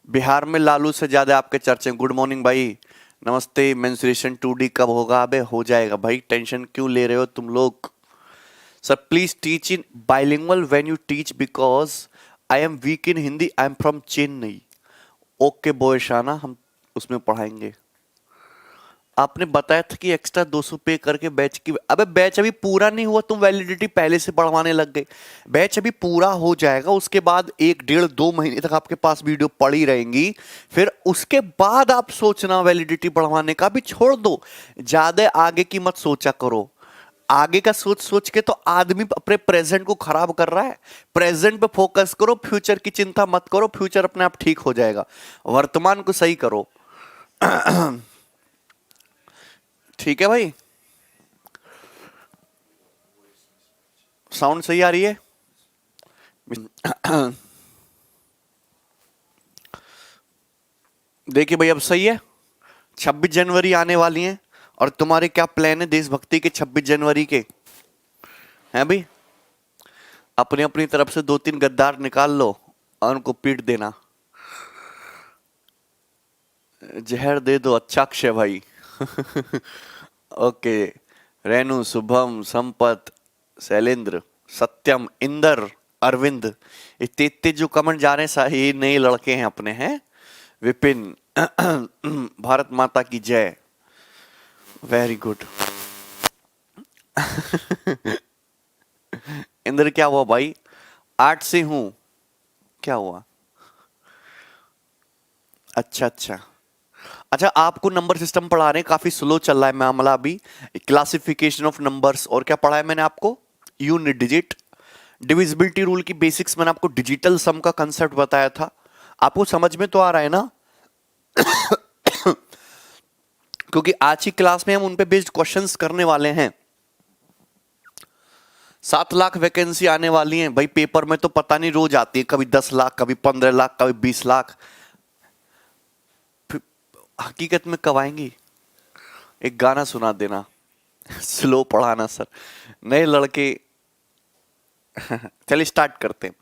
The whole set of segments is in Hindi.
बिहार में लालू से ज्यादा आपके चर्चे। गुड मॉर्निंग भाई, नमस्ते। मेंस्ट्रुएशन 2D कब होगा? अबे हो जाएगा भाई, टेंशन क्यों ले रहे हो तुम लोग। Sir please teach in bilingual when you teach because I am weak in Hindi, I am from Chennai. Okay boy शाना, हम उसमें पढ़ाएंगे। आपने बताया था कि एक्स्ट्रा 200 पे करके बैच की। अबे बैच अभी पूरा नहीं हुआ, तुम वैलिडिटी पहले से बढ़वाने लग गए। बैच अभी पूरा हो जाएगा, उसके बाद 1 डेढ़ 2 महीने तक आपके पास वीडियो पड़ी रहेंगी। फिर उसके बाद आप सोचना वैलिडिटी बढ़वाने का। भी छोड़ दो, ज्यादा आगे की मत सोचा करो। आगे का सोच सोच के तो आदमी अपने प्रेजेंट को खराब कर रहा है। प्रेजेंट पे फोकस करो, फ्यूचर की चिंता मत करो, फ्यूचर अपने आप ठीक हो जाएगा। वर्तमान को सही करो। ठीक है भाई, साउंड सही आ रही है? देखिए भाई, अब सही है। 26 जनवरी आने वाली है, और तुम्हारे क्या प्लान है देशभक्ति के 26 जनवरी के? हैं भाई, अपनी अपनी तरफ से 2-3 गद्दार निकाल लो और उनको पीट देना। जहर दे दो अच्छा अक्षय भाई। ओके, रेणु, शुभम, संपत, शैलेंद्र, सत्यम, इंदर, अरविंद, इतने इतने जो कमेंट जा रहे हैं सारे नए लड़के हैं अपने हैं। विपिन, भारत माता की जय, वेरी गुड। इंद्र क्या हुआ भाई? 8 से हूं, क्या हुआ? अच्छा अच्छा अच्छा, आपको नंबर सिस्टम पढ़ा रहे हैं, काफी स्लो चल रहा है मामला अभी। क्लासिफिकेशन ऑफ नंबर्स, और क्या पढ़ा है मैंने आपको? यूनिट डिजिट, डिविजिबिलिटी रूल की बेसिक्स, मैंने आपको डिजिटल सम का कंसेप्ट बताया था। आपको समझ में तो आ रहा है ना? क्योंकि आज की क्लास में हम उन पे बेस्ड क्वेश्चंस करने वाले हैं। 7 लाख वैकेंसी आने वाली है भाई। पेपर में तो पता नहीं रोज आती है, कभी 10 लाख, कभी 15 लाख, कभी 20 लाख। हकीकत में कब आएंगी? एक गाना सुना देना। स्लो पढ़ाना सर, नए लड़के। चलिए स्टार्ट करते हैं।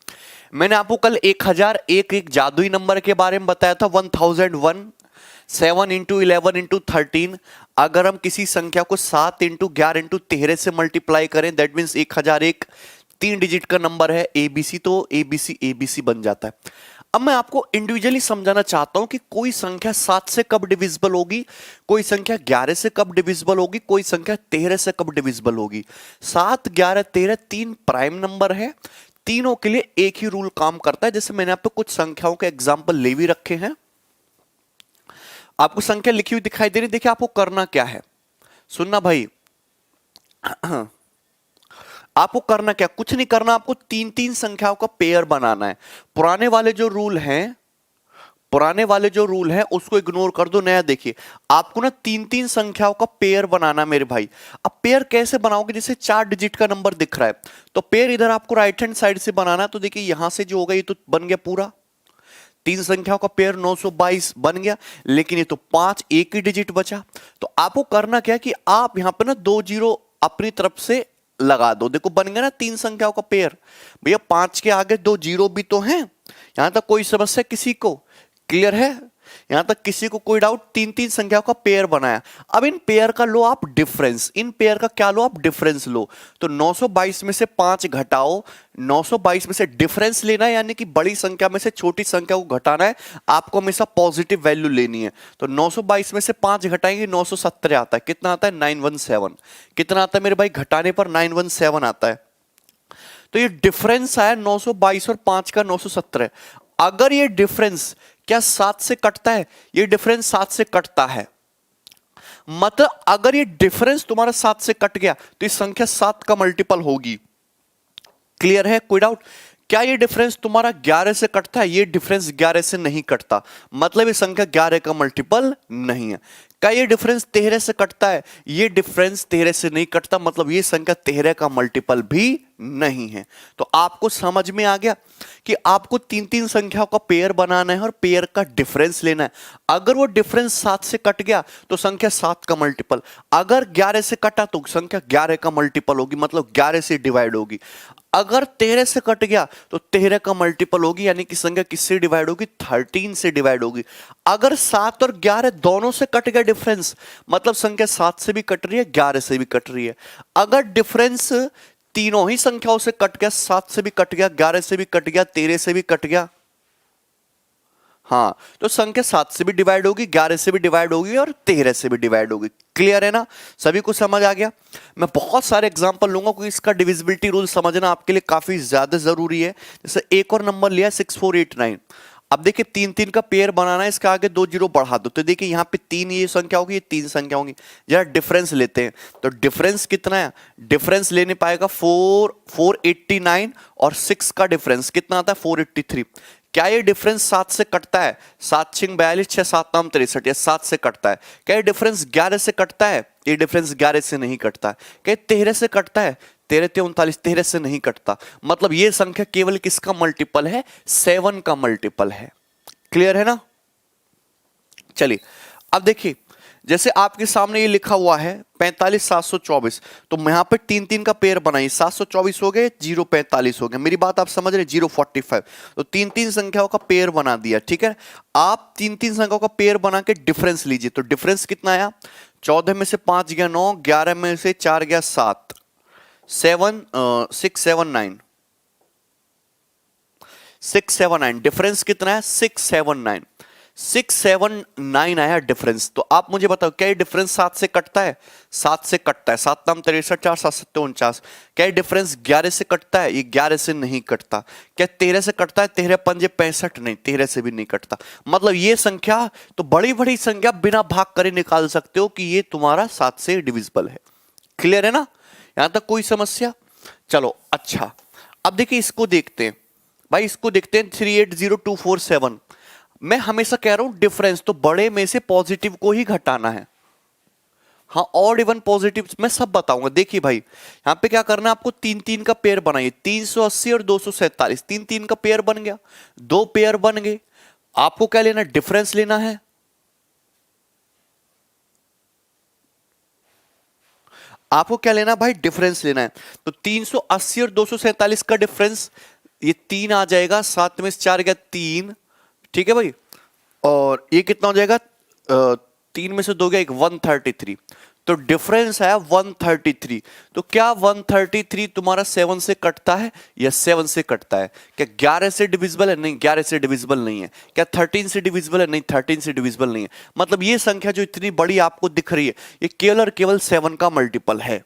मैंने आपको कल 1001 एक जादुई नंबर के बारे में बताया था। 1001, 7 इंटू 11 इंटू 13। अगर हम किसी संख्या को 7 इंटू 11 इंटू 13 से मल्टीप्लाई करें, दैट मीन्स 1001 3 डिजिट का नंबर है। एबीसी, तो एबीसी एबीसी बन जाता है। अब मैं आपको इंडिविजुअली समझाना चाहता हूं कि कोई संख्या 7 से कब डिविजिबल होगी, कोई संख्या 11 से कब डिविजिबल होगी, कोई संख्या 13 से कब डिविजिबल होगी। 7, 11, 13 तीन प्राइम नंबर है। तीनों के लिए एक ही रूल काम करता है। जैसे मैंने आपको कुछ संख्याओं के एग्जाम्पल ले भी रखे हैं, आपको संख्या लिखी हुई दिखाई दे रही। देखिए आपको करना क्या है, सुनना भाई। आपको करना क्या, कुछ नहीं करना, आपको 3-3 संख्याओं का पेयर बनाना है। पुराने वाले जो रूल हैं उसको इग्नोर कर दो। नया देखिए, आपको ना 3-3 संख्याओं का पेयर बनाना मेरे भाई। अब पेयर कैसे बनाओगे? जैसे 4 डिजिट का नंबर दिख रहा है, तो पेयर इधर आपको राइट हैंड साइड से बनाना है। तो देखिए यहां से जो होगा ये तो बन गया पूरा 3 संख्याओं का पेयर, 922 बन गया। लेकिन ये तो 5 एक ही डिजिट बचा। तो आपको करना क्या है कि आप यहां पे ना 2 जीरो अपनी तरफ से लगा दो। देखो बन गया ना 3 संख्याओं का पेयर। भैया 5 के आगे 2 जीरो भी तो हैं। यहां तक कोई समस्या किसी को? क्लियर है? यहां तक किसी को कोई डाउट? 3-3 संख्याओं का पेयर बनाया। अब इन पेयर का लो आप डिफरेंस। इन पेयर का क्या लो आप? डिफरेंस लो। तो 922 में से 5 घटाओ। 922 में से डिफरेंस लेना है, यानी कि बड़ी संख्या में से छोटी संख्या को घटाना है। आपको हमेशा पॉजिटिव वैल्यू लेनी है। तो 922 में से 5 घटाएंगे, 917 आता है। कितना आता है? 917। कितना आता है मेरे भाई? घटाने पर 917 आता है। तो ये डिफरेंस आया 922 और 5 का 917। अगर ये डिफरेंस क्या 7 से कटता है? ये डिफरेंस 7 से कटता है। मतलब अगर ये डिफरेंस तुम्हारा 7 से कट गया तो इस संख्या 7 का मल्टीपल होगी। क्लियर है? कोई डाउट? क्या ये डिफरेंस तुम्हारा 11 से कटता है? ये डिफरेंस 11 से नहीं कटता, मतलब ये संख्या 11 का मल्टीपल नहीं है। क्या ये डिफरेंस 13 से कटता है? ये डिफरेंस 13 से नहीं कटता, मतलब ये संख्या 13 का मल्टीपल भी नहीं है। तो आपको समझ में आ गया कि आपको 3-3 संख्याओं का पेयर बनाना है और पेयर का डिफरेंस लेना है। अगर वो डिफरेंस 7 से कट गया तो संख्या 7 का मल्टीपल, अगर 11 से कटा तो संख्या 11 का मल्टीपल होगी, मतलब 11 से डिवाइड होगी। अगर 13 से कट गया तो 13 का मल्टीपल होगी, यानी कि संख्या किससे डिवाइड होगी, 13 से डिवाइड होगी। अगर 7 और 11 दोनों से कट गया डिफरेंस, मतलब संख्या 7 से भी कट रही है 11 से भी कट रही है। अगर डिफरेंस तीनों ही संख्याओं से कट गया, 7 से भी कट गया, 11 से भी कट गया, 13 से भी कट गया, हाँ, तो संख्या 7 से भी डिवाइड होगी, 11 से भी डिवाइड होगी और 13 से भी डिवाइड होगी। क्लियर है ना, सभी को समझ आ गया। मैं बहुत सारे एग्जांपल लूंगा क्योंकि इसका डिविजिबिलिटी रूल समझना आपके लिए काफी ज्यादा जरूरी है। जैसे एक और नंबर लिया 6489। अब देखिए 3 3 का पेयर बनाना है, इसके आगे 2 जीरो बढ़ा दो, तो देखिए यहाँ पे 3 ये संख्या होगी, ये 3 संख्या होगी। जरा डिफरेंस लेते हैं, तो डिफरेंस कितना है, डिफरेंस लेने पाएगा 489 और 6 का डिफरेंस कितना आता है 483। क्या ये डिफरेंस 7 से कटता है, 7 6 42 6 7 9 63, ये 7 से कटता है। क्या ये डिफरेंस 11 से कटता है, ये डिफरेंस 11 से नहीं कटता है। क्या 13 से कटता है, 13 39 13 से नहीं कटता। मतलब ये संख्या केवल किसका मल्टीपल है, 7 का मल्टीपल है। क्लियर है ना। चलिए अब देखिए, जैसे आपके सामने ये लिखा हुआ है 45 724, तो यहां पे 3 3 का पेयर बनाइए, 724 हो गए, 045 हो गए। मेरी बात आप समझ रहे, 045। तो 3 3 संख्याओं का पेयर बना दिया, ठीक है। आप 3 3 संख्याओं का पेयर बना के डिफरेंस लीजिए, तो डिफरेंस कितना आया, 14 में से 5 गया 9, 11 में से 4 गया 7, 679 679। डिफरेंस कितना है 679, 679 आया डिफरेंस। तो आप मुझे बताओ क्या ये डिफरेंस 7 से कटता है, 7 से कटता है, 7 नाम 63 4 7 7 49। क्या ये डिफरेंस 11 से कटता है, ये 11 से नहीं कटता। क्या 13 से कटता है, 13 पंजे 65, नहीं 13 से भी नहीं कटता। मतलब ये संख्या तो बड़ी बड़ी संख्या बिना भाग करे निकाल सकते हो कि ये तुम्हारा 7 से डिविजिबल है। क्लियर है ना, यहां तक कोई समस्या। चलो अच्छा, अब देखिए इसको देखते हैं भाई, इसको देखते हैं 380247। मैं हमेशा कह रहा हूं डिफरेंस तो बड़े में से पॉजिटिव को ही घटाना है। हाँ, ऑड इवन पॉजिटिव मैं सब बताऊंगा। देखिए भाई यहां पे क्या करना है, आपको 3 3 का पेयर बनाइए, 380 और 247, 3 3 का पेयर बन गया, 2 पेयर बन गए। आपको क्या लेना, डिफरेंस लेना है। आपको क्या लेना भाई, डिफरेंस लेना है। तो 380 और 247 का डिफरेंस, ये 3 आ जाएगा, 7 में से 4 गया 3, ठीक है भाई। और ये कितना हो जाएगा, 3 में से 2 गया 1, 133। तो डिफरेंस आया 133। तो क्या 133 तुम्हारा 7 से कटता है या 7 से कटता है। क्या 11 से डिविजिबल है, नहीं 11 से डिविजिबल नहीं है। क्या 13 से डिविजिबल है, नहीं 13 से डिविजिबल नहीं है। मतलब ये संख्या जो इतनी बड़ी आपको दिख रही है, ये केवल और केवल 7 का मल्टीपल है।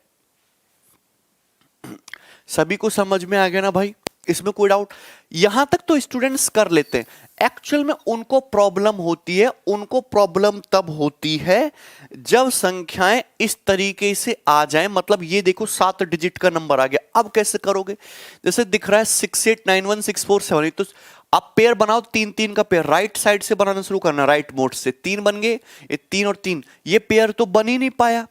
सभी को समझ में आ गया ना भाई, इसमें कोई डाउट। यहां तक तो स्टूडेंट्स कर लेते हैं, एक्चुअल में उनको प्रॉब्लम होती है। उनको प्रॉब्लम तब होती है जब संख्याएं इस तरीके से आ जाएं। मतलब ये देखो 7 डिजिट का नंबर आ गया, अब कैसे करोगे। जैसे दिख रहा है 68916478, तो आप पेयर बनाओ 3 3 का पेयर, राइट साइड से बनाना शुरू करना, राइट मोड से। 3 बन गए, ये 3 और 3, ये पेयर तो बन ही नहीं पाया,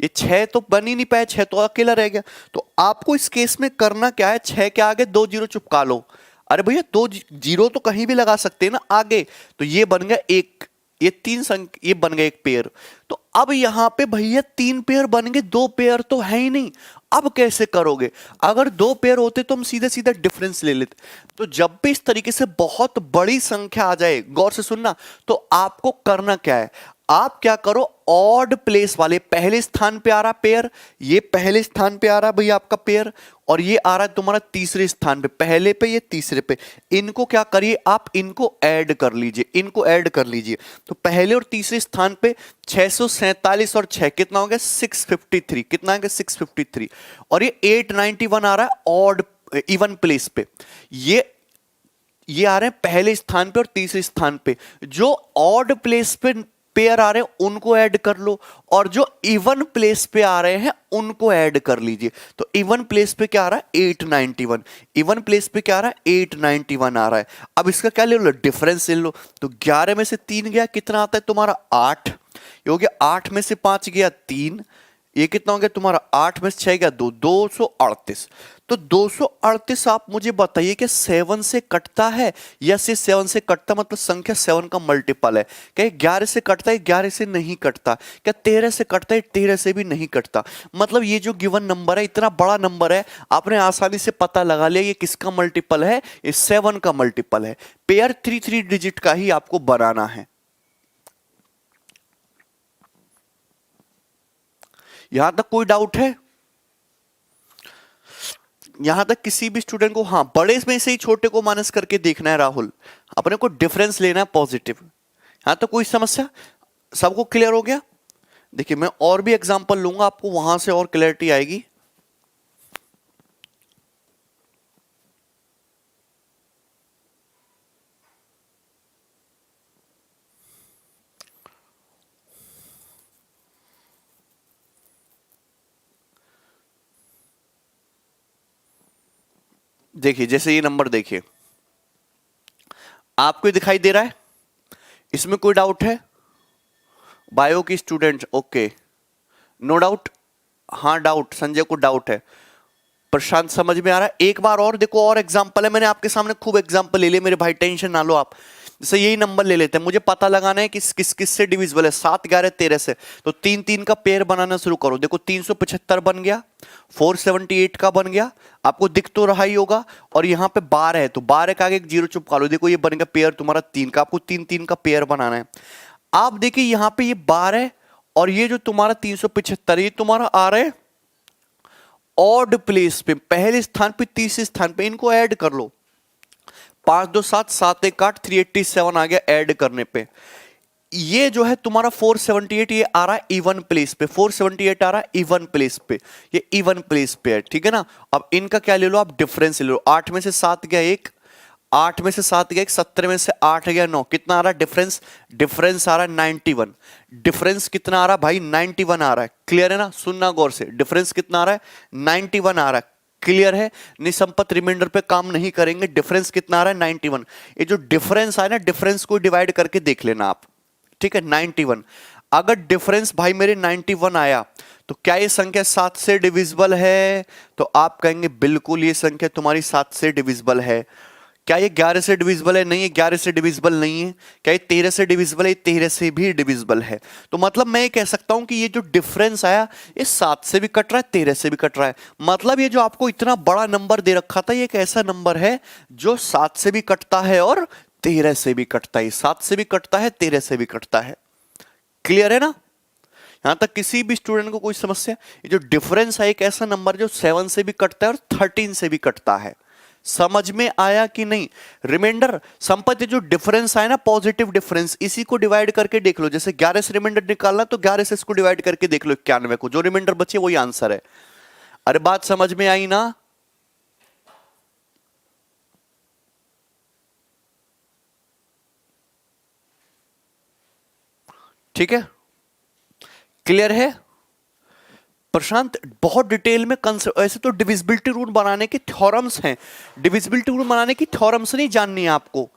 ये 6 तो बन ही नहीं पाया, 6 तो अकेला रह गया। तो आपको इस केस में करना क्या है, 6 के आगे 2 जीरो चिपका लो। अरे भैया 2 जीरो तो कहीं भी लगा सकते हैं ना आगे। तो ये बन गया एक, ये 3 संख्या, ये बन गया एक पेयर। तो अब यहां पे भैया 3 पेयर बन गए, 2 पेयर तो है ही नहीं। अब कैसे करोगे, अगर 2 पेयर होते तो हम सीधे सीधे डिफरेंस ले लेते। तो जब भी इस तरीके से बहुत बड़ी संख्या आ जाए, गौर से सुनना, तो आपको करना क्या है, आप क्या करो, ऑड प्लेस वाले, पहले स्थान पे आ रहा पेयर, ये पहले स्थान पे आ रहा भैया आपका पेयर, और ये आ रहा है तुम्हारा तीसरे स्थान पे, पहले पे ये तीसरे पे। इनको क्या करिए, आप इनको ऐड कर लीजिए, इनको ऐड कर लीजिए। तो पहले और तीसरे स्थान पे 647 और 6 कितना हो गया 653, कितना आ गया 653। और ये 891 आ रहा है ऑड इवन प्लेस पे। ये आ रहे हैं पहले स्थान पे और तीसरे स्थान पे। जो ऑड प्लेस पे पेयर आ रहे हैं उनको ऐड कर लो, और जो इवन प्लेस पे आ रहे हैं उनको ऐड कर लीजिए। तो इवन प्लेस पे क्या आ रहा है 891, इवन प्लेस पे क्या आ रहा है 891 आ रहा है। अब इसका क्या ले लो, डिफरेंस ले लो। तो 11 में से 3 गया, कितना आता है तुम्हारा 8, ये हो गया। 8 में से 5 गया 3, ये कितना हो गया तुम्हारा 8 में से 6 गया 2, 238। तो 238 आप मुझे बताइए कि 7 से कटता है? यस, ये 7 से कटता, मतलब संख्या 7 का मल्टीपल है। क्या 11 से कटता है? 11 से नहीं कटता। क्या 13 से कटता है? 13 से भी नहीं कटता। मतलब ये जो गिवन नंबर है इतना बड़ा नंबर है, आपने आसानी से पता लगा लिया ये किसका मल्टीपल है, ये 7 का मल्टीपल है। पेयर 3 डिजिट का ही आपको बनाना है। यहां तक कोई डाउट है? यहां तक किसी भी स्टूडेंट को? हाँ, बड़े में से ही छोटे को माइनस करके देखना है राहुल, अपने को डिफरेंस लेना है पॉजिटिव। यहां तक कोई समस्या? सबको क्लियर हो गया? देखिए मैं और भी एग्जांपल लूंगा, आपको वहां से और क्लैरिटी आएगी। देखिए जैसे ये नंबर देखिए, आपको दिखाई दे रहा है? इसमें कोई डाउट है? बायो की स्टूडेंट? Okay, no doubt? हाँ डाउट, संजय को डाउट है। प्रशांत समझ में आ रहा है? एक बार और देखो, और एग्जांपल है, मैंने आपके सामने खूब एग्जांपल ले लिए मेरे भाई, टेंशन ना लो आप। जैसे यही नंबर ले लेते हैं, मुझे पता लगाना है कि किस किस से डिविजिबल है। 7, 11, 13 से, तो 3 का पेयर बनाना शुरू करो। देखो 375 बन गया, 478 का बन गया, आपको दिख तो रहा ही होगा। और यहाँ पे 12 है, तो 12 का आगे एक जीरो चिपका लो। देखो ये बन गया पेयर तुम्हारा 3 का। आपको 3 का पेयर बनाना है। आप देखिए यहाँ पे ये 12 और ये जो तुम्हारा 375, ये तुम्हारा आ रहा है ऑड प्लेस पे, पहले स्थान पे, तीसरे स्थान पे। इनको ऐड कर लो, 5 2 7 7 1 8, 387 आ गया ऐड करने पे। ये जो है तुम्हारा 478, ये आ रहा है इवन प्लेस पे। 478 आ रहा है इवन प्लेस पे, ये इवन प्लेस पे है, ठीक है ना। अब इनका क्या ले लो आप? डिफरेंस ले लो। 8 में से 7 गया 1, 8 में से 7 गया 1, 17 में से 8 गया 9, कितना आ रहा है डिफरेंस? डिफरेंस आ रहा है 91। डिफरेंस कितना आ रहा है भाई? 91 आ रहा है। क्लियर है ना? सुनना गौर से, डिफरेंस कितना आ रहा है? 91 आ रहा है। क्लियर है? निसंपत रिमाइंडर पे काम नहीं करेंगे। डिफरेंस कितना आ रहा है? 91। ये जो डिफरेंस आया ना, डिफरेंस को डिवाइड करके देख लेना आप, ठीक है। 91, अगर डिफरेंस भाई मेरे 91 आया तो क्या ये संख्या 7 से डिविजिबल है? तो आप कहेंगे बिल्कुल ये संख्या तुम्हारी 7 से डिविजिबल है। क्या ये 11 से डिविजिबल है? नहीं, ये 11 से डिविजिबल नहीं है। क्या ये 13 से डिविजिबल है? 13 से भी डिविजिबल है। तो मतलब मैं ये कह सकता हूं कि ये जो डिफरेंस आया, ये 7 से भी कट रहा है, 13 से भी कट रहा है। मतलब ये जो आपको इतना बड़ा नंबर दे रखा था, ये एक ऐसा नंबर है जो 7 से भी कटता है और 13 से भी कटता है। 7 से भी कटता है, 13 से भी कटता है। क्लियर है ना? यहां तक किसी भी स्टूडेंट को कोई समस्या? ये जो डिफरेंस है एक ऐसा नंबर जो 7 से भी कटता है और 13 से भी कटता है। समझ में आया कि नहीं? रिमाइंडर संपत्ति जो डिफरेंस आए ना, पॉजिटिव डिफरेंस, इसी को डिवाइड करके देख लो। जैसे 11 से रिमाइंडर निकालना तो 11 से इसको डिवाइड करके देख लो 91 को, जो रिमाइंडर बचे वही आंसर है। अरे बात समझ में आई ना? ठीक है, क्लियर है? प्रशांत बहुत डिटेल में ऐसे तो डिविजिबिलिटी रूल बनाने के थ्योरम्स हैं, डिविजिबिलिटी रूल बनाने की थ्योरम्स नहीं जाननी है आपको।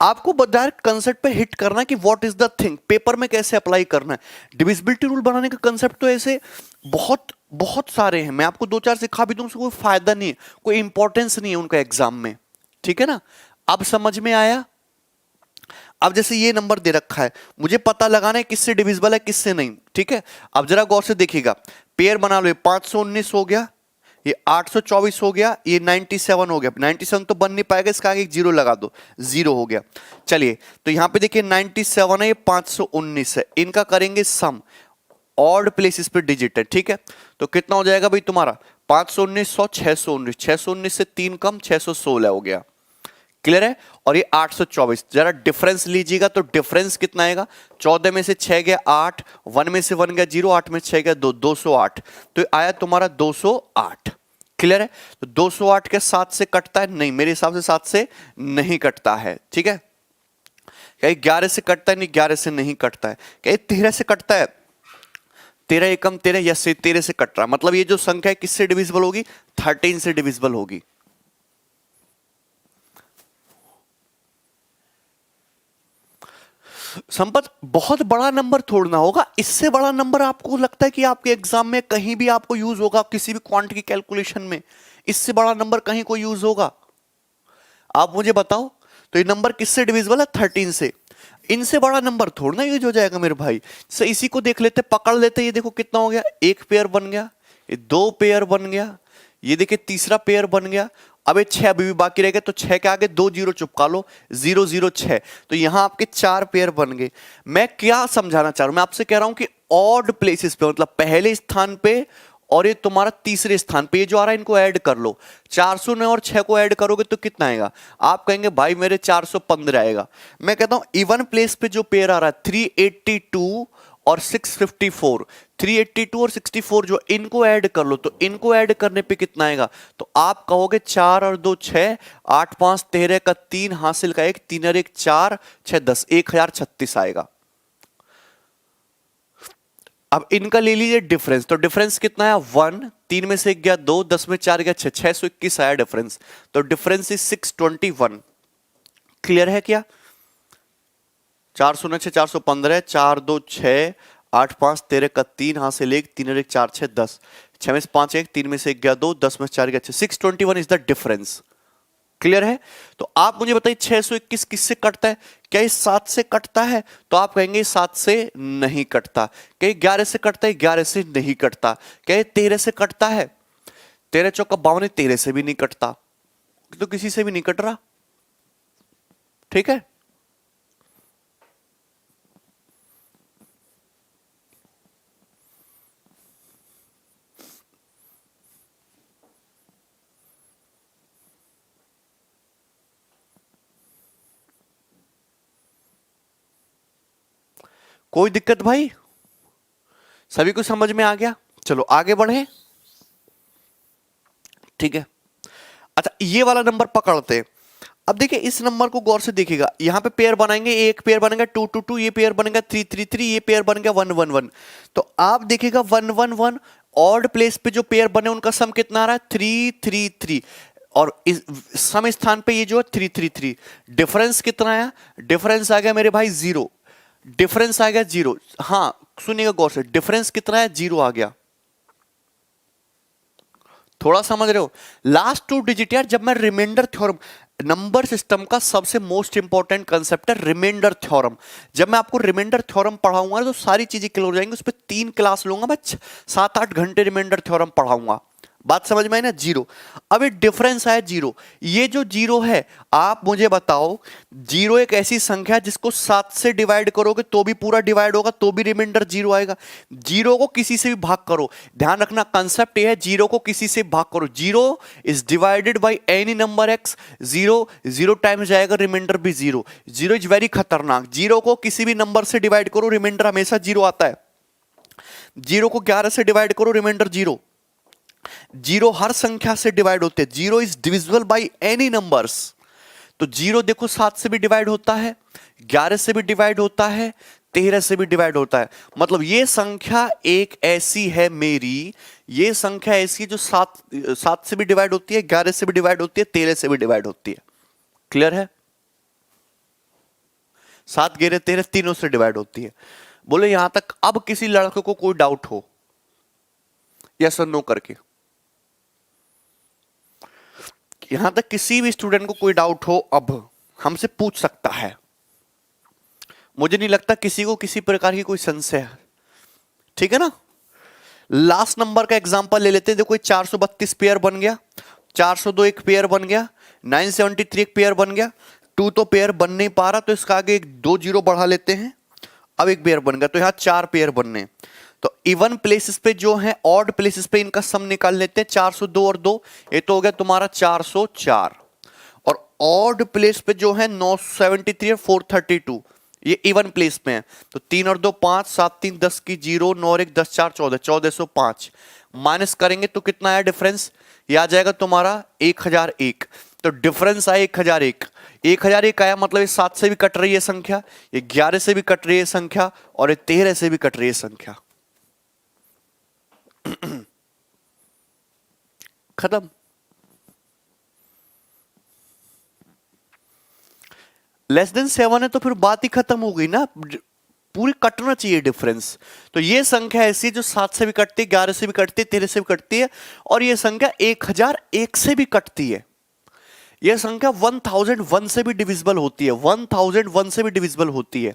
आपको डायरेक्ट कंसेप्ट पे हिट करना है कि what is the thing, paper में कैसे अप्लाई करना है। डिविजिबिलिटी रूल बनाने का कंसेप्ट तो ऐसे बहुत बहुत सारे हैं, मैं आपको 2 4 सिखा भी दूं, उससे कोई फायदा नहीं है, कोई इंपॉर्टेंस नहीं है उनका एग्जाम में, ठीक है ना। अब समझ में आया? अब जैसे ये नंबर दे रखा है, मुझे पता लगाना है किससे डिविजिबल है किससे नहीं, ठीक है। अब जरा गौर से देखिएगा, पेयर बना लो। 519 हो गया, ये 824 हो गया, ये 97 हो गया। 97 तो बन नहीं पाएगा, इसका आगे एक जीरो लगा दो, 0 हो गया। चलिए तो यहां पे देखिए 97 है, ये 519 है, इनका करेंगे सम, ऑड प्लेसेस पे डिजिट है, ठीक है। तो कितना हो जाएगा भाई तुम्हारा? 519 100, 619, 619 से 3 कम, 616 हो गया। क्लियर है? और ये 824, जरा डिफरेंस लीजिएगा तो डिफरेंस कितना आएगा? 14 में से 6 गया 8, 1 में से 1 गया 0, 8 में 6 गया 2, 208, तो आया तुम्हारा 208। क्लियर है? तो 208 के 7 से कटता है? नहीं, मेरे हिसाब से 7 से नहीं कटता है, ठीक है। क्या 11 से कटता है? नहीं, 11 से नहीं कटता है। क्या 13 से कटता है? 13 एकम 13, यस 13 से कट रहा है। मतलब ये जो संख्या है किससे डिविजिबल होगी? 13 से डिविजिबल होगी। संपत बहुत बड़ा नंबर थोड़ना होगा, इससे बड़ा नंबर आपको लगता है कि आपके एग्जाम में कहीं भी आपको यूज होगा किसी भी क्वांट की कैलकुलेशन में? इससे बड़ा नंबर कहीं कोई यूज होगा? आप मुझे बताओ। तो ये नंबर किससे डिविजिबल है? 13 से। इनसे बड़ा नंबर थोड़ा ना यूज हो जाएगा मेरे भाई। से इसी को देख लेते, पकड़ लेते। ये देखो कितना हो गया, एक पेयर बन गया, ये दो पेयर बन गया, ये देखिए तीसरा पेयर बन गया। अब ये 6 अभी भी बाकी रह गए, तो 6 के आगे 2 जीरो चिपका लो, 0 0 6। तो यहां आपके 4 पेयर बन गए। मैं क्या समझाना चाह रहा हूं? मैं आपसे कह रहा हूं कि ऑड प्लेसेस पे, मतलब पहले स्थान पे और ये तुम्हारा तीसरे स्थान पे, ये जो आ रहा है इनको ऐड कर लो। 409 और 6 को ऐड करोगे तो कितना आएगा? आप कहेंगे भाई मेरे 415 आएगा। मैं कहता हूं इवन प्लेस पे जो पेयर आ रहा है 382 और 654, 382 और 64 जो, इनको ऐड कर लो। तो इनको ऐड करने पे कितना आएगा? तो आप कहोगे 4 और 2 6, 8 5 13 का 3, हासिल का 1, 3 और 1 4, 6 10, 1036 आएगा। अब इनका ले लीजिए डिफरेंस। तो डिफरेंस कितना है? 1, 3 में से 1 गया 2, 10 में 4 गया 6, 621 आया डिफरेंस। तो डिफरेंस इज 621। क्लियर है क्या? 406 415, 4 2 6, 8 5 13 का 3, हां से 1, 3 और 1 4 6 10, 6 में से 5 1, 3 में से 1 गया 2, 10 में से 4 गया 6, 621 इज द डिफरेंस। क्लियर है? तो आप मुझे बताइए 621 किससे कटता है? क्या ये 7 से कटता है? तो आप कहेंगे 7 से नहीं कटता। क्या ये 11 से कटता है? 11 से नहीं कटता। क्या ये 13 से कटता है? 13 चौका 52, 13 से भी नहीं कटता। तो किसी से भी नहीं कट रहा। ठीक है? कोई दिक्कत भाई? सभी को समझ में आ गया? चलो आगे बढ़े। ठीक है। अच्छा, ये वाला नंबर पकड़ते हैं। अब देखिए इस नंबर को गौर से देखिएगा। यहां पे पेयर बनाएंगे, एक पेयर बनेगा 2 2 2, ये पेयर बनेगा 3 3 3, ये पेयर बन गया 1 1 1। तो आप देखिएगा 1 1 1, ऑड प्लेस पे जो पेयर बने उनका सम कितना आ रहा है? 3 3 3। और इस सम स्थान पे ये जो है 3 3 3। डिफरेंस कितना आया? डिफरेंस आ गया मेरे भाई 0। डिफरेंस आ गया 0। हाँ सुनिएगा गौर से, डिफरेंस कितना है? 0 आ गया। थोड़ा समझ रहे हो? लास्ट 2 डिजिट यार। जब मैं रिमाइंडर थ्योरम, नंबर सिस्टम का सबसे मोस्ट इंपॉर्टेंट कंसेप्ट है रिमाइंडर थ्योरम। जब मैं आपको रिमाइंडर थ्योरम पढ़ाऊंगा तो सारी चीजें क्लियर हो जाएंगी। उस पर 3 क्लास लूंगा मैं, 7 8 घंटे रिमाइंडर थ्योरम पढ़ाऊंगा। बात समझ में आई ना? 0। अब ये डिफरेंस है 0। ये जो 0 है, आप मुझे बताओ, 0 एक ऐसी संख्या है जिसको 7 से डिवाइड करोगे तो भी पूरा डिवाइड होगा, तो भी रिमाइंडर 0 आएगा। 0 को किसी से भी भाग करो, ध्यान रखना कंसेप्ट ये है, 0 को किसी से भाग करो, 0 is divided by any number x। 0 0 times जाएगा, रिमाइंडर भी 0। 0 इज वेरी खतरनाक। 0 को किसी भी नंबर से डिवाइड करो, रिमाइंडर हमेशा 0 आता है। 0 को 11 से डिवाइड करो, रिमाइंडर 0। 0 हर संख्या से डिवाइड होते हैं। 0 is divisible by any numbers. तो 0 देखो 7 से भी डिवाइड होता है, 11 से भी डिवाइड होता है, 13 से भी डिवाइड होता है। मतलब ये संख्या एक ऐसी है मेरी, ये संख्या ऐसी जो 7 से भी डिवाइड होती है, 11 से भी डिवाइड होती है, 13 से भी डिवाइड होती है। क्लियर है? 7 11 13 तीनों से डिवाइड होती है। बोले यहां तक अब किसी लड़के को कोई डाउट हो? यस और नो करके। यहां तक किसी भी स्टूडेंट को कोई डाउट हो अब हमसे पूछ सकता है। मुझे नहीं लगता किसी को किसी प्रकार की कोई संशय है। ठीक है ना? लास्ट नंबर का एग्जांपल ले लेते हैं। देखो 432 पेयर बन गया, 402 एक पेयर बन गया, 973 एक पेयर बन गया। 2 तो पेयर बन नहीं पा रहा, तो इसका आगे एक 2 जीरो बढ़ा लेते हैं। अब एक पेयर बन गया, तो यहां 4 पेयर बनने। तो इवन प्लेसेस पे जो है, ऑड प्लेसेस पे इनका सम निकाल लेते हैं। 402 और 2, ये तो हो गया तुम्हारा 404। और ऑड प्लेस पे जो है 973 और 432, ये इवन प्लेस में है। तो 3 और 2 5, 7 3 10 की 0, 9 और 1 10 4 14, 1405 माइनस करेंगे तो कितना आया डिफरेंस? ये आ जाएगा तुम्हारा 1001। तो डिफरेंस आया 1001। 1001 आया, मतलब ये 7 से भी कट रही है संख्या, ये 11 से भी कट रही है संख्या, और ये 13 से भी कट रही है संख्या। खत्म। लेस देन 7 है तो फिर बात ही खत्म हो गई ना। पूरी कटना चाहिए डिफरेंस। तो ये संख्या ऐसी है जो 7 से भी कटती है, 11 से भी कटती है, 13 से भी कटती है, और ये संख्या 1001 से भी कटती है। यह संख्या 1001 से भी डिविजिबल होती है, 1001 से भी डिविजिबल होती है।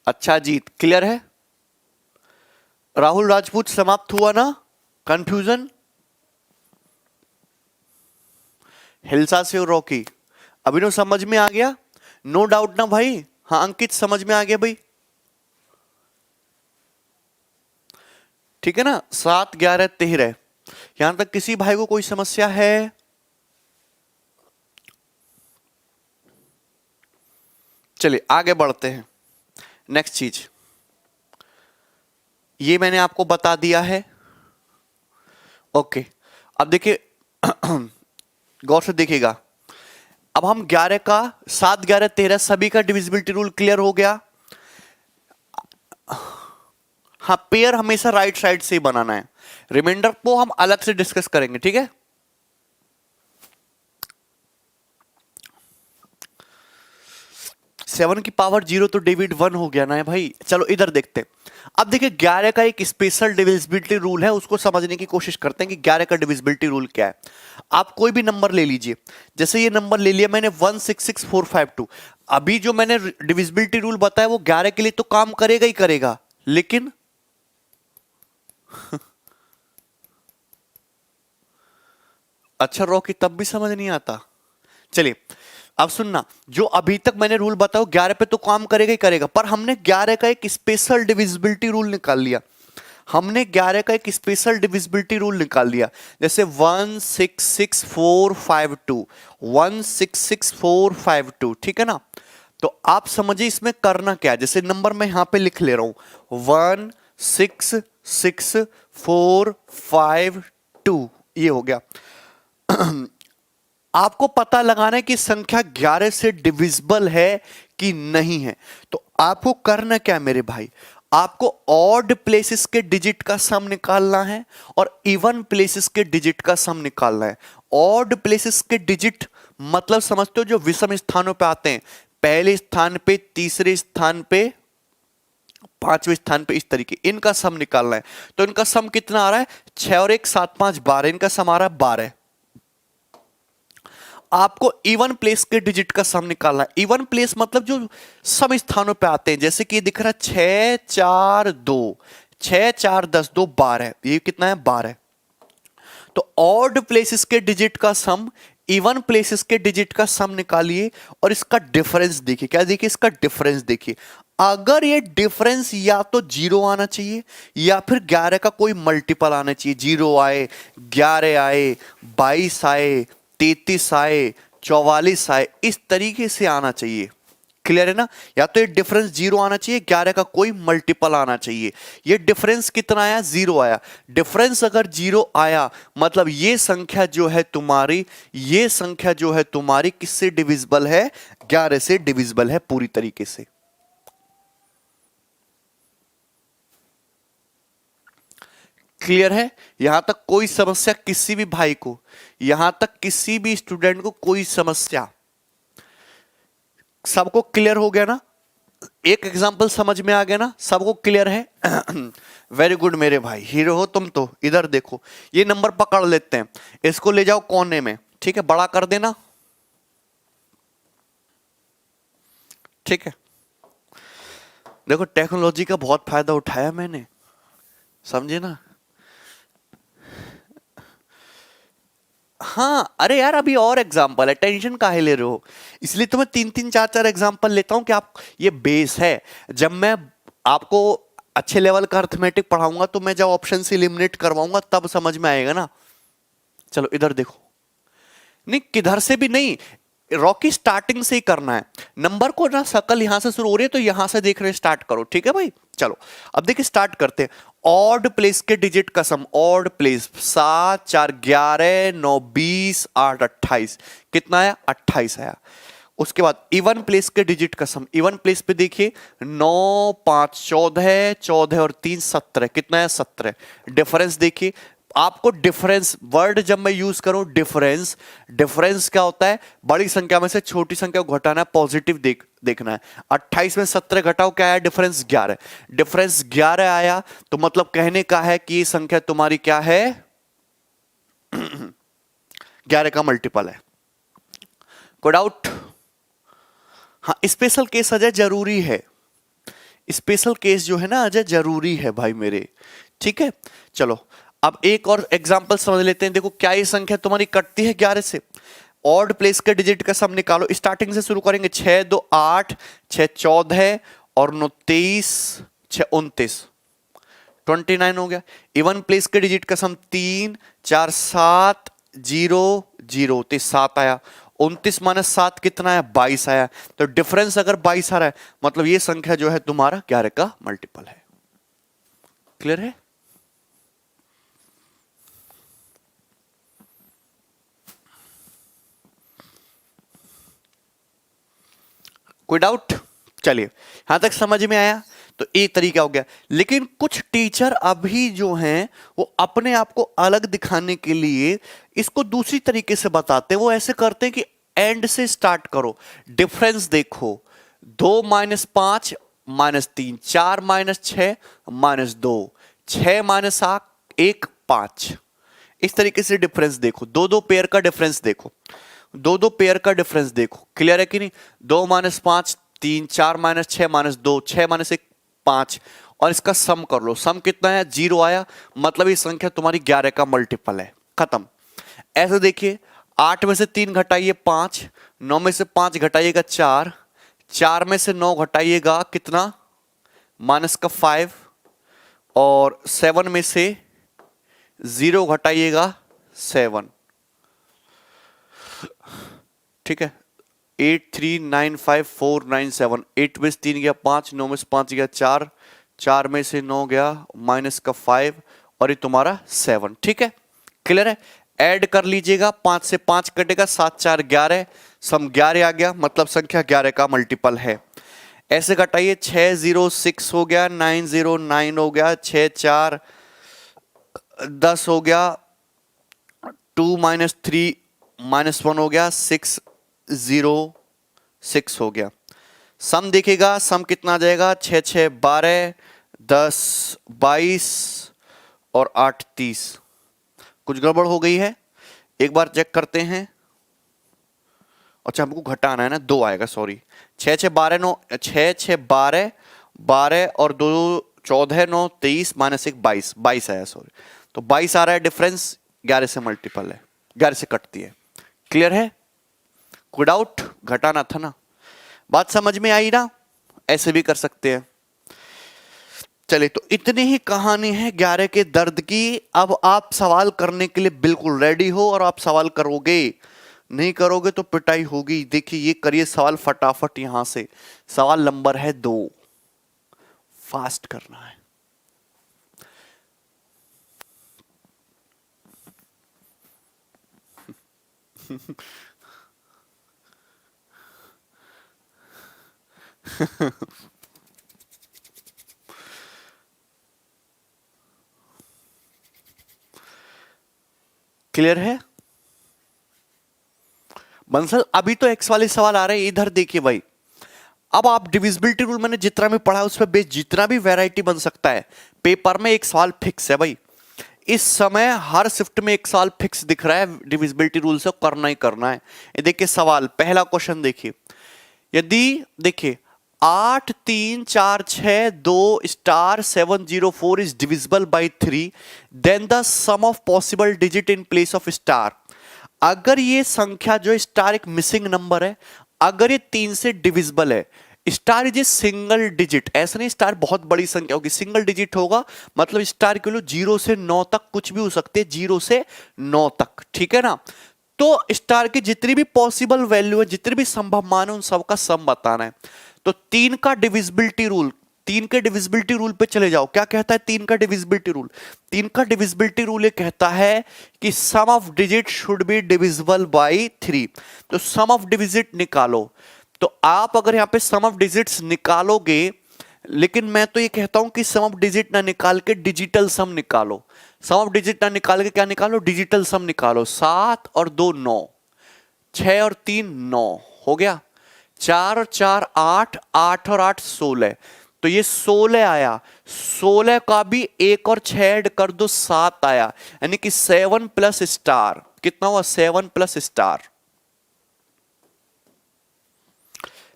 अच्छा जीत, क्लियर है? राहुल राजपूत समाप्त हुआ ना कंफ्यूजन? हिलसा से और रॉकी, अभिनव समझ में आ गया? नो डाउट ना भाई? हाँ अंकित समझ में आ गया भाई? ठीक है ना? 7, 11, 13, यहां तक किसी भाई को कोई समस्या है? चलिए आगे बढ़ते हैं। नेक्स्ट चीज ये मैंने आपको बता दिया है। ओके, अब देखिए गौर से देखिएगा। अब हम 11 का 7, 11, 13 सभी का डिविजिबिलिटी रूल क्लियर हो गया। हाँ, पेयर हमेशा राइट साइड से ही बनाना है, रिमाइंडर को हम अलग से डिस्कस करेंगे, ठीक है? सेवन की पावर 0 तो डेविड 1 हो गया ना भाई। चलो इधर देखते हैं। अब देखिए 11 का एक स्पेशल डिविजिबिलिटी रूल है, उसको समझने की कोशिश करते हैं कि 11 का डिविजिबिलिटी रूल क्या है। आप कोई भी नंबर ले लीजिए, जैसे ये नंबर ले लिया मैंने 166452। अभी जो मैंने डिविजिबिलिटी रूल बताया वो 11 के लिए तो काम करेगा ही करेगा, लेकिन अच्छा रॉकी तब भी समझ नहीं आता। चलिए अब सुनना, जो अभी तक मैंने रूल बताया 11 पे तो काम करेगा ही करेगा, पर हमने 11 का एक स्पेशल डिविजिबिलिटी रूल निकाल लिया। हमने 11 का एक स्पेशल डिविजिबिलिटी रूल निकाल लिया, जैसे 166452, 166452, ठीक है ना? तो आप समझिए इसमें करना क्या है। जैसे नंबर मैं यहां पे लिख ले रहा हूं 166452, ये हो गया। आपको पता लगाना है कि संख्या 11 से डिविजिबल है कि नहीं है। तो आपको करना क्या है मेरे भाई, आपको ऑड प्लेसेस के डिजिट का सम निकालना है और इवन प्लेसेस के डिजिट का सम निकालना है। ऑड प्लेसेस के डिजिट मतलब समझते हो, जो विषम स्थानों पे आते हैं, पहले स्थान पे, तीसरे स्थान पे, पांचवें स्थान पे, इस तरीके इनका सम निकालना है। तो इनका सम कितना आ रहा है? 6 और 1 7 5 12, इनका सम आ रहा है 12। आपको इवन प्लेस के डिजिट का सम निकालना है। इवन प्लेस मतलब जो सम स्थानों पे आते हैं, जैसे कि दिख रहा है 6 4 2, 6 4 10 2 12, ये कितना है? 12। तो ऑड प्लेसेस के डिजिट का सम इवन प्लेसेस के डिजिट का सम निकालिए और इसका डिफरेंस देखिए। क्या देखिए? इसका डिफरेंस देखिए। अगर ये डिफरेंस या तो 0 आना चाहिए या फिर 11 का कोई मल्टीपल आना चाहिए। 0 आए, 11 आए, 22 आए, 33 आए, 44 आए, इस तरीके से आना चाहिए। क्लियर है ना? या तो ये डिफरेंस 0 आना चाहिए, 11 का कोई मल्टीपल आना चाहिए। ये डिफरेंस कितना आया? 0 आया। डिफरेंस अगर 0 आया मतलब ये संख्या जो है तुम्हारी, ये संख्या जो है तुम्हारी किससे डिविजिबल है? 11 से डिविजिबल है पूरी तरीके से। क्लियर है? यहां तक कोई समस्या किसी भी भाई को, यहां तक किसी भी स्टूडेंट को कोई समस्या? सबको क्लियर हो गया ना? एक एग्जांपल समझ में आ गया ना? सबको क्लियर है? वेरी गुड मेरे भाई, हीरो हो तुम तो। इधर देखो, ये नंबर पकड़ लेते हैं, इसको ले जाओ कोने में, ठीक है? बड़ा कर देना, ठीक है? देखो टेक्नोलॉजी का बहुत फायदा उठाया मैंने, समझे ना? हाँ अरे यार अभी और एग्जाम्पल है, टेंशन काहे ले रहे हो? इसलिए तो मैं 3 3 4 4 एग्जाम्पल लेता हूं कि आप, ये बेस है। जब मैं आपको अच्छे लेवल का अर्थमेटिक पढ़ाऊंगा तो मैं जब ऑप्शन से एलिमिनेट करवाऊंगा तब समझ में आएगा ना। चलो इधर देखो, नहीं किधर से भी नहीं, रॉकी स्टार्टिंग से ही करना है। नंबर को ना शकल यहां से शुरू हो रही है तो यहां से देख रहे स्टार्ट करो, ठीक है भाई? चलो अब देखिए स्टार्ट करते हैं। ऑड प्लेस के डिजिट का सम, ऑड प्लेस 7 4 11 9 20 8 28, कितना आया? 28 आया। उसके बाद इवन प्लेस के डिजिट का सम, इवन प्लेस पे देखिए 9 5 14, 14 और 3 17, कितना है? 17। डिफरेंस देखिए, आपको डिफरेंस वर्ड जब मैं यूज करूं डिफरेंस, डिफरेंस क्या होता है, बड़ी संख्या में से छोटी संख्या को घटाना है, पॉजिटिव देखना है। 28 में 17 घटाओ, क्या आया डिफरेंस 11, डिफरेंस 11 आया तो मतलब कहने का है कि ये संख्या तुम्हारी क्या है 11 का मल्टीपल है। कोई डाउट? हाँ, स्पेशल केस अजय जरूरी है, स्पेशल केस जो है ना अजय जरूरी है भाई मेरे, ठीक है। चलो अब एक और एग्जांपल समझ लेते हैं। देखो क्या ये संख्या तुम्हारी कटती है 11 से? ऑड प्लेस के डिजिट का सम निकालो, स्टार्टिंग से शुरू करेंगे। 6 2 8, 6 14 और 9 23, 6 29, 29 हो गया। इवन प्लेस के डिजिट का सम 3 4 7 0 0, तो 7 आया। 29 माइनस 7 कितना है? 22 आया। तो डिफरेंस अगर 22 आ रहा है मतलब ये संख्या जो है तुम्हारा 11 का मल्टीपल है। क्लियर है? कोई डाउट? चलिए यहां तक समझ में आया। तो एक तरीका हो गया, लेकिन कुछ टीचर अभी जो हैं वो अपने आप को अलग दिखाने के लिए इसको दूसरी तरीके से बताते हैं। वो ऐसे करते हैं कि एंड से स्टार्ट करो, डिफरेंस देखो, 2 minus 5 minus 3, 4 minus 6 minus 2, 6 minus 1 5, इस तरीके से डिफरेंस देखो। दो दो पेयर का डिफरेंस देखो, दो दो पेयर का डिफरेंस देखो। क्लियर है कि नहीं? 2 माइनस 5 3, 4 माइनस 6 माइनस 2, 6 माइनस 1 5, और इसका सम कर लो। सम कितना है? 0 आया, मतलब ये संख्या तुम्हारी 11 का मल्टीपल है। खत्म। ऐसे देखिए 8 में से 3 घटाइए 5, 9 में से 5 घटाइएगा 4, 4 में से 9 घटाइएगा कितना? माइनस का 5, और 7 में से 0 घटाइएगा 7। ठीक है, 8 3 9 5 4 9 7, 8 में से 3 गया 5, 9 में से 5 गया 4, 4 में से 9 गया माइनस का 5, और ये तुम्हारा 7। ठीक है, क्लियर है? ऐड कर लीजिएगा, 5 से 5 कटेगा, 7 4 11, सम 11 आ गया, मतलब संख्या 11 का मल्टीपल है। ऐसे घटाइए, 6 0 6 हो गया, 9 0 9 हो गया, 6 4 10 हो गया, 2 माइनस 3 माइनस 1 हो गया, 6 0 6 हो गया। सम देखेगा, सम कितना आ जाएगा? 6 6 12, 10 22 और 8 30। कुछ गड़बड़ हो गई है, एक बार चेक करते हैं। अच्छा हमको घटाना है ना, 2 आएगा, सॉरी। 6 6 12 9, 6 6 12 12 और 2 14 9 23 माइनस 1 22, 22 आया, सॉरी। तो 22 आ रहा है, डिफरेंस 11 से मल्टीपल है, 11 से कटती है। क्लियर है? कोई डाउट? घटाना था ना, बात समझ में आई ना? ऐसे भी कर सकते हैं। चलिए, तो इतनी ही कहानी है 11 के दर्द की। अब आप सवाल करने के लिए बिल्कुल रेडी हो, और आप सवाल करोगे, नहीं करोगे तो पिटाई होगी। देखिए ये करिए सवाल फटाफट। यहां से सवाल नंबर है 2, फास्ट करना है। क्लियर है बंसल? अभी तो एक्स वाले सवाल आ रहे हैं, इधर देखिए भाई। अब आप डिविजिबिलिटी रूल मैंने जितना भी पढ़ा उस पर बेस जितना भी वैरायटी बन सकता है, पेपर में एक सवाल फिक्स है भाई। इस समय हर शिफ्ट में एक सवाल फिक्स दिख रहा है, डिविजिबिलिटी रूल से करना ही करना है। ये देखिए सवाल, पहला क्वेश्चन देखिए। यदि देखिए 8 3 4 6 2 star 7 0 4 is divisible by 3, then the sum of possible digit in place of star. अगर ये संख्या जो स्टार एक मिसिंग नंबर है, अगर ये 3 से डिविजिबल है, star is a single digit, ऐसा नहीं स्टार बहुत बड़ी संख्या होगी, सिंगल डिजिट होगा, मतलब स्टार के लिए 0 से 9 तक कुछ भी हो सकते हैं, 0 से 9 तक, ठीक है ना। तो स्टार की जितनी भी पॉसिबल वैल्यू है, जितने भी संभव मान है, उन सबका सम बताना है। तो 3 का डिविजिबिलिटी रूल, 3 के डिविजिबिलिटी रूल पे चले जाओ। क्या कहता है 3 का डिविजिबिलिटी रूल? 3 का डिविजिबिलिटी रूल ये कहता है कि sum of digit should be divisible by 3। तो सम ऑफ डिजिट निकालो। तो आप अगर यहां पे सम ऑफ डिजिट्स निकालोगे, लेकिन मैं तो ये कहता हूं कि सम ऑफ डिजिट ना निकाल के डिजिटल सम निकालो। सम ऑफ डिजिट ना निकाल के क्या निकालो, डिजिटल सम निकालो। 7 और 2 9, 6 और 3 9 हो गया, 4 और 4 8, 8 और 8 16, तो ये 16 आया। 16 का भी 1 और 6 ऐड कर दो, 7 आया, यानी कि 7 प्लस स्टार कितना हुआ, 7 प्लस स्टार।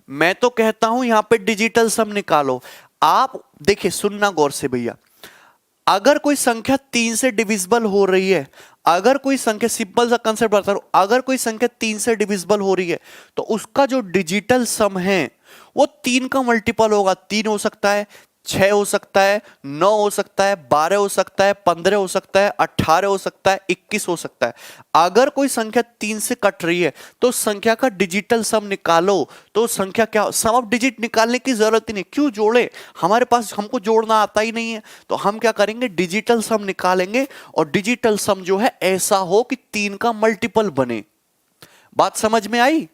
मैं तो कहता हूं यहां पे डिजिटल सम निकालो। आप देखिए, सुनना गौर से भैया, अगर कोई संख्या 3 से डिविजिबल हो रही है, अगर कोई संख्या, सिंपल सा कंसेप्ट बता रहा हूं, अगर कोई संख्या 3 से डिविजिबल हो रही है तो उसका जो डिजिटल सम है वो 3 का मल्टीपल होगा। 3 हो सकता है, 6 हो सकता है, 9 हो सकता है, 12 हो सकता है, 15 हो सकता है, 18 हो सकता है, 21 हो सकता है। अगर कोई संख्या 3 से कट रही है तो संख्या का डिजिटल सम निकालो। तो संख्या क्या, सम ऑफ डिजिट निकालने की जरूरत ही नहीं, क्यों जोड़े, हमारे पास, हमको जोड़ना आता ही नहीं है। तो हम क्या करेंगे, डिजिटल सम निकालेंगे, और डिजिटल सम जो है ऐसा हो कि 3 का मल्टीपल बने। बात समझ में आई,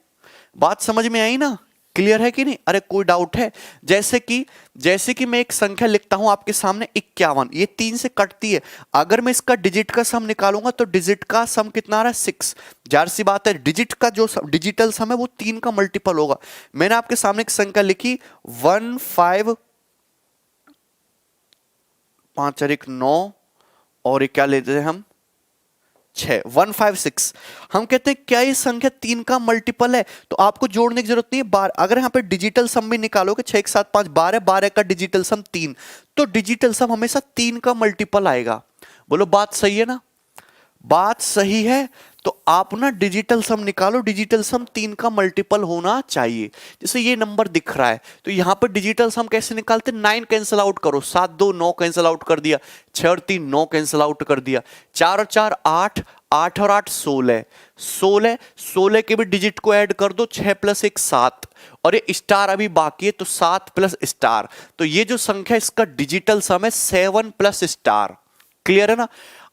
बात समझ में आई ना, क्लियर है कि नहीं? अरे कोई डाउट है? जैसे कि मैं एक संख्या लिखता हूं आपके सामने 51, ये 3 से कटती है, अगर मैं इसका डिजिट का सम निकालूंगा तो डिजिट का सम कितना आ रहा है, 6। जाहिर सी बात है, डिजिट का जो डिजिटल सम है वो 3 का मल्टीपल होगा। मैंने आपके सामने एक संख्या लिखी 1 5 5 और 1 9, और ये क्या लेते हैं हम, 6, 156। हम कहते हैं क्या ये संख्या 3 का मल्टीपल है? तो आपको जोड़ने की जरूरत नहीं है। बार अगर यहां पे डिजिटल सम भी निकालोगे, 6 7 5 12, 12 का डिजिटल सम 3, तो डिजिटल सम हमेशा 3 का मल्टीपल आएगा। बोलो बात सही है ना? बात सही है। तो आप ना डिजिटल सम निकालो, डिजिटल सम 3 का मल्टीपल होना चाहिए। जैसे ये नंबर दिख रहा है, तो यहां पर डिजिटल सम कैसे निकालते, 9 कैंसिल आउट करो, 7 2 9 कैंसिल आउट कर दिया, 6 और 3 9 कैंसिल आउट कर दिया, 4 और 4 8, 8 और 8 16, 16 16 के भी डिजिट को ऐड कर दो, 6 प्लस 1 7, और ये स्टार अभी बाकी है तो 7 प्लस स्टार। तो ये जो संख्या, इसका डिजिटल सम है 7 प्लस स्टार। क्लियर है ना?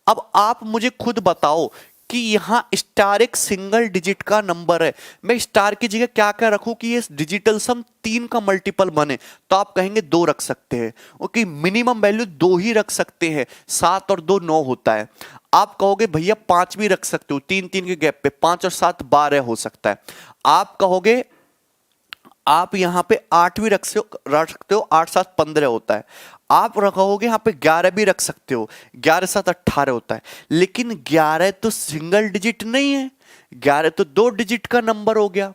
अब आप मुझे खुद बताओ कि यहां स्टार एक सिंगल डिजिट का नंबर है, मैं स्टार की जगह क्या क्या रखूं कि ये डिजिटल सम 3 का मल्टीपल बने? तो आप कहेंगे 2 रख सकते हैं, ओके, मिनिमम वैल्यू 2 ही रख सकते हैं, 7 और 2 9 होता है। आप कहोगे भैया 5 भी रख सकते हो, 3 3 के गैप पे, 5 और 7 12 हो सकता है। आप कहोगे आप यहां पे 8 भी रख सकते हो, 8 7 15 होता है। आप रखोगे यहां पे 11 भी रख सकते हो, 11 7 18 होता है। लेकिन 11 तो सिंगल डिजिट नहीं है, 11 तो 2 डिजिट का नंबर हो गया,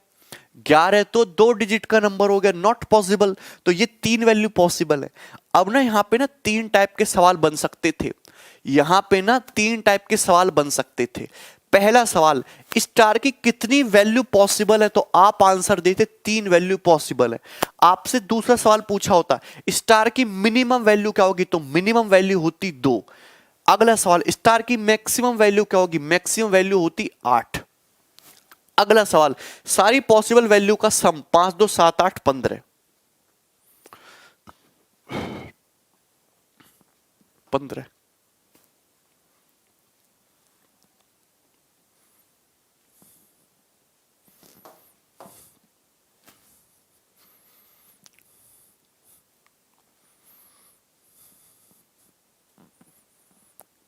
11 तो 2 डिजिट का नंबर हो गया, नॉट पॉसिबल। तो ये 3 वैल्यू पॉसिबल है। अब ना यहां पे ना 3 टाइप के सवाल बन सकते थे, यहां पे ना 3 टाइप के सवाल बन सकते थे। पहला सवाल, स्टार की कितनी वैल्यू पॉसिबल है, तो आप आंसर देते 3 वैल्यू पॉसिबल है। आपसे दूसरा सवाल पूछा होता स्टार की मिनिमम वैल्यू क्या होगी, तो मिनिमम वैल्यू होती 2। अगला सवाल, स्टार की मैक्सिमम वैल्यू क्या होगी, मैक्सिमम वैल्यू होती 8। अगला सवाल, सारी पॉसिबल वैल्यू का सम 5 2 7 8 15 15।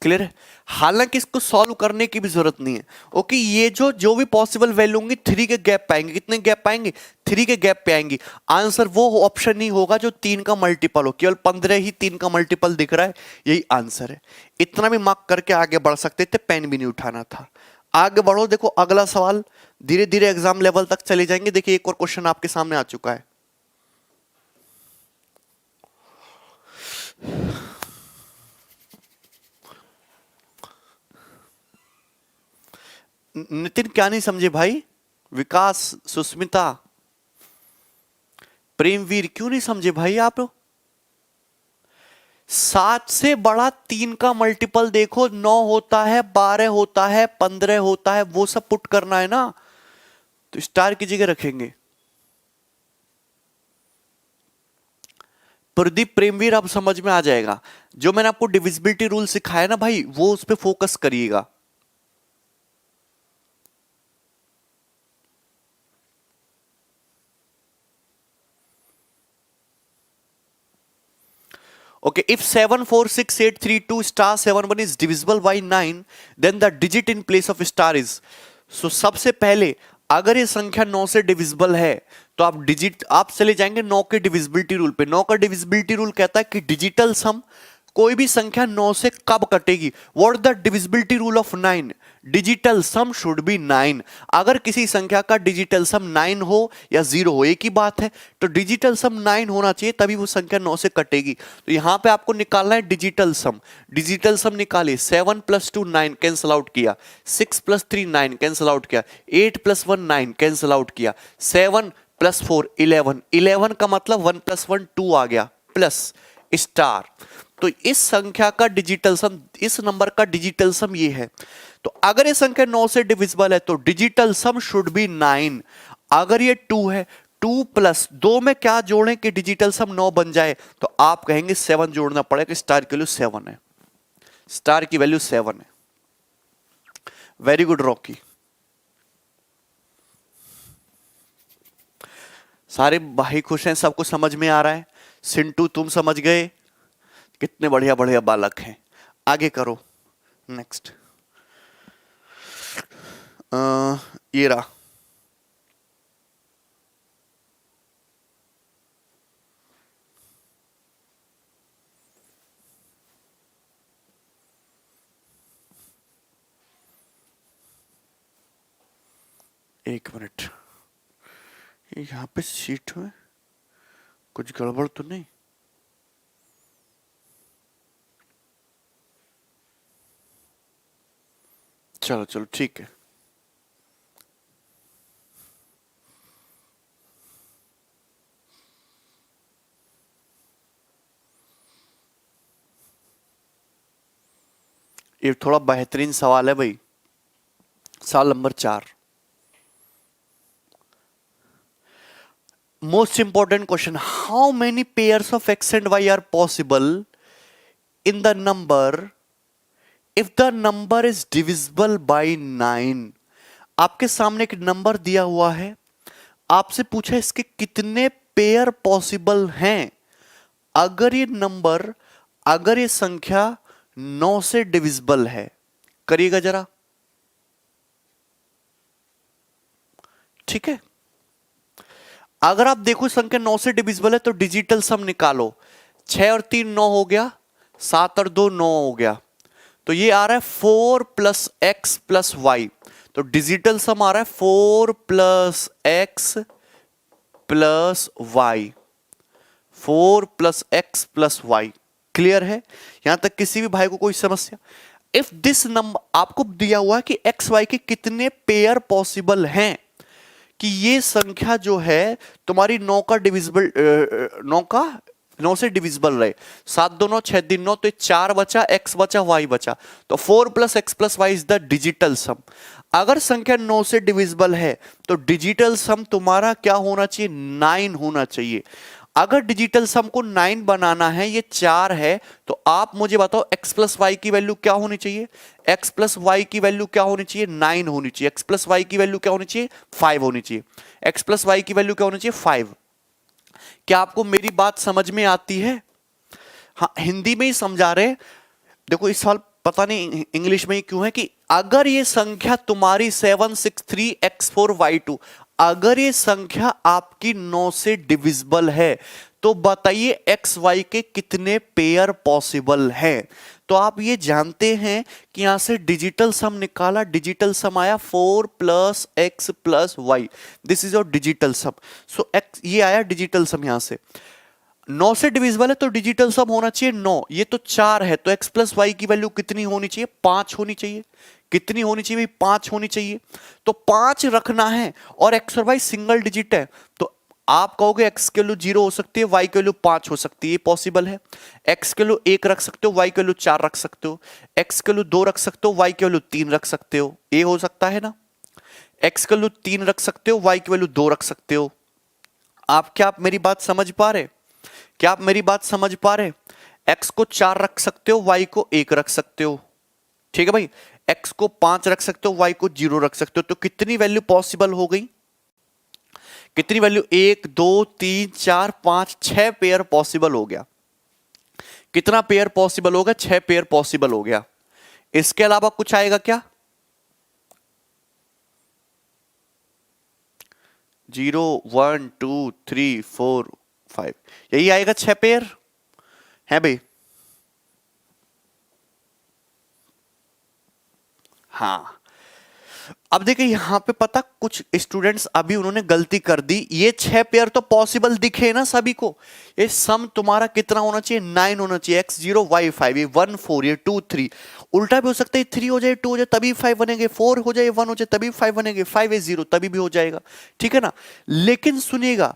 क्लियर है? हालांकि इसको सॉल्व करने की भी जरूरत नहीं है। ओके, ये जो भी पॉसिबल वैल्यू होंगी 3 के गैप पाएंगे, कितने गैप पाएंगे, 3 के गैप पे आएंगी। आंसर वो ऑप्शन नहीं होगा जो 3 का मल्टीपल हो, केवल 15 ही 3 का मल्टीपल दिख रहा है, यही आंसर है। इतना भी मार्क करके आगे बढ़ सकते थे, पेन भी नहीं उठाना था। आगे बढ़ो, देखो अगला सवाल, धीरे धीरे एग्जाम लेवल तक चले जाएंगे। देखिए एक और क्वेश्चन आपके सामने आ चुका है। नितिन क्या नहीं समझे भाई, विकास, सुस्मिता, प्रेमवीर क्यों नहीं समझे भाई आप? 7 से बड़ा 3 का मल्टीपल देखो, 9 होता है, 12 होता है, 15 होता है, वो सब पुट करना है ना, तो स्टार की जगह रखेंगे। प्रदीप, प्रेमवीर, अब समझ में आ जाएगा। जो मैंने आपको डिविजिबिलिटी रूल सिखाया ना भाई, वो उस पर फोकस करिएगा। Okay, if 746832 star 71 is divisible by 9, then the digit in place of star is. So सबसे पहले अगर ये संख्या 9 से डिविजिबल है तो आप चले जाएंगे 9 के डिविजिबिलिटी रूल पे। 9 का डिविजिबिलिटी रूल कहता है कि डिजिटल सम कोई भी संख्या 9 से कब कटेगी। What the divisibility rule of 9? Digital sum should be 9। अगर किसी संख्या का डिजिटल सम 9 हो या 0 हो, एक ही बात है। तो डिजिटल सम 9 होना चाहिए, तभी वो संख्या 9 से कटेगी। तो यहां पे आपको निकालना है डिजिटल सम। डिजिटल सम निकालिए। 7 + 2 9 कैंसिल आउट किया, 6 + 3 9 कैंसिल आउट किया, 8 + 1 9 कैंसिल आउट किया, 7 + 4 11। 11 का मतलब 1 + 1 2 आ गया, प्लस स्टार। तो इस संख्या का डिजिटल सम, इस नंबर का डिजिटल सम ये है। तो अगर ये संख्या 9 से डिविजिबल है तो डिजिटल सम शुड बी 9। अगर ये 2 है, 2 + 2 में क्या जोड़ें कि डिजिटल सम 9 बन जाए? तो आप कहेंगे 7 जोड़ना पड़ेगा। स्टार की वैल्यू 7 है। स्टार की वैल्यू 7 है। Very good Rocky. सारे भाई खुश हैं, सबको समझ में आ रहा है। सिंटू तुम समझ गए, कितने बढ़िया बढ़िया बालक हैं। आगे करो, नेक्स्ट। ये रहा। एक मिनट, यहां पे सीट में कुछ गड़बड़ तो नहीं? चलो चलो ठीक है। ये थोड़ा बेहतरीन सवाल है भाई। सवाल number 4, most important question. How many pairs of X and Y are possible in the number if the number is divisible by 9? आपके सामने एक नंबर दिया हुआ है, आपसे पूछा इसके कितने पेयर पॉसिबल हैं अगर ये संख्या 9 से डिविजिबल है। करिएगा जरा, ठीक है। अगर आप देखो संख्या 9 से डिविजिबल है तो डिजिटल सम निकालो। 6 और 3 9 हो गया, 7 और 2 9 हो गया। तो ये आ रहा है 4 + x + y। तो डिजिटल सम आ रहा है 4 + x + y। 4 + x + y। Clear है यहां तक? किसी भी भाई को कोई समस्या? इफ दिस नंबर, आपको दिया हुआ है कि एक्स वाई के कितने पेयर पॉसिबल हैं कि ये संख्या जो है तुम्हारी 9 का डिविजिबल, 9 से डिविजिबल रहे। 7 2 9 6 3 9, तो 4 बचा, x बचा, y बचा। तो 4 + x + y is the digital sum. अगर संख्या 9 से डिविजिबल है तो डिजिटल सम तुम्हारा क्या होना चाहिए? 9 होना चाहिए। अगर डिजिटल सम को 9 बनाना है, ये 4 है, तो आप मुझे बताओ x + y की वैल्यू क्या होनी चाहिए? x + y की वैल्यू क्या होनी चाहिए? 9 होनी चाहिए। x + y की वैल्यू क्या होनी चाहिए? 5 होनी चाहिए। x + y की वैल्यू क्या होनी चाहिए? 5। क्या आपको मेरी बात समझ में आती है? हाँ, हिंदी में ही समझा रहे। देखो इस सवाल पता नहीं इंग्लिश में ही क्यों है कि अगर ये संख्या तुम्हारी 763x4y2, अगर ये संख्या आपकी 9 से डिविजिबल है तो बताइए एक्स वाई के कितने पेयर पॉसिबल हैं। तो आप ये जानते हैं कि यहां से डिजिटल सम निकाला, डिजिटल सम आया 4 + x + y। This is your digital sum. So x ये आया डिजिटल सम। यहां से 9 से डिविजिबल है तो डिजिटल सम होना चाहिए 9। ये तो 4 है, तो x + y की वैल्यू कितनी होनी चाहिए? 5 होनी चाहिए। कितनी होनी चाहिए? 5 होनी चाहिए। तो 5 रखना है और x और y सिंगल डिजिट है, तो आप कहोगे x की वैल्यू 0 हो सकती है, y की वैल्यू 5 हो सकती है। ये पॉसिबल है। x की वैल्यू 1 रख सकते हो, y की वैल्यू 4 रख सकते हो। x की वैल्यू 2 रख सकते हो, y की वैल्यू 3 रख सकते हो। ये हो सकता है ना? x की वैल्यू 3 रख सकते हो, y की वैल्यू 2 रख सकते हो। क्या आप मेरी बात समझ पा रहे? क्या आप मेरी बात समझ पा रहे? x को 4 रख सकते हो, y को 1 रख सकते हो। ठीक है भाई, x को 5 रख सकते हो, y को 0 रख सकते हो। तो कितनी वैल्यू पॉसिबल हो गई? कितनी वैल्यू? 1 2 3 4 5 6 पेयर पॉसिबल हो गया। कितना पेयर पॉसिबल हो गया? 6 पेयर पॉसिबल हो गया। इसके अलावा कुछ आएगा क्या? 0 1 2 3 4 5, यही आएगा 6 पेयर है भाई। हाँ, अब देखिए यहां पे पता कुछ स्टूडेंट्स अभी उन्होंने गलती कर दी। ये 6 पेयर तो पॉसिबल दिखे ना सभी को। ये सम तुम्हारा कितना होना चाहिए? 9 होना चाहिए। x0 y5, ये 1 4, ये 2 3। उल्टा भी हो सकता है, 3 हो जाए 2 हो जाए तभी 5 बनेंगे, 4 हो जाए 1 हो जाए तभी 5 बनेंगे, 5 है 0 तभी भी हो जाएगा। ठीक है ना? लेकिन सुनिएगा,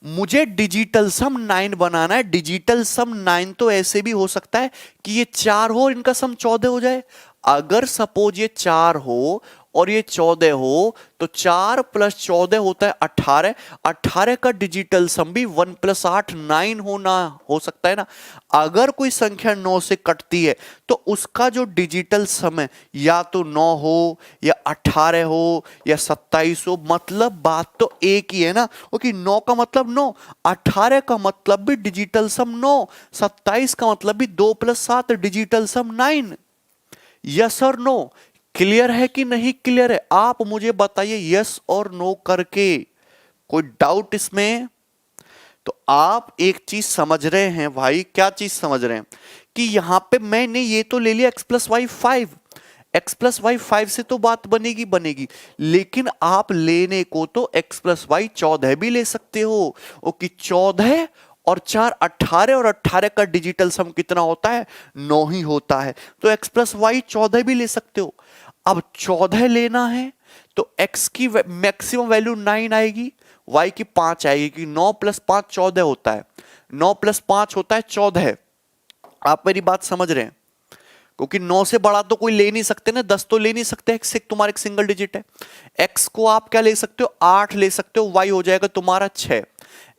मुझे डिजिटल सम 9 बनाना है। डिजिटल सम 9 तो ऐसे भी हो सकता है कि ये 4 हो, इनका सम 14 हो जाए। अगर सपोज ये 4 हो और ये 14 हो, तो 4 प्लस 14 होता है 18। 18 का डिजिटल सम भी 1 प्लस 8 9 होना हो सकता है ना। अगर कोई संख्या 9 से कटती है तो उसका जो डिजिटल सम है या तो 9 हो या 18 हो या 27 हो, मतलब बात तो एक ही है ना। क्योंकि 9 का मतलब 9, 18 का मतलब भी डिजिटल सम 9, 27 का मतलब भी 2 प्लस 7 डिजिटल सम 9। यस और नो? क्लियर है कि नहीं क्लियर है? आप मुझे बताइए यस और नो करके। कोई डाउट इसमें? तो आप एक चीज समझ रहे हैं भाई, क्या चीज समझ रहे हैं? कि यहां पे मैंने ये तो ले लिया x plus Y 5, x plus Y 5 से तो बात बनेगी बनेगी, लेकिन आप लेने को तो x प्लस वाई 14 भी ले सकते हो। ओके, 14 और 4 18, और 18 का डिजिटल सम कितना होता है? 9 ही होता है। तो x प्लस वाई 14 भी ले सकते हो। अब 14 लेना है तो x की मैक्सिमम वैल्यू 9 आएगी, y की 5 आएगी, कि 9 प्लस 5 14 होता है। 9 प्लस 5 होता है 14। आप मेरी बात समझ रहे हैं? क्योंकि 9 से बड़ा तो कोई ले नहीं सकते ना, 10 तो ले नहीं सकते। x एक तुम्हारा एक सिंगल डिजिट है। x को आप क्या ले सकते हो? 8 ले सकते हो, y हो जाएगा तुम्हारा 6।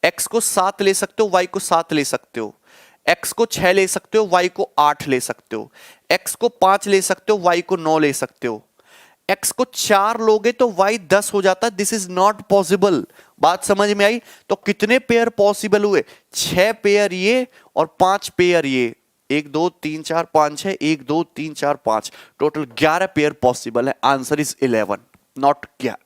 x को 7 ले सकते हो, y को 7 ले सकते हो। x को 6 ले सकते हो, y को 8 ले सकते हो। x को 5 ले सकते हो, y को 9 ले सकते हो। x को 4 लोगे तो y 10 हो जाता है। This is not possible. बात समझ में आई? तो कितने पेयर पॉसिबल हुए? 6 पेयर ये और 5 पेयर ये। 1 2 3 4 5 6, 1 2 3 4 5, टोटल 11 पेयर पॉसिबल है। आंसर इज 11, नॉट क्या।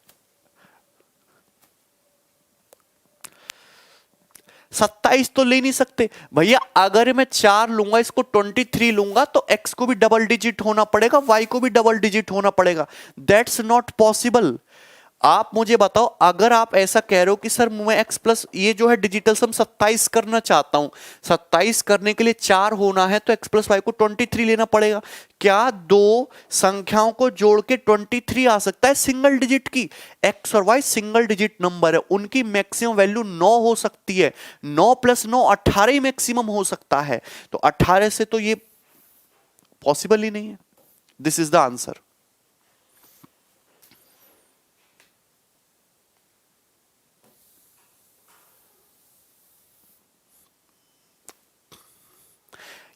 27 तो ले नहीं सकते भैया। अगर मैं 4 लूंगा, इसको 23 लूंगा, तो x को भी डबल डिजिट होना पड़ेगा, y को भी डबल डिजिट होना पड़ेगा। That's not possible. आप मुझे बताओ, अगर आप ऐसा कह रहे हो कि सर मैं x प्लस ये जो है डिजिटल सम 27 करना चाहता हूं, 27 करने के लिए 4 होना है तो x प्लस वाई को 23 लेना पड़ेगा। क्या दो संख्याओं को जोड़ के 23 आ सकता है सिंगल डिजिट की? x और y सिंगल डिजिट नंबर है, उनकी मैक्सिमम वैल्यू 9 हो सकती है। 9 प्लस 9 18 ही मैक्सिमम हो सकता है। तो 18 से तो ये पॉसिबल ही नहीं है। This is the answer.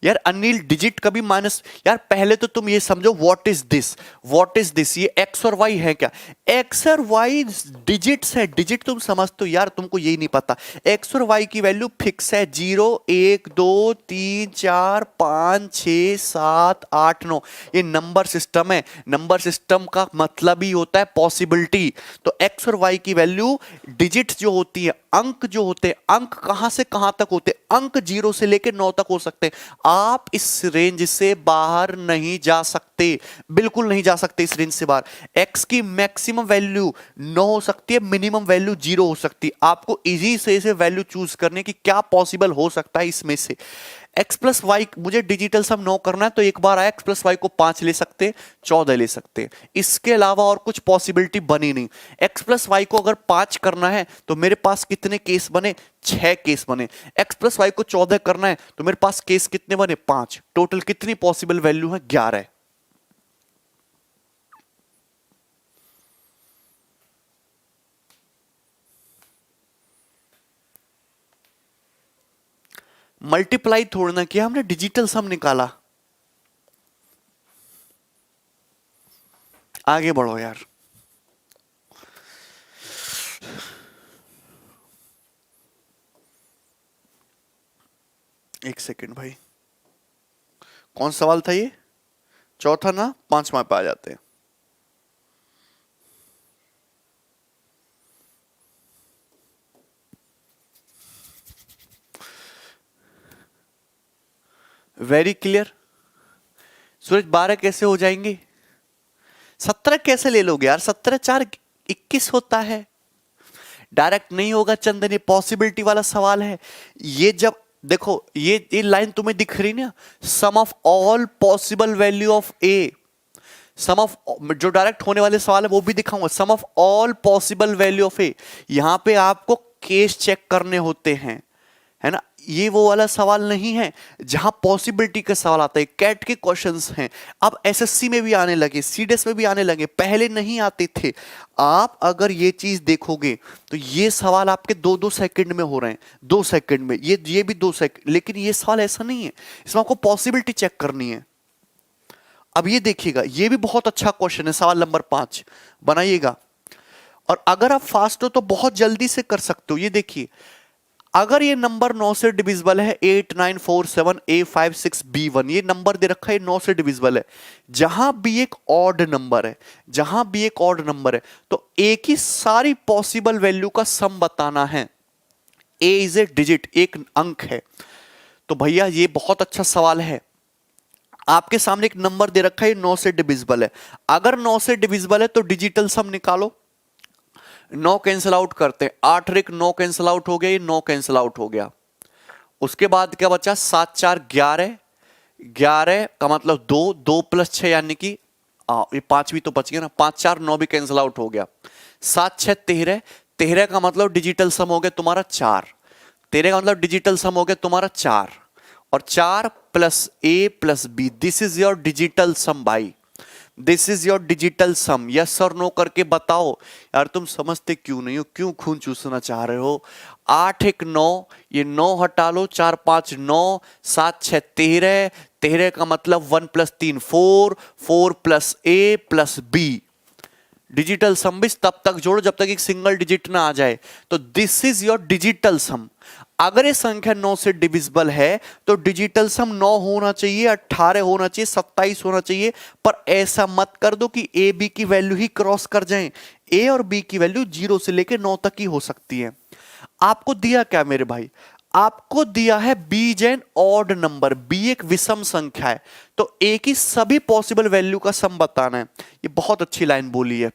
यार अनिल, डिजिट कभी माइनस, यार पहले तो तुम ये समझो what is this, what is this. ये एक्स और वाई है क्या? एक्स और वाई डिजिट्स है। डिजिट तुम समझते हो यार, तुमको यही नहीं पता। एक्स और वाई की वैल्यू फिक्स है, 0 1 2 3 4 5 6 7 8 9। ये नंबर सिस्टम है। नंबर सिस्टम का मतलब ही होता है पॉसिबिलिटी। तो एक्स और वाई की वैल्यू डिजिट जो होती है, अंक जो होते हैं, अंक कहां से कहां तक होते हैं? अंक 0 से लेकर 9 तक हो सकते हैं। आप इस रेंज से बाहर नहीं जा सकते, बिल्कुल नहीं जा सकते इस रेंज से बाहर। x की मैक्सिमम वैल्यू 9 हो सकती है, मिनिमम वैल्यू 0 हो सकती है। आपको इजी से वैल्यू चूज करने की क्या पॉसिबल हो सकता है इसमें से। x प्लस वाई मुझे डिजिटल सम 9 करना है, तो एक बार आया x प्लस वाई को 5 ले सकते, 14 ले सकते। इसके अलावा और कुछ पॉसिबिलिटी बनी नहीं। x प्लस वाई को अगर 5 करना है तो मेरे पास कितने केस बने? 6 केस बने। x प्लस वाई को 14 करना है तो मेरे पास केस कितने बने? 5। टोटल कितनी पॉसिबल वैल्यू है? 11। मल्टीप्लाई थोड़ा ना किया हमने, डिजिटल सम निकाला। आगे बढ़ो यार। एक सेकंड भाई। कौन सा सवाल था ये? चौथा ना, पांचवा पे आ जाते हैं। Very clear. सूरज 12 कैसे हो जाएंगे? 17 कैसे ले लोगे यार? 17 4 21 होता है। डायरेक्ट नहीं होगा चंदन, ये पॉसिबिलिटी वाला सवाल है। ये जब देखो ये लाइन तुम्हें दिख रही ना, sum of all possible value of A, sum of, जो डायरेक्ट होने वाले सवाल है वो भी दिखाऊंगा, sum of all possible value of A. यहां पे आपको केस चेक करने होते हैं, है ना। ये वो वाला सवाल नहीं है जहां पॉसिबिलिटी का सवाल आता है। कैट के क्वेश्चंस हैं, अब एसएससी में भी आने लगे, सीडीएस में भी आने लगे, पहले नहीं आते थे। आप अगर ये चीज देखोगे तो ये सवाल आपके 2-2 सेकंड में हो रहे हैं, 2 सेकंड में, ये भी 2 सेकंड। लेकिन ये सवाल ऐसा नहीं है, इसमें आपको पॉसिबिलिटी चेक करनी है। अब ये देखिएगा, ये भी बहुत अच्छा क्वेश्चन है, सवाल नंबर 5 बनाइएगा। और अगर आप फास्ट हो तो बहुत जल्दी से कर सकते हो। ये देखिए, अगर ये नंबर 9 से डिविजिबल है, 8 9 4 7 A 5 6 B1, ये नंबर दे रखा है 9 से डिविजिबल है। जहां भी एक ऑड नंबर है, जहां भी एक ऑड नंबर है, तो ए की सारी पॉसिबल वैल्यू का सम बताना है। ए इज ए डिजिट, एक अंक है। तो भैया ये बहुत अच्छा सवाल है। आपके सामने एक नंबर दे रखा है 9 से डिविजिबल है। अगर 9 से डिविजिबल है तो डिजिटल सम निकालो। 9 कैंसिल आउट करते हैं, 8 और 1 9 कैंसिल आउट हो गया, ये 9 कैंसिल आउट हो गया। उसके बाद क्या बचा? 7 4 11, 11 का मतलब 2, 2 + 6 यानी कि ये 5 भी तो बच गया ना, 5 4 9 भी कैंसिल आउट हो गया। 7 6 13, 13 का मतलब डिजिटल सम हो गया तुम्हारा 4, 13 का मतलब डिजिटल सम हो गया तुम्हारा 4, और 4 + A + B, this is your digital sum भाई, this is your digital sum. Yes और नो करके बताओ यार, तुम समझते क्यों नहीं हो, क्यों खून चूसना चाह रहे हो? 8 1 9, ये 9 हटा लो, 4 5 9, 7 6 13, 13 का मतलब 1 + 3 4, 4 + A + B। डिजिटल सम भी तब तक जोड़ो जब तक एक सिंगल डिजिट ना आ जाए। तो this is your digital sum. अगर ये संख्या 9 से डिविजिबल है तो डिजिटल सम 9 होना चाहिए, 18 होना चाहिए, 27 होना चाहिए। पर ऐसा मत कर दो कि ए बी की वैल्यू ही क्रॉस कर जाएं। ए और बी की वैल्यू 0 से लेकर 9 तक ही हो सकती है। आपको दिया क्या मेरे भाई? आपको दिया है बीज एन ऑड नंबर, बी एक विषम संख्या है, तो ए की सभी पॉसिबल वैल्यू का सम बताना है। ये बहुत अच्छी लाइन बोली है।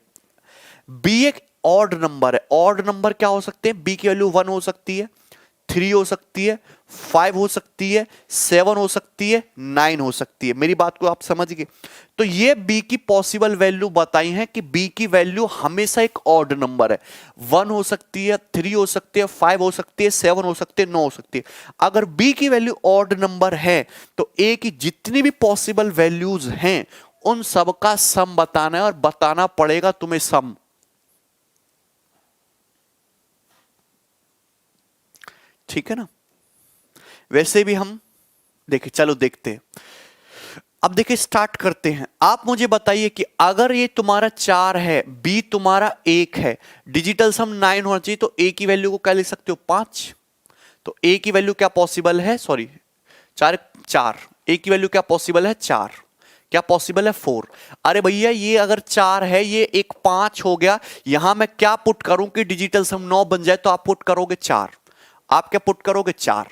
बी एक ऑड नंबर है। ऑड नंबर क्या हो सकते हैं? बी की वैल्यू 1 हो सकती है, 3 हो सकती है, 5 हो सकती है, 7 हो सकती है, 9 हो सकती है। मेरी बात को आप समझ गए? तो ये बी की पॉसिबल वैल्यू बताई है कि बी की वैल्यू हमेशा एक ऑड नंबर है। 1 हो सकती है, 3 हो सकती है, 5 हो सकती है, 7 हो सकती है, 9 हो सकती है। अगर बी की वैल्यू ऑड नंबर है तो ए की जितनी भी पॉसिबल वैल्यूज हैं उन सबका सम बताना है, और बताना पड़ेगा तुम्हें सम। ठीक है ना? वैसे भी हम देखिए, चलो देखते हैं। अब देखिए, स्टार्ट करते हैं। आप मुझे बताइए कि अगर ये तुम्हारा 4 है, बी तुम्हारा 1 है, डिजिटल सम 9 होना चाहिए, तो ए की वैल्यू को क्या लिख सकते हो? 5। तो ए की वैल्यू क्या पॉसिबल है? सॉरी, 4, ए की वैल्यू क्या पॉसिबल है? 4। क्या पॉसिबल है? 4। अरे भैया, ये अगर 4 है, ये एक 5 हो गया, यहां मैं क्या पुट करूं कि डिजिटल सम 9 बन जाए? तो आप पुट करोगे 4। आप क्या पुट करोगे? 4।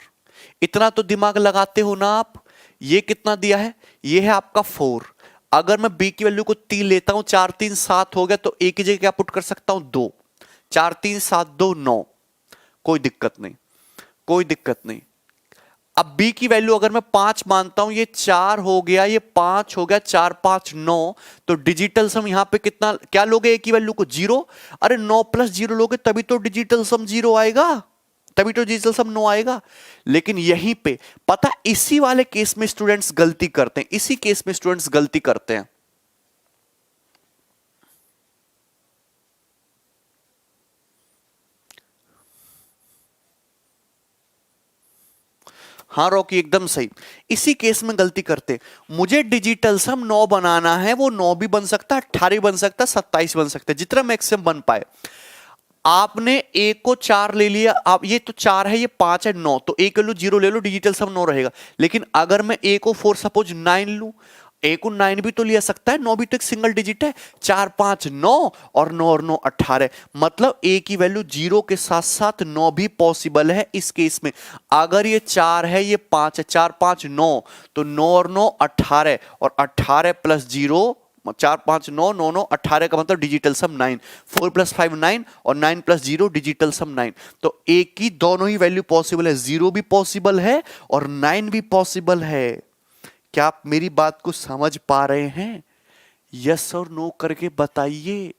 इतना तो दिमाग लगाते हो ना आप। ये कितना दिया है? ये है आपका 4। अगर मैं बी की वैल्यू को 3 लेता हूं, 4 3 7 हो गया, तो ए की जगह क्या पुट कर सकता हूं? 2। 4 3 7 2 9। कोई दिक्कत नहीं, कोई दिक्कत नहीं। अब बी की वैल्यू अगर मैं 5 मानता हूं, ये 4 हो गया, ये 5 हो गया, 4 5 9, तो डिजिटल सम यहां पे कितना, क्या लोगे? ए की वैल्यू को 0। अरे 9 + 0 लोगे तभी तो डिजिटल सम 0 आएगा, तभी तो डिजिटल सम 9 आएगा। लेकिन यहीं पे पता, इसी वाले केस में स्टूडेंट्स गलती करते हैं, इसी केस में स्टूडेंट्स गलती करते हैं। हाँ रॉकी, एकदम सही। इसी केस में गलती करते, मुझे डिजिटल सम 9 बनाना है, वो 9 भी बन सकता है, 18 बन सकता है, 27 बन सकता है, जितना मैक्सिमम बन पाए। आपने ए को 4 ले लिया, आप ये तो 4 है, ये 5 है, 9, तो ए को लो 0 ले लो, डिजिटल सम 9 रहेगा। लेकिन अगर मैं ए को 4 सपोज 9 लूं, ए को 9 भी तो लिया सकता है, 9 भी तो एक सिंगल डिजिट है, 4 5 9 और 9 और 9 18, मतलब ए की वैल्यू 0 के साथ साथ 9 भी पॉसिबल है इस केस में। अगर ये 4 है, ये 5 है, 4 5 9, तो 9 और 9 18, और 18 प्लस 0, 4 5 9 9 9 18 का मतलब डिजिटल सम 9, 4 प्लस 5 9 और 9 प्लस 0 डिजिटल सम 9। तो ए की दोनों ही वैल्यू पॉसिबल है, 0 भी पॉसिबल है और 9 भी पॉसिबल है। क्या आप मेरी बात को समझ पा रहे हैं? यस और नो करके बताइए,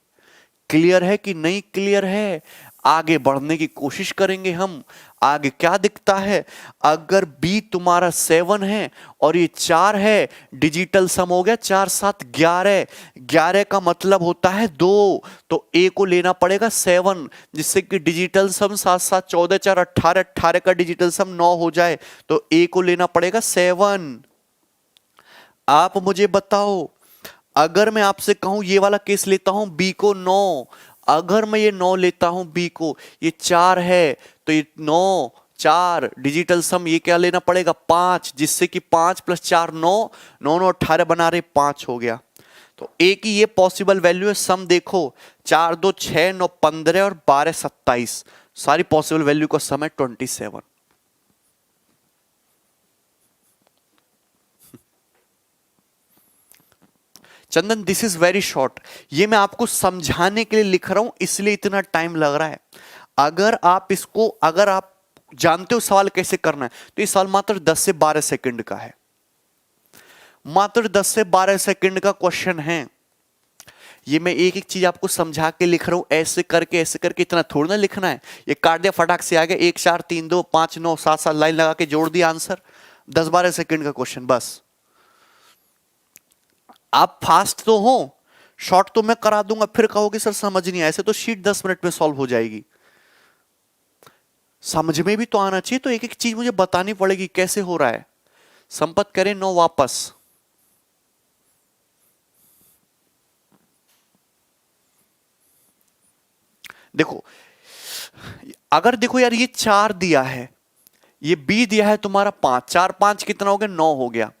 क्लियर है कि नहीं क्लियर है? आगे बढ़ने की कोशिश करेंगे हम। आगे क्या दिखता है, अगर बी तुम्हारा 7 है और ये 4 है, डिजिटल सम हो गया 4 7 11, 11 का मतलब होता है 2, तो ए को लेना पड़ेगा 7, जिससे कि डिजिटल सम 7 7 14 4 18, 18 का डिजिटल सम 9 हो जाए, तो ए को लेना पड़ेगा 7। आप मुझे बताओ, अगर मैं आपसे कहूं ये वाला केस लेता हूं बी को 9, अगर मैं ये 9 लेता हूं बी को, ये 4 है, तो ये 9 4 डिजिटल सम ये क्या लेना पड़ेगा 5, जिससे कि 5 प्लस 4 9, 9 9 18 बना रहे 5 हो गया। तो ए की ये पॉसिबल वैल्यू है, सम देखो 4 2 6 9 15 और 12 27, सारी पॉसिबल वैल्यू का सम है 27। चंदन दिस इज वेरी शॉर्ट, ये मैं आपको समझाने के लिए लिख रहा हूं, इसलिए इतना टाइम लग रहा है। अगर आप जानते हो सवाल कैसे करना है, तो ये सवाल मात्र 10 से 12 सेकंड का है, मात्र 10 से 12 सेकंड का क्वेश्चन है। ये मैं एक एक चीज आपको समझा के लिख रहा हूं, ऐसे करके इतना थोड़ा ना लिखना है। ये काट दिया फटाक से आ गया, 1 4 3 2 5 9 7 7 लाइन लगा के जोड़ दिया आंसर, 10 12 सेकंड का क्वेश्चन बस। आप फास्ट तो हो, शॉर्ट तो मैं करा दूंगा, फिर कहोगे सर समझ नहीं आया, ऐसे तो शीट 10 मिनट में सॉल्व हो जाएगी। समझ में भी तो आना चाहिए, तो एक एक चीज मुझे बतानी पड़ेगी कैसे हो रहा है। संपत करें 9 वापस, देखो अगर देखो यार, ये 4 दिया है, ये बी दिया है तुम्हारा 5, 4 5 कितना हो गया 9 हो गया।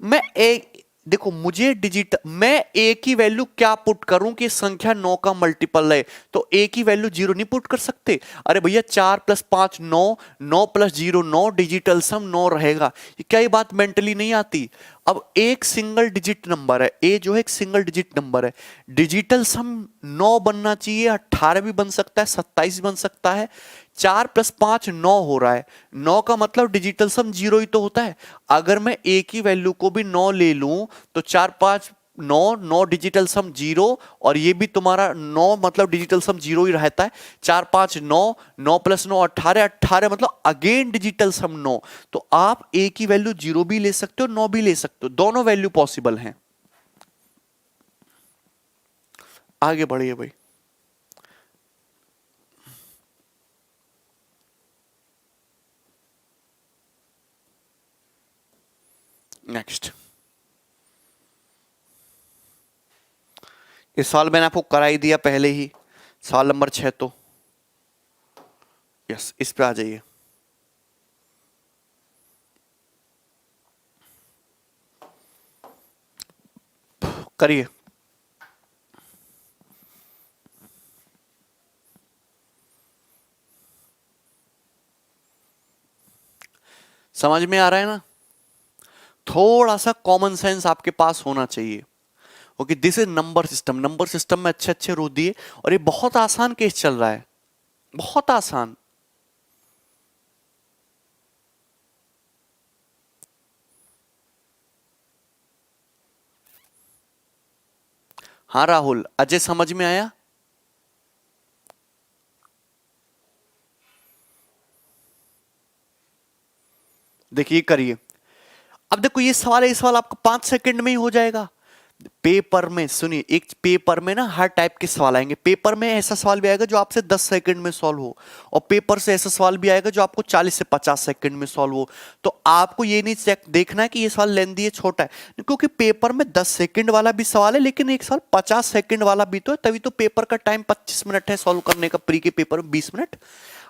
मैं एक देखो, मुझे मैं ए की वैल्यू क्या पुट करूं कि संख्या 9 का मल्टीपल है, तो ए की वैल्यू 0 नहीं पुट कर सकते। अरे भैया 4 प्लस 5 9, 9 प्लस 0 9, डिजिटल सम 9 रहेगा। क्या ये बात मेंटली नहीं आती? अब एक सिंगल डिजिट नंबर है, ए जो है एक सिंगल डिजिट नंबर है, डिजिटल सम 9 बनना चाहिए, 18 भी बन सकता है, 27 बन सकता है। 4 प्लस 5 9 हो रहा है, 9 का मतलब डिजिटल सम 0 ही तो होता है। अगर मैं ए की वैल्यू को भी 9 ले लूं, तो 4 5 9 9 डिजिटल सम 0, और ये भी तुम्हारा 9 मतलब डिजिटल सम 0 ही रहता है। 4 5 9, 9 प्लस 9 18, 18 मतलब अगेन डिजिटल सम 9। तो आप ए की वैल्यू 0 भी ले सकते हो, 9 भी ले सकते हो, दोनों वैल्यू पॉसिबल हैं। आगे बढ़िए भाई। नेक्स्ट, इस सवाल मैंने आपको करा ही दिया पहले ही, सवाल नंबर 6, तो यस इस पे आ जाइए। करिए। समझ में आ रहा है ना? थोड़ा सा कॉमन सेंस आपके पास होना चाहिए। Okay, this is number system, number system में अच्छे अच्छे रो दिए, और ये बहुत आसान केस चल रहा है, बहुत आसान। हाँ राहुल, अजय समझ में आया? देखिए करिए। अब देखो ये सवाल है, ये सवाल आपका 5 सेकंड में ही हो जाएगा। पेपर में सुनिए, एक पेपर में ना हर टाइप के सवाल आएंगे। पेपर में ऐसा सवाल भी आएगा जो आपसे 10 सेकंड में सॉल्व हो, और पेपर से ऐसा सवाल भी आएगा जो आपको 40 से 50 सेकंड में सॉल्व हो। तो आपको ये नहीं चेक देखना है कि ये सवाल लेंथी है छोटा है, क्योंकि पेपर में 10 सेकंड वाला भी सवाल है, लेकिन एक सवाल 50 सेकंड वाला भी तो है, तभी तो पेपर का टाइम 25 मिनट है सॉल्व करने का, प्री के पेपर में 20 मिनट।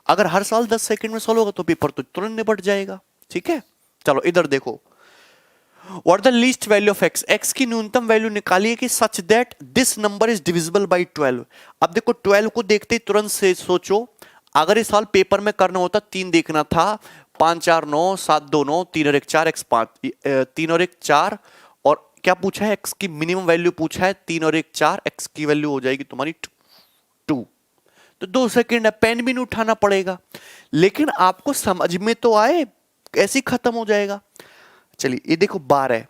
अगर हर सवाल 10 सेकंड में सॉल्व होगा तो पेपर तो तुरंत निपट जाएगा। ठीक है, चलो इधर देखो। What the least value of x? x की न्यूनतम वैल्यू निकालिए कि such that this number is divisible by 12। अब देखो 12 को देखते ही तुरंत से सोचो, अगर इस साल पेपर में करना होता 3 देखना था, 5 4 9 7 2 9 3 और 1 4 x 5 3 और 1 4, और क्या पूछा है x की मिनिमम वैल्यू पूछा है 3 और 1 4, x की वैल्यू हो जाएगी तुम्हारी 2। तो 2 सेकंड है, पेन भी नहीं उठाना पड़ेगा। लेकिन आपको समझ में तो आए, ऐसे ही खत्म हो जाएगा। चलिए ये देखो 12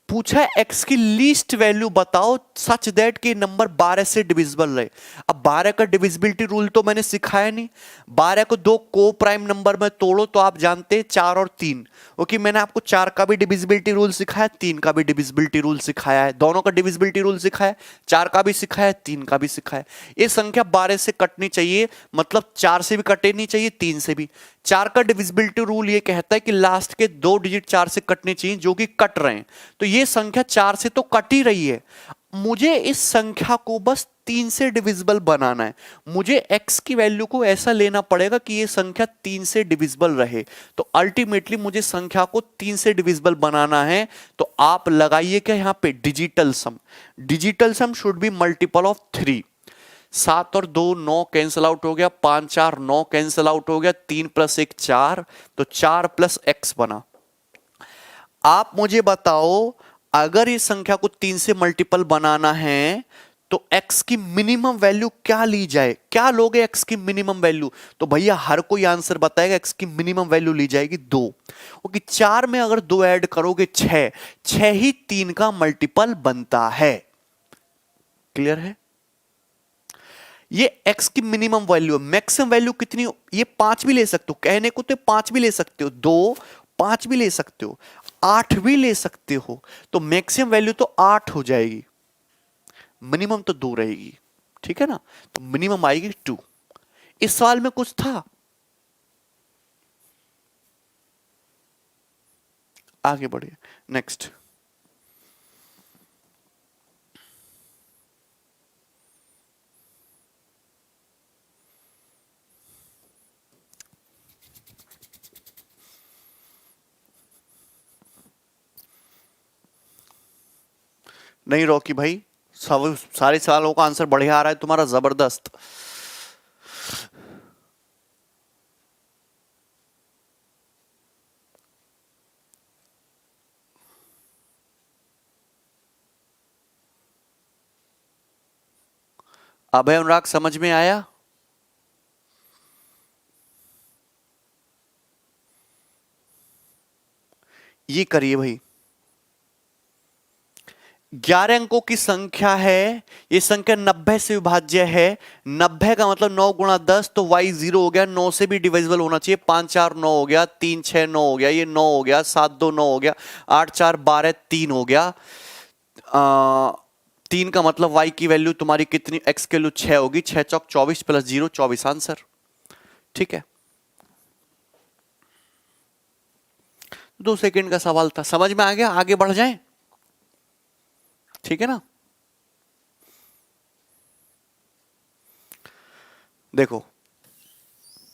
पूछा है, x की लीस्ट वैल्यू बताओ सच दैट कि नंबर 12 से डिविजिबल रहे। अब 12 का डिविजिबिलिटी रूल तो मैंने सिखाया नहीं। 12 को दो को प्राइम नंबर में तोड़ो तो आप जानते हैं 4 और 3। ओके, मैंने आपको 4 का भी डिविजिबिलिटी रूल सिखाया, 3 का भी डिविजिबिलिटी रूल सिखाया है, दोनों का डिविजिबिलिटी रूल सिखाया, 4 का भी सिखाया, 3 का भी सिखाया। ये संख्या 12 से कटनी चाहिए, मतलब 4 से भी कटनी चाहिए, 3 से भी। 4 का डिविजिबिलिटी रूल ये कहता है कि लास्ट के 2 डिजिट 4 से कटने चाहिए, जो कि कट रहे हैं। तो ये संख्या 4 से तो कट ही रही है, मुझे इस संख्या को बस 3 से डिविजिबल बनाना है। मुझे x की वैल्यू को ऐसा लेना पड़ेगा कि ये संख्या 3 से डिविजिबल रहे। तो अल्टीमेटली मुझे संख्या को 3 से डिविजिबल बनाना है। तो आप लगाइए क्या यहां पे digital sum. Digital sum should be multiple of 3। 7 और 2 9 कैंसिल आउट हो गया, 5 4 9 कैंसिल आउट हो गया, 3 प्लस 1 4, तो 4 प्लस x बना। आप मुझे बताओ, अगर इस संख्या को 3 से मल्टीपल बनाना है तो x की मिनिमम वैल्यू क्या ली जाए? क्या लोगे x की मिनिमम वैल्यू? तो भैया हर कोई आंसर बताएगा x की मिनिमम वैल्यू ली जाएगी 2। क्योंकि 4 में अगर 2 ऐड करोगे 6, 6 ही 3 का मल्टीपल बनता है। क्लियर है? ये x की मिनिमम वैल्यू है। मैक्सिमम वैल्यू कितनी? ये 5 भी ले सकते हो, कहने को तो 5 भी ले सकते हो, 2 5 भी ले सकते हो, 8 भी ले सकते हो। तो मैक्सिमम वैल्यू तो 8 हो जाएगी, मिनिमम तो 2 रहेगी। ठीक है ना? तो मिनिमम आएगी 2। इस सवाल में कुछ था? आगे बढ़िए, नेक्स्ट। नहीं रॉकी भाई, सब सारे सवालों का आंसर बढ़िया आ रहा है तुम्हारा, जबरदस्त। अभय अनुराग समझ में आया? ये करिए भाई, 11 अंकों की संख्या है, ये संख्या 90 से विभाज्य है। 90 का मतलब 9 गुणा 10, तो y 0 हो गया, 9 से भी डिविजिबल होना चाहिए। 5 4 9 हो गया, 3 6 9 हो गया, ये 9 हो गया, 7 2 9 हो गया, 8 4 12 3 हो गया। 3 का मतलब y की वैल्यू तुम्हारी कितनी? x की वैल्यू 6 होगी, 6 चौक 24 प्लस 0 24 आंसर। ठीक है, 2 सेकंड का सवाल था, समझ में आ गया? आगे बढ़ जाएं, ठीक है ना? देखो,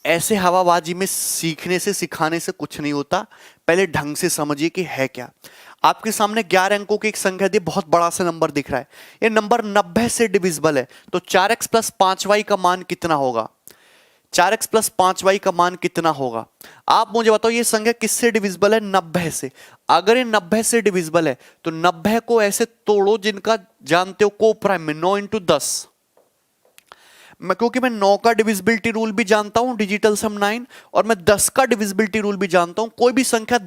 ऐसे हवाबाजी में सीखने से सिखाने से कुछ नहीं होता, पहले ढंग से समझिए कि है क्या। आपके सामने 11 अंकों की एक संख्या दी, बहुत बड़ा सा नंबर दिख रहा है, ये नंबर 90 से डिविजिबल है। तो 4x प्लस 5y का मान कितना होगा? 4x प्लस 5y का मान कितना होगा? आप मुझे बताओ, ये संख्या किससे डिविजिबल है? 90 से। अगर ये 90 से डिविजिबल है तो 90 को ऐसे तोड़ो जिनका जानते हो को प्राइम में, 9 इंटू 10। क्योंकि मैं 9 का डिविजिबिलिटी रूल भी जानता हूं, डिजिटल सम 9, और मैं 10 का डिविजिबिलिटी रूल भी जानता हूं। कोई भी संख्या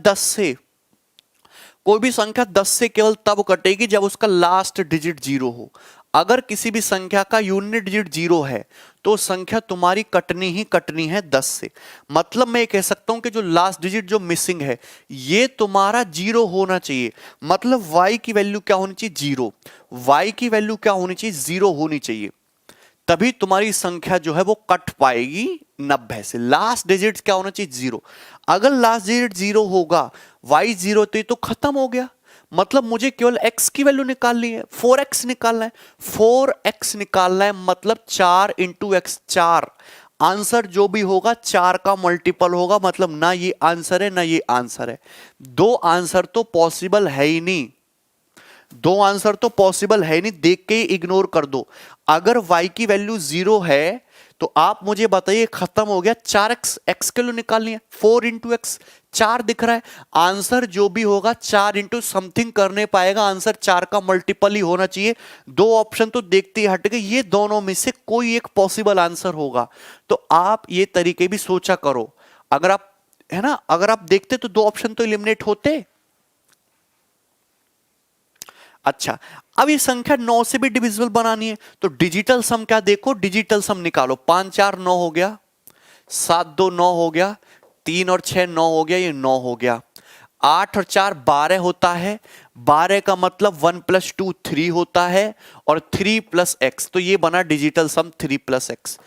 10 से केवल तब कटेगी जब उसका लास्ट डिजिट 0 हो। अगर किसी भी संख्या का यूनिट डिजिट 0 है तो संख्या तुम्हारी कटनी ही कटनी है 10 से। मतलब मैं ये कह सकता हूं कि जो लास्ट डिजिट जो मिसिंग है ये तुम्हारा 0 होना चाहिए। मतलब y की वैल्यू क्या होनी चाहिए? 0। y की वैल्यू क्या होनी चाहिए? 0 होनी चाहिए, तभी तुम्हारी संख्या जो है वो कट पाएगी 90 से। लास्ट डिजिट क्या होना चाहिए? 0। अगर लास्ट डिजिट 0 होगा, y 0, तो ये तो खत्म हो गया। मतलब मुझे केवल x की वैल्यू निकालनी है, 4x निकालना है। 4x निकालना है मतलब 4 इंटू एक्स, 4। आंसर जो भी होगा 4 का मल्टीपल होगा। मतलब ना ये आंसर है ना ये आंसर है। दो आंसर तो पॉसिबल है ही नहीं, दो आंसर तो पॉसिबल है नहीं, देख के ही इग्नोर कर दो। अगर y की वैल्यू 0 है तो आप मुझे बताइए खत्म हो गया। 4x, x के लिए निकालनी है, 4 इंटू एक्स, 4 दिख रहा है। आंसर जो भी होगा 4 इंटू समथिंग करने पाएगा, आंसर 4 का मल्टीपल ही होना चाहिए। दो ऑप्शन तो देखते ही हट गए, ये दोनों में से कोई एक पॉसिबल आंसर होगा। तो आप ये तरीके भी सोचा करो। अगर आप, है ना, अगर आप देखते तो दो ऑप्शन तो एलिमिनेट होते। अच्छा, अब ये संख्या 9 से भी डिविजिबल बनानी है तो डिजिटल सम क्या देखो, डिजिटल सम निकालो। 5 4 9 हो गया, 7 2 9 हो गया, 3 और 6 9 हो गया, ये 9 हो गया। 8 और 4 12 होता है, 12 का मतलब 1 + 2 3 होता है, और 3 + x, तो ये बना डिजिटल सम 3 + x।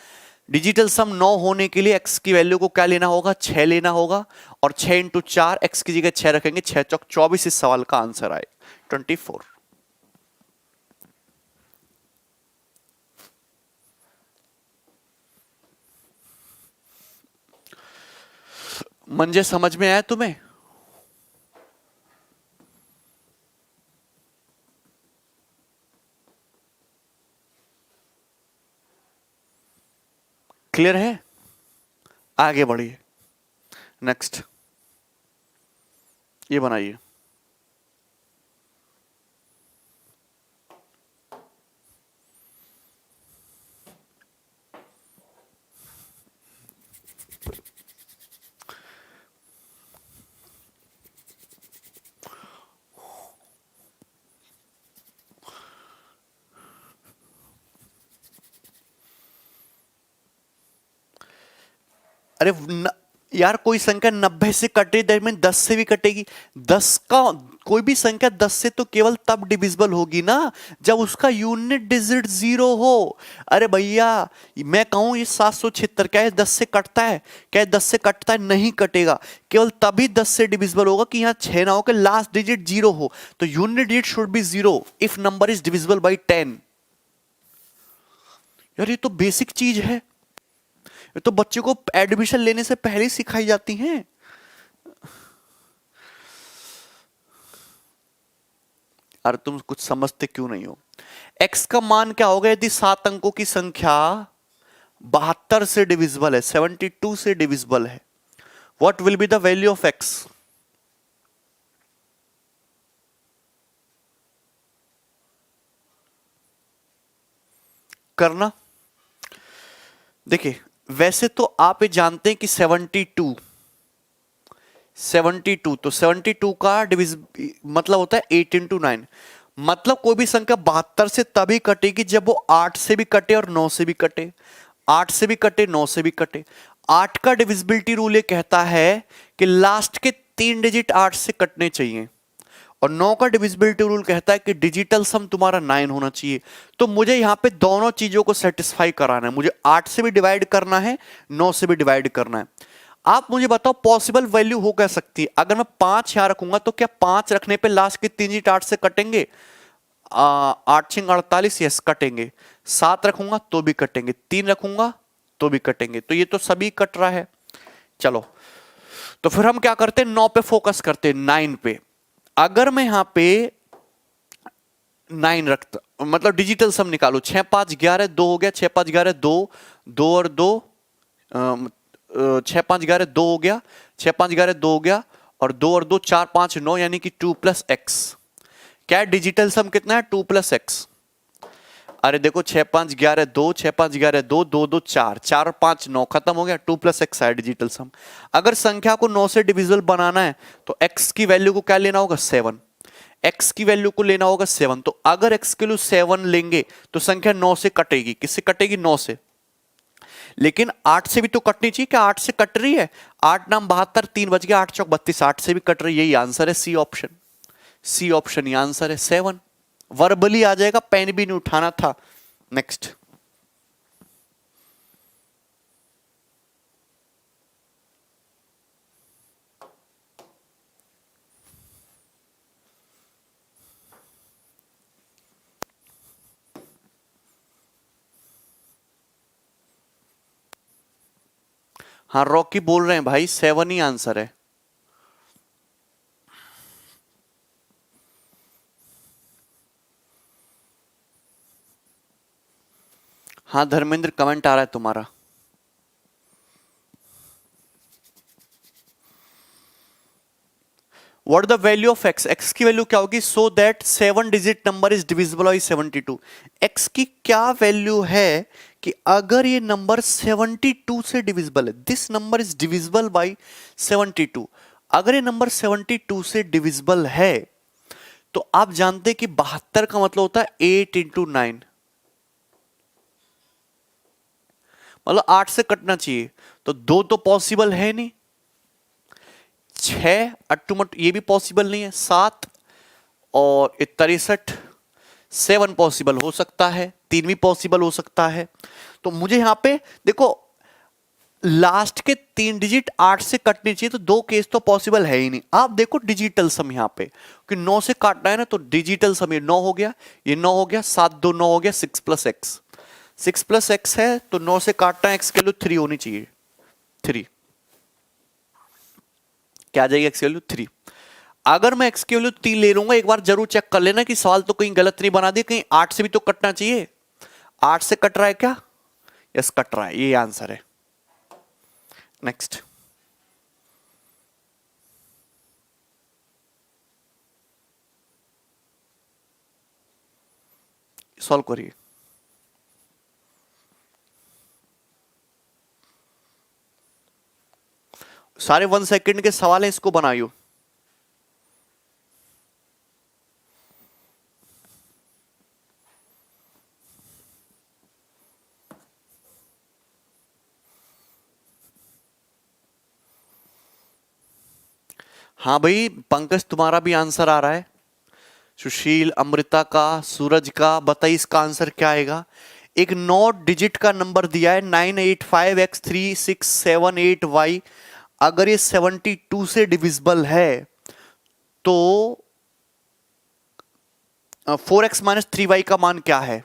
डिजिटल सम 9 होने के लिए x की वैल्यू को क्या लेना होगा? 6 लेना होगा, और 6 इंटू 4, x की जगह 6 रखेंगे, 6 चौक 24। इस सवाल का आंसर आए 24। मंजे समझ में आया तुम्हें? क्लियर है? आगे बढ़िए, नेक्स्ट ये बनाइए। अरे यार, कोई संख्या 90 से कटे दैट मीन 10 से भी कटेगी। 10 का कोई भी संख्या 10 से तो केवल तब डिविजिबल होगी ना जब उसका यूनिट डिजिट 0 हो। अरे भैया, मैं कहूं ये 776 क्या है 10 से कटता है? क्या 10 से कटता है? नहीं कटेगा। केवल तभी 10 से डिविजिबल होगा कि यहां 6 ना हो, कि लास्ट डिजिट 0 हो। तो unit digit should B 0 if number is divisible by 10। यार ये तो बेसिक चीज है, ये तो बच्चे को एडमिशन लेने से पहले ही सिखाई जाती हैं। अरे तुम कुछ समझते क्यों नहीं हो? x का मान क्या होगा यदि 7 अंकों की संख्या 72 से डिविजिबल है, 72 से डिविजिबल है? What will be the value of x? करना। देखिए, वैसे तो आप ये जानते हैं कि 72 तो 72 का मतलब होता है 8 इंटू 9। मतलब कोई भी संख्या 72 से तभी कटेगी जब वो 8 से भी कटे और 9 से भी कटे, 8 से भी कटे, 9 से भी कटे। 8 का डिविजिबिलिटी रूल ये कहता है कि लास्ट के 3 डिजिट 8 से कटने चाहिए, और 9 का डिविजिबिलिटी रूल कहता है कि डिजिटल सम तुम्हारा 9 होना चाहिए। तो मुझे यहां पे दोनों चीजों को सेटिस्फाई कराना है, मुझे 8 से भी डिवाइड करना है, 9 से भी डिवाइड करना है। आप मुझे बताओ पॉसिबल वैल्यू हो क्या सकती है? अगर मैं 5 यहां रखूंगा तो क्या 5 रखने पे लास्ट के 3 डिजिट 8 से कटेंगे? 8 6 48, यस कटेंगे। 7 रखूंगा तो भी कटेंगे, 3 रखूंगा तो भी कटेंगे, तो ये तो सभी कट रहा है। चलो, तो फिर हम क्या करते हैं, 9 पे फोकस करते हैं, 9 पे। अगर मैं यहां पे 9 रखता, मतलब डिजिटल सम निकालो, 6 5 11 2 हो गया, 6 5 11 2, 2 और 2, 6 5 11 2 हो गया, 6 5 11 2 हो गया, और 2 और 2 4 5 9, यानी कि 2 + x। क्या डिजिटल सम कितना है? 2 + x। अरे देखो, 6 5 11 2, 6 5 11 2, 2 2 4, 4 और 5 9, खत्म हो गया। 2 + x है डिजिटल सम। अगर संख्या को 9 से डिविजिबल बनाना है तो x की वैल्यू को क्या लेना होगा? 7। x की वैल्यू को लेना होगा 7, तो अगर x की वैल्यू 7 लेंगे तो संख्या 9 से कटेगी। किससे कटेगी? 9 से। लेकिन 8 से भी तो कटनी चाहिए। क्या 8 से कट रही है? 8 नाम 72, 3 बच गया, 8 चौक 32, 8 से भी कट रही है। यही आंसर है, सी ऑप्शन। सी ऑप्शन ये आंसर है 7। वर्बली आ जाएगा, पेन भी नहीं उठाना था। नेक्स्ट। हाँ रॉकी बोल रहे हैं भाई, 7 ही आंसर है। हाँ धर्मेंद्र, कमेंट आ रहा है तुम्हारा। What the value of x? x की वैल्यू क्या होगी? So that 7 digit number is divisible by 72। x की क्या वैल्यू है कि अगर ये नंबर 72 से डिविजिबल है, this number is divisible by 72। अगर ये नंबर 72 से डिविजिबल है तो आप जानते हैं कि 72 का मतलब होता है 8 इंटू 9, मतलब 8 से कटना चाहिए। तो 2 तो पॉसिबल है नहीं, 6 अट्टूमट ये भी पॉसिबल नहीं है, 7 और 63, 7 पॉसिबल हो सकता है, 3 भी पॉसिबल हो सकता है। तो मुझे यहां पे देखो लास्ट के 3 डिजिट 8 से कटने चाहिए, तो 2 केस तो पॉसिबल है ही नहीं। आप देखो डिजिटल सम यहां पे कि 9 से काटना है ना, तो डिजिटल सम ये 9 हो गया, ये 9 हो गया, 7 2 9 हो गया, 6 प्लस एक्स, 6 प्लस एक्स है तो 9 से काटना है, एक्स की वैल्यू 3 होनी चाहिए। 3 क्या आ जाएगी? एक्स की वैल्यू 3। अगर मैं एक्स की वैल्यू 3 ले लूंगा, एक बार जरूर चेक कर लेना कि सवाल तो कहीं गलत नहीं बना दिया, कहीं 8 से भी तो कटना चाहिए। 8 से कट रहा है क्या? यस कट रहा है, ये आंसर है। नेक्स्ट। सॉल्व करिए। सारे 1 सेकंड के सवाल है, इसको बनाइयो। हाँ भाई पंकज, तुम्हारा भी आंसर आ रहा है। सुशील, अमृता का, सूरज का, बताइए इसका आंसर क्या आएगा। एक 9 डिजिट का नंबर दिया है 985x3678y। अगर ये 72 से डिविजिबल है तो 4x माइनस 3y का मान क्या है?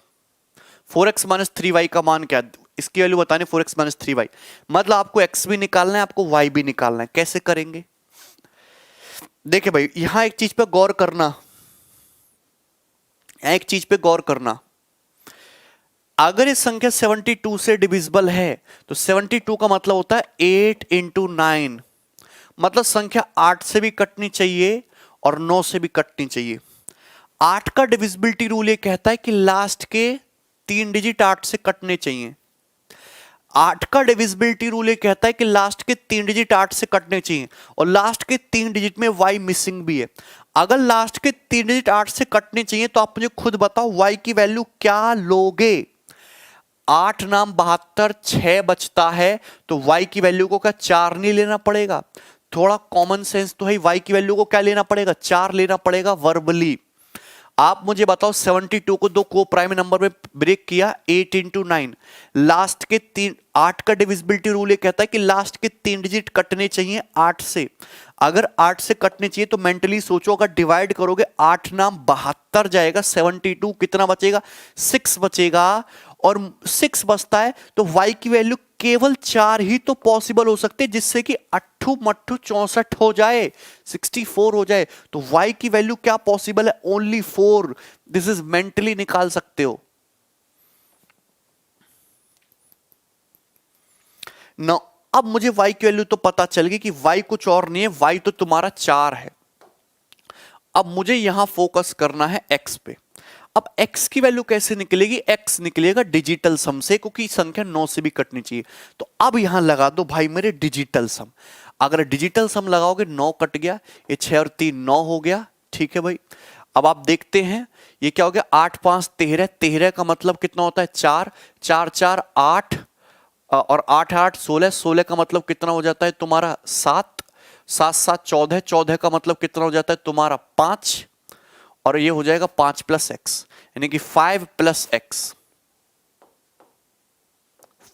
4x माइनस 3y का मान क्या है? इसकी वैल्यू बताने। 4x माइनस 3y मतलब आपको x भी निकालना है, आपको y भी निकालना है। कैसे करेंगे? देखिए भाई यहां एक चीज पे गौर करना, एक चीज पे गौर करना। अगर इस संख्या 72 से डिविजिबल है तो 72 का मतलब होता है 8 इंटू 9, मतलब संख्या 8 से भी कटनी चाहिए और 9 से भी कटनी चाहिए। 8 का डिविजिबिलिटी रूल ये कहता है कि लास्ट के 3 डिजिट 8 से कटने चाहिए। 8 का डिविजिबिलिटी रूल ये कहता है कि लास्ट के 3 डिजिट 8 से कटने चाहिए, और लास्ट के 3 डिजिट में y मिसिंग भी है। अगर लास्ट के 3 डिजिट 8 से कटने चाहिए तो आप मुझे खुद बताओ y की वैल्यू क्या लोगे? 8 नाम 72, 6 बचता है तो y की वैल्यू को क्या 4 नहीं लेना पड़ेगा? थोड़ा कॉमन सेंस तो है, y की वैल्यू को क्या लेना पड़ेगा? 4 लेना पड़ेगा वर्बली। आप मुझे बताओ 72 को 2 को प्राइम नंबर में ब्रेक किया, 8 इंटू 9, लास्ट के 3, 8 का डिविजिबिलिटी रूल ये कहता है कि लास्ट के 3 डिजिट कटने चाहिए 8 से। अगर 8 से कटने चाहिए तो मेंटली सोचो, अगर डिवाइड करोगे 8 नाम 72 जाएगा, 72 कितना बचेगा? 6 बचेगा, और 6 बचता है तो y की वैल्यू केवल 4 ही तो पॉसिबल हो सकते हैं, जिससे कि 8 मट्ठू 64 हो जाए, 64 हो जाए। तो y की वैल्यू क्या पॉसिबल है? ओनली 4। दिस इज मेंटली निकाल सकते हो ना। अब मुझे y की वैल्यू तो पता चल गई कि y कुछ और नहीं है, y तो तुम्हारा 4 है। अब मुझे यहां फोकस करना है x पे। अब x की वैल्यू कैसे निकलेगी? x निकलेगा डिजिटल सम से, क्योंकि संख्या 9 से भी कटनी चाहिए। तो अब यहां लगा दो भाई मेरे डिजिटल सम। अगर डिजिटल सम लगाओगे 9 कट गया, ये 6 और 3 9 हो गया, ठीक है भाई। अब आप देखते हैं ये क्या हो गया, 8 5 13, 13 का मतलब कितना होता है 4, 4 4 8 और 8 8 16, 16 का मतलब कितना हो जाता है तुम्हारा 7, 7 7 14, 14 का मतलब कितना हो जाता है तुम्हारा 5, और ये हो जाएगा 5 प्लस एक्स, यानी कि 5 प्लस एक्स,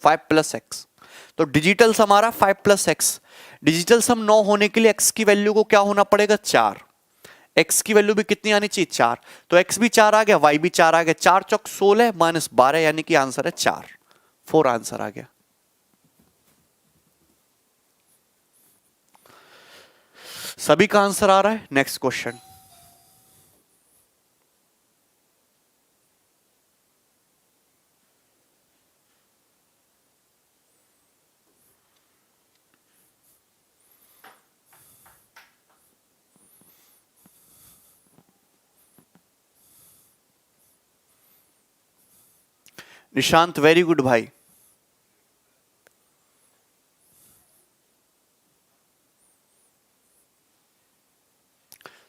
5 प्लस एक्स। तो डिजिटल सम हमारा 5 प्लस एक्स। डिजिटल सम 9 होने के लिए एक्स की वैल्यू को क्या होना पड़ेगा 4, एक्स की वैल्यू भी कितनी आनी चाहिए 4, तो एक्स भी 4 आ गया, वाई भी 4 आ गया, 4 चौक 16 माइनस 12, यानी कि आंसर है 4, 4 आंसर आ गया। सभी का आंसर आ रहा है। Next question. Nishant very good भाई।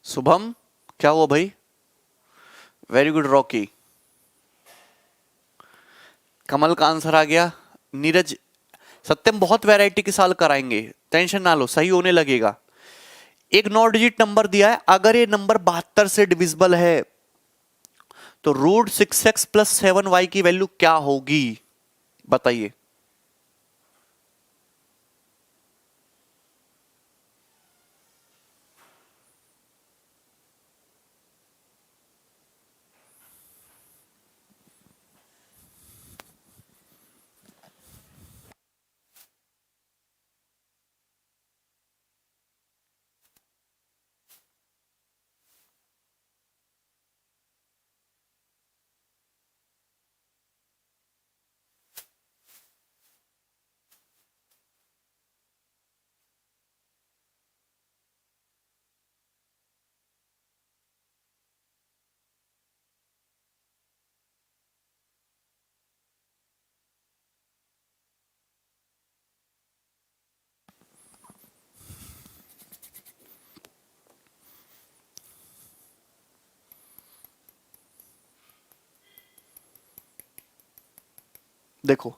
शुभम क्या हुआ भाई? Very good Rocky. कमल का आंसर आ गया। नीरज, सत्यम बहुत वैरायटी के साल कराएंगे, टेंशन ना लो, सही होने लगेगा। एक 9 डिजिट नंबर दिया है, अगर ये नंबर 72 से डिविजिबल है तो √6x + 7y की वैल्यू क्या होगी, बताइए। देखो,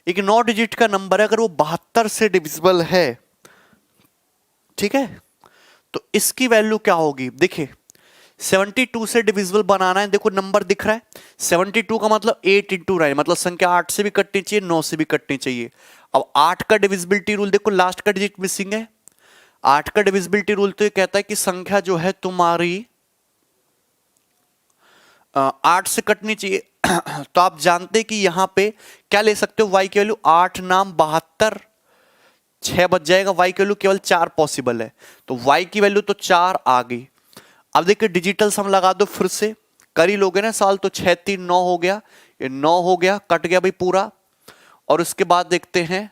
एक 9 डिजिट का नंबर है, अगर वो 72 से डिविजिबल है, ठीक है, तो इसकी वैल्यू क्या होगी। देखिए 72 से डिविजिबल बनाना है, देखो नंबर दिख रहा है 72 का मतलब 8 × 9, मतलब संख्या 8 से भी कटनी चाहिए, 9 से भी कटनी चाहिए। अब 8 का डिविजिबिलिटी रूल देखो, लास्ट का डिजिट मिसिंग है। 8 का डिविजिबिलिटी रूल तो ये कहता है कि संख्या जो है तुम्हारी 8 से कटनी चाहिए। तो आप जानते हैं कि यहां पे क्या ले सकते हो, y की वैल्यू 8 नाम 72, 6 बच जाएगा, y की वैल्यू केवल 4 पॉसिबल है, तो y की वैल्यू तो 4 आ गई। अब देखिए डिजिटल सम लगा दो फिर से, कर ही लोगे ना साल, तो 6 3 9 हो गया, ये 9 हो गया, कट गया भाई पूरा। और उसके बाद देखते हैं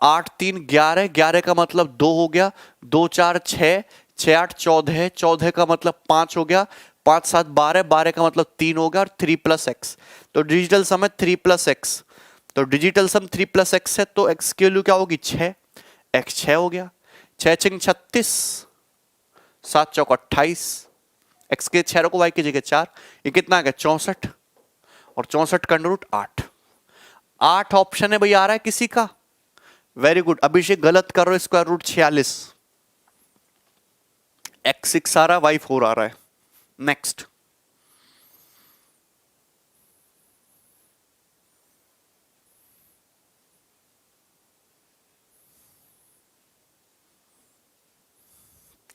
8 3 11, 11 का मतलब 2 हो गया, 2 4 6, 6 8 14, 14 का मतलब 5 हो गया, 5 7 12, 12 का मतलब 3 हो गया, और 3 + x, तो डिजिटल सम है 3 + x। तो डिजिटल सम 3 + x है, तो x की वैल्यू क्या होगी 6, x 6 हो गया, 6 6 36, 7 चौक 28, x के 6 को y की जगह 4, ये कितना आ गया 64, और 64 का अंडर रूट 8। 8 ऑप्शन है भाई, आ रहा है किसी का? वेरी गुड अभिषेक, गलत कर रहे हो, स्क्वायर रूट 46, x 6 आ रहा है, y 4 आ रहा है। नेक्स्ट।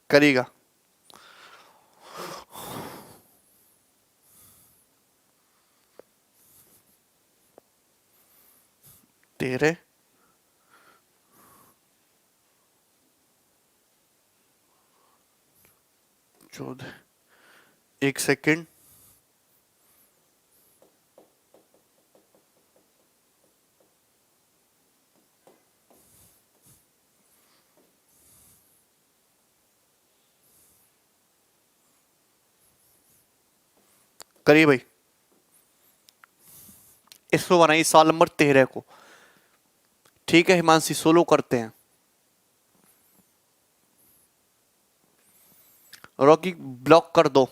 करेगा तेरे 14, एक सेकेंड, करिए भाई, इसको बनाइए साल नंबर 13 को। ठीक है हिमांशी, सोलो करते हैं। रॉकी ब्लॉक कर दो।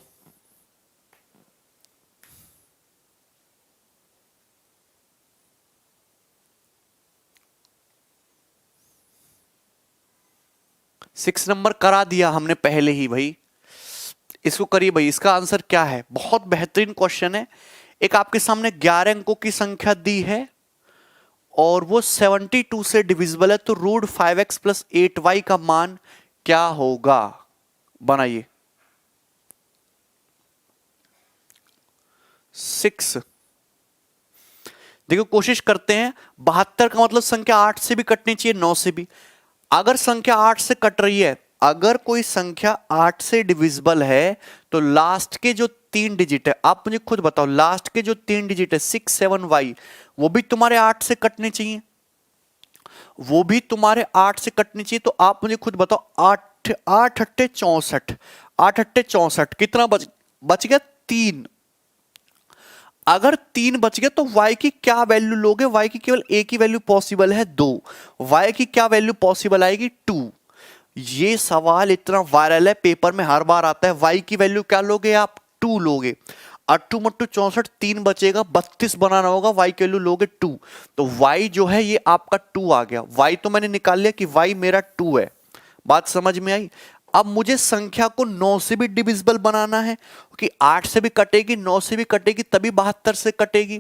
6 नंबर करा दिया हमने पहले ही भाई। इसको करिए भाई, इसका आंसर क्या है? बहुत बेहतरीन क्वेश्चन है। एक आपके सामने 11 अंकों की संख्या दी है और वो 72 से डिविजिबल है, तो रूट 5x प्लस 8y का मान क्या होगा? बनाइए। 6। देखो कोशिश करते हैं। 72 का मतलब संख्या 8 से भी कटनी चाहिए, 9 से भी। अगर संख्या 8 से कट रही है, अगर कोई संख्या 8 से डिविजिबल है, तो लास्ट के जो 3 डिजिट है, आप मुझे खुद बताओ, लास्ट के जो 3 डिजिट है 6 7 y, वो भी तुम्हारे 8 से कटने चाहिए, वो भी तुम्हारे 8 से कटनी चाहिए। तो आप मुझे खुद बताओ, 8 8 अट्ठे 64, 8 अट्ठे 64, कितना बच गया? 3। अगर 3 बच गया तो y की क्या वैल्यू लोगे? y की केवल एक ही वैल्यू पॉसिबल है, 2। y की क्या वैल्यू पॉसिबल आएगी? 2। ये सवाल इतना वायरल है, पेपर में हर बार आता है। y की वैल्यू क्या लोगे आप? 2 लोगे। 8 मट्टू 64, 3 बचेगा, 32 बनाना होगा, y की वैल्यू लोगे 2। तो y जो है ये आपका 2 आ गया। y तो मैंने निकाल लिया कि y मेरा 2 है। बात समझ में आई? अब मुझे संख्या को 9 से भी डिविजिबल बनाना है, कि 8 से भी कटेगी, 9 से भी कटेगी, तभी 72 से कटेगी।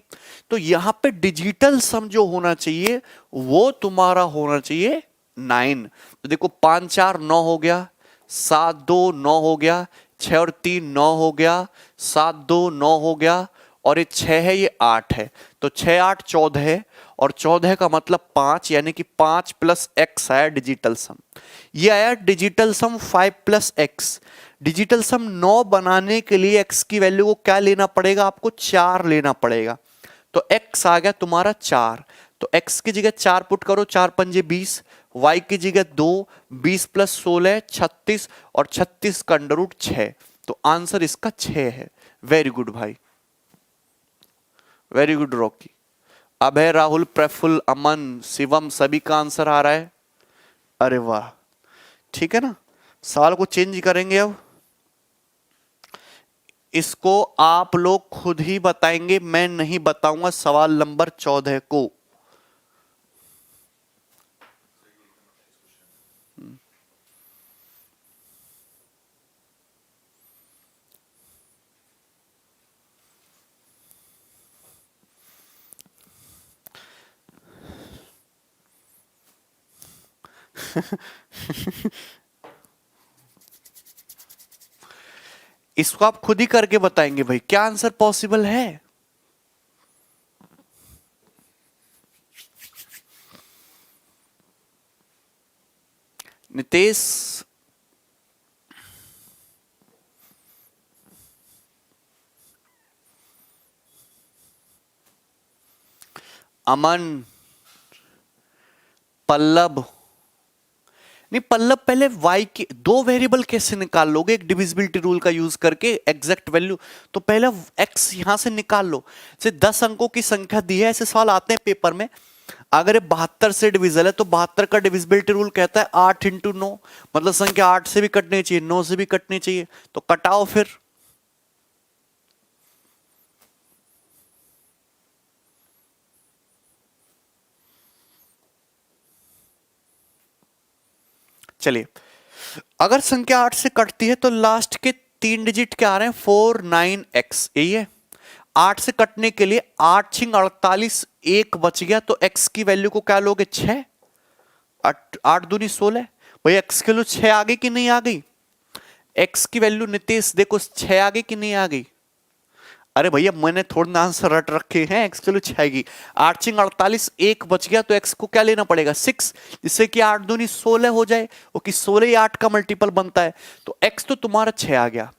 तो यहां पे डिजिटल सम जो होना चाहिए वो तुम्हारा होना चाहिए 9। तो देखो 5 4 9 हो गया, 7 2 9 हो गया, 6 और 3 9 हो गया, 7 2 9 हो गया, और ये 6 है, ये 8 है। तो 6 8 14 है, और 14 का मतलब 5, यानी कि 5 प्लस एक्स आया डिजिटल सम। ये आया डिजिटल सम 5 प्लस एक्स। डिजिटल सम 9 बनाने के लिए एक्स की वैल्यू को क्या लेना पड़ेगा? आपको 4 लेना पड़ेगा। तो एक्स आ गया तुम्हारा 4। तो एक्स की जगह 4 पुट करो, 4 पंजे 20, वाई की जगह 2, 20 प्लस 16 36, और 36 का अंडर रूट 6। तो आंसर इसका 6 है। वेरी गुड भाई, वेरी गुड रॉकी। अभय, राहुल, प्रफुल्ल, अमन, शिवम, सभी का आंसर आ रहा है। अरे वाह, ठीक है ना। सवाल को चेंज करेंगे अब। इसको आप लोग खुद ही बताएंगे, मैं नहीं बताऊंगा। सवाल नंबर 14 को इसको आप खुद ही करके बताएंगे भाई, क्या आंसर पॉसिबल है। नितेश, अमन, पल्लव, नहीं पल्लव, पहले y के दो वेरिएबल कैसे निकाल लोगे एक डिविजिबिलिटी रूल का यूज करके एग्जैक्ट वैल्यू? तो पहले x यहां से निकाल लो। जैसे 10 अंकों की संख्या दी है, ऐसे सवाल आते हैं पेपर में। अगर ये 72 से डिविजल है, तो 72 का डिविजिबिलिटी रूल कहता है 8 इंटू 9, मतलब संख्या 8 से भी कटनी चाहिए, 9 से भी कटनी चाहिए। तो कटाओ फिर। चलिए, अगर संख्या 8 से कटती है तो लास्ट के 3 डिजिट क्या आ रहे हैं? 4 9 x, यही है। 8 से कटने के लिए 8 छिंग 48, 1 बच गया, तो x की वैल्यू को क्या लोगे? 6। 8 दूनी 16। भाई x की वैल्यू 6 आ गई कि नहीं आ गई? x की वैल्यू नितेश देखो 6 आ गई कि नहीं आ गई? अरे भैया मैंने थोड़ा ना आंसर रट रखे हैं। x की वैल्यू 6 आएगी। 8 छिंग 48, 1 बच गया, तो x को क्या लेना पड़ेगा? 6, जिससे कि 8 दूनी 16 हो जाए, क्योंकि 16 ही 8 का मल्टीपल बनता है। तो x तो तुम्हारा 6 आ गया।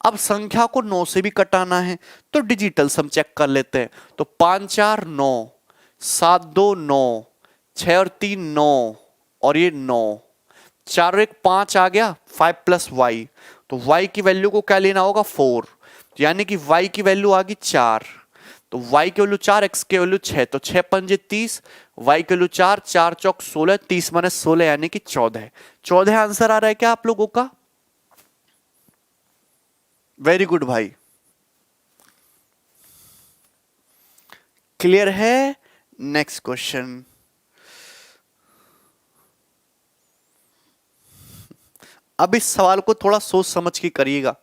अब संख्या को 9 से भी कटाना है, तो डिजिटल सम चेक कर लेते हैं। तो 5 4 9, 7 2 9, 6 और 3 9, और ये 9, 4 और 1 5 आ गया, 5 प्लस वाई। तो y की वैल्यू को क्या लेना होगा? 4, यानी कि y की वैल्यू आ गई 4। तो y की वैल्यू 4, x की वैल्यू 6, तो 6 पंजे 30, y की वैल्यू 4, 4 चौक 16, 30 माइनस 16 यानी कि 14। 14 आंसर आ रहा है क्या आप लोगों का? वेरी गुड भाई, क्लियर है। Next question. अब इस सवाल को थोड़ा सोच समझ के करिएगा।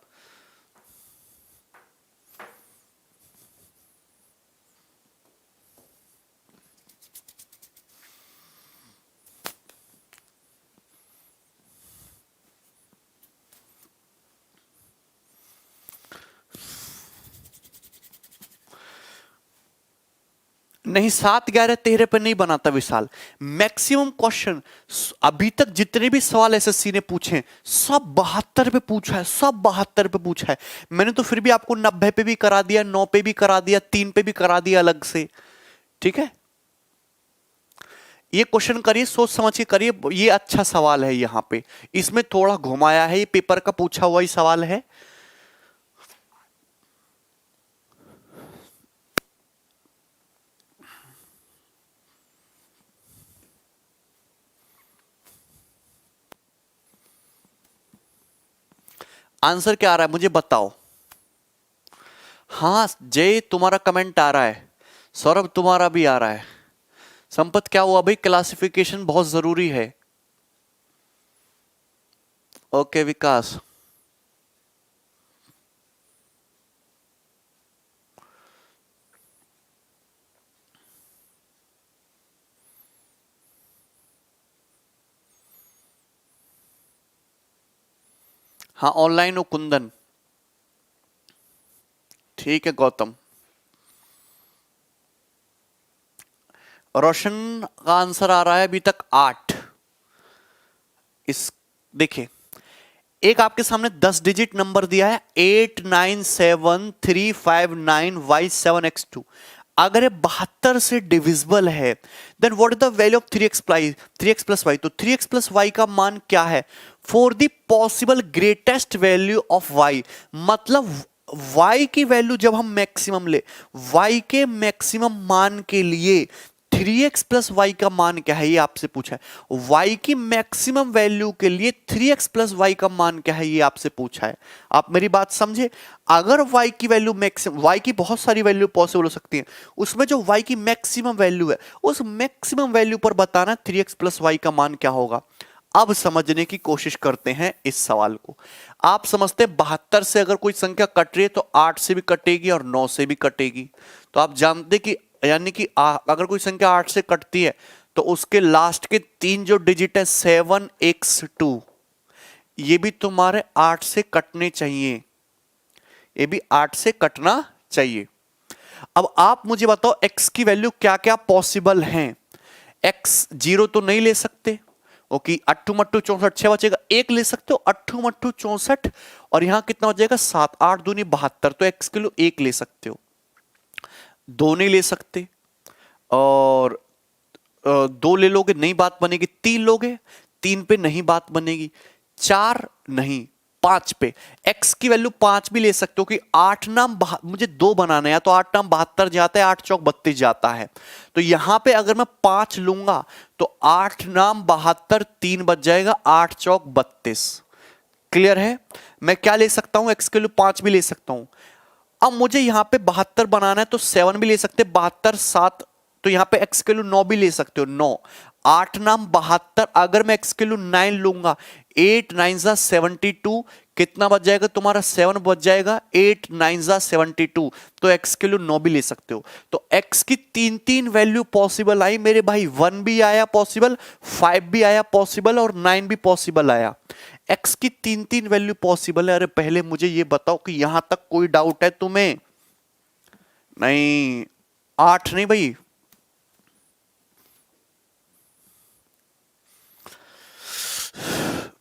नहीं, 7, 11, 13 पे नहीं बनाता विशाल। मैक्सिमम क्वेश्चन अभी तक जितने भी सवाल एसएससी ने पूछे सब 72 पे पूछा है, सब 72 पे पूछा है। मैंने तो फिर भी आपको 90 पे भी करा दिया, 9 पे भी करा दिया, 3 पे भी करा दिया अलग से। ठीक है, ये क्वेश्चन करिए, सोच समझ के करिए। ये अच्छा सवाल है, यहां पे इसमें थोड़ा घुमाया है, ये पेपर का पूछा हुआ ही सवाल है। आंसर क्या आ रहा है मुझे बताओ। हाँ जय, तुम्हारा कमेंट आ रहा है, सौरभ तुम्हारा भी आ रहा है। संपत क्या हुआ भाई, क्लासिफिकेशन बहुत जरूरी है। ओके विकास, हाँ ऑनलाइन हो कुंदन। ठीक है गौतम। रोशन का आंसर आ रहा है अभी तक 8। इस देखिए, एक आपके सामने 10 डिजिट नंबर दिया है 897359y7x2। अगर ये 72 से डिविजिबल है, then what is the value of 3x plus Y. तो 3x प्लस वाई का मान क्या है for the possible greatest value of y। मतलब y की वैल्यू जब हम मैक्सिमम ले, y के मैक्सिमम मान के लिए 3x प्लस वाई का मान क्या है ये आपसे पूछा है। y की मैक्सिमम वैल्यू के लिए 3x प्लस वाई का मान क्या है ये आपसे पूछा है। आप मेरी बात समझे। अगर y की वैल्यू मैक्सिमम, y की बहुत सारी वैल्यू पॉसिबल हो सकती है, उसमें जो y की मैक्सिमम वैल्यू है उस मैक्सिमम वैल्यू पर बताना 3x प्लस वाई का मान क्या होगा। अब समझने की कोशिश करते हैं इस सवाल को। आप समझते हैं 72 से अगर कोई संख्या कट रही है तो 8 से भी कटेगी और 9 से भी कटेगी। तो आप जानते कि यानी कि अगर कोई संख्या 8 से कटती है तो उसके लास्ट के 3 जो डिजिट है 7x2, ये भी तुम्हारे 8 से कटने चाहिए, ये भी 8 से कटना चाहिए। अब आप मुझे बताओ x की वैल्यू क्या क्या पॉसिबल हैं। x 0 तो नहीं ले सकते, ओके। अट्ठू मट्टू 64, 6 बचेगा, 1 ले सकते हो, अट्ठू मट्टू 64, और यहां कितना बचेगा 7, 8 दूनी 72, तो x के लिए 1 ले सकते हो। 2 नहीं ले सकते, और 2 ले लोगे नहीं बात बनेगी, 3 लोगे 3 पे नहीं बात बनेगी, 4 नहीं, 5 पे। x की वैल्यू 5 भी ले सकते हो कि 8 नाम मुझे 2 बनाना है, या तो 8 नाम 72 जाता है, 8 चौक 32 जाता है। तो यहां पे अगर मैं 5 लूंगा तो 8 नाम 72, 3 बच जाएगा, 8 चौक 32। क्लियर है। मैं क्या ले सकता हूं, x के लिए 5 भी ले सकता हूं। अब मुझे यहां पे 72 बनाना है तो 7 भी ले सकते, 72 7, तो यहां पे x के लिए 9 भी ले सकते हो, 9, 8 नाम 72। अगर मैं x के लिए 9 लूंगा, 8 9 जा 72, कितना बच जाएगा तुम्हारा 7 बच जाएगा, 8 9 जा 72, तो x के लिए 9 भी ले सकते हो। तो x की 3 वैल्यू पॉसिबल आई मेरे भाई, 1 भी आया पॉसिबल, 5 भी आया पॉसिबल, और 9 भी पॉसिबल आया। x की 3 वैल्यू पॉसिबल है। अरे पहले मुझे ये बताओ कि यहां तक कोई डाउट है तुम्हें? नहीं, 8 नहीं भाई,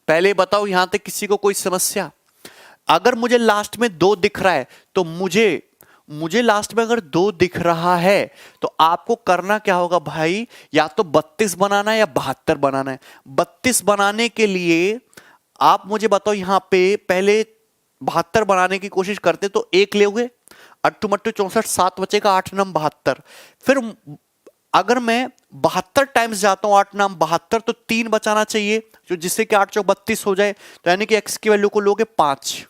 पहले बताओ यहां तक किसी को कोई समस्या? अगर मुझे लास्ट में 2 दिख रहा है तो मुझे लास्ट में अगर 2 दिख रहा है तो आपको करना क्या होगा भाई, या तो 32 बनाना है या 72 बनाना है। 32 बनाने के लिए आप मुझे बताओ, यहां पे पहले 72 बनाने की कोशिश करते तो 1 लोगे, अट्ठू मट्टू 64, 7 बचेगा, 8 नम 72। फिर अगर मैं 72 टाइम्स जाता हूं 8 नाम 72, तो 3 बचाना चाहिए, जो जिससे कि 8 चौक 32 हो जाए। तो यानी कि x की वैल्यू को लोगे 5।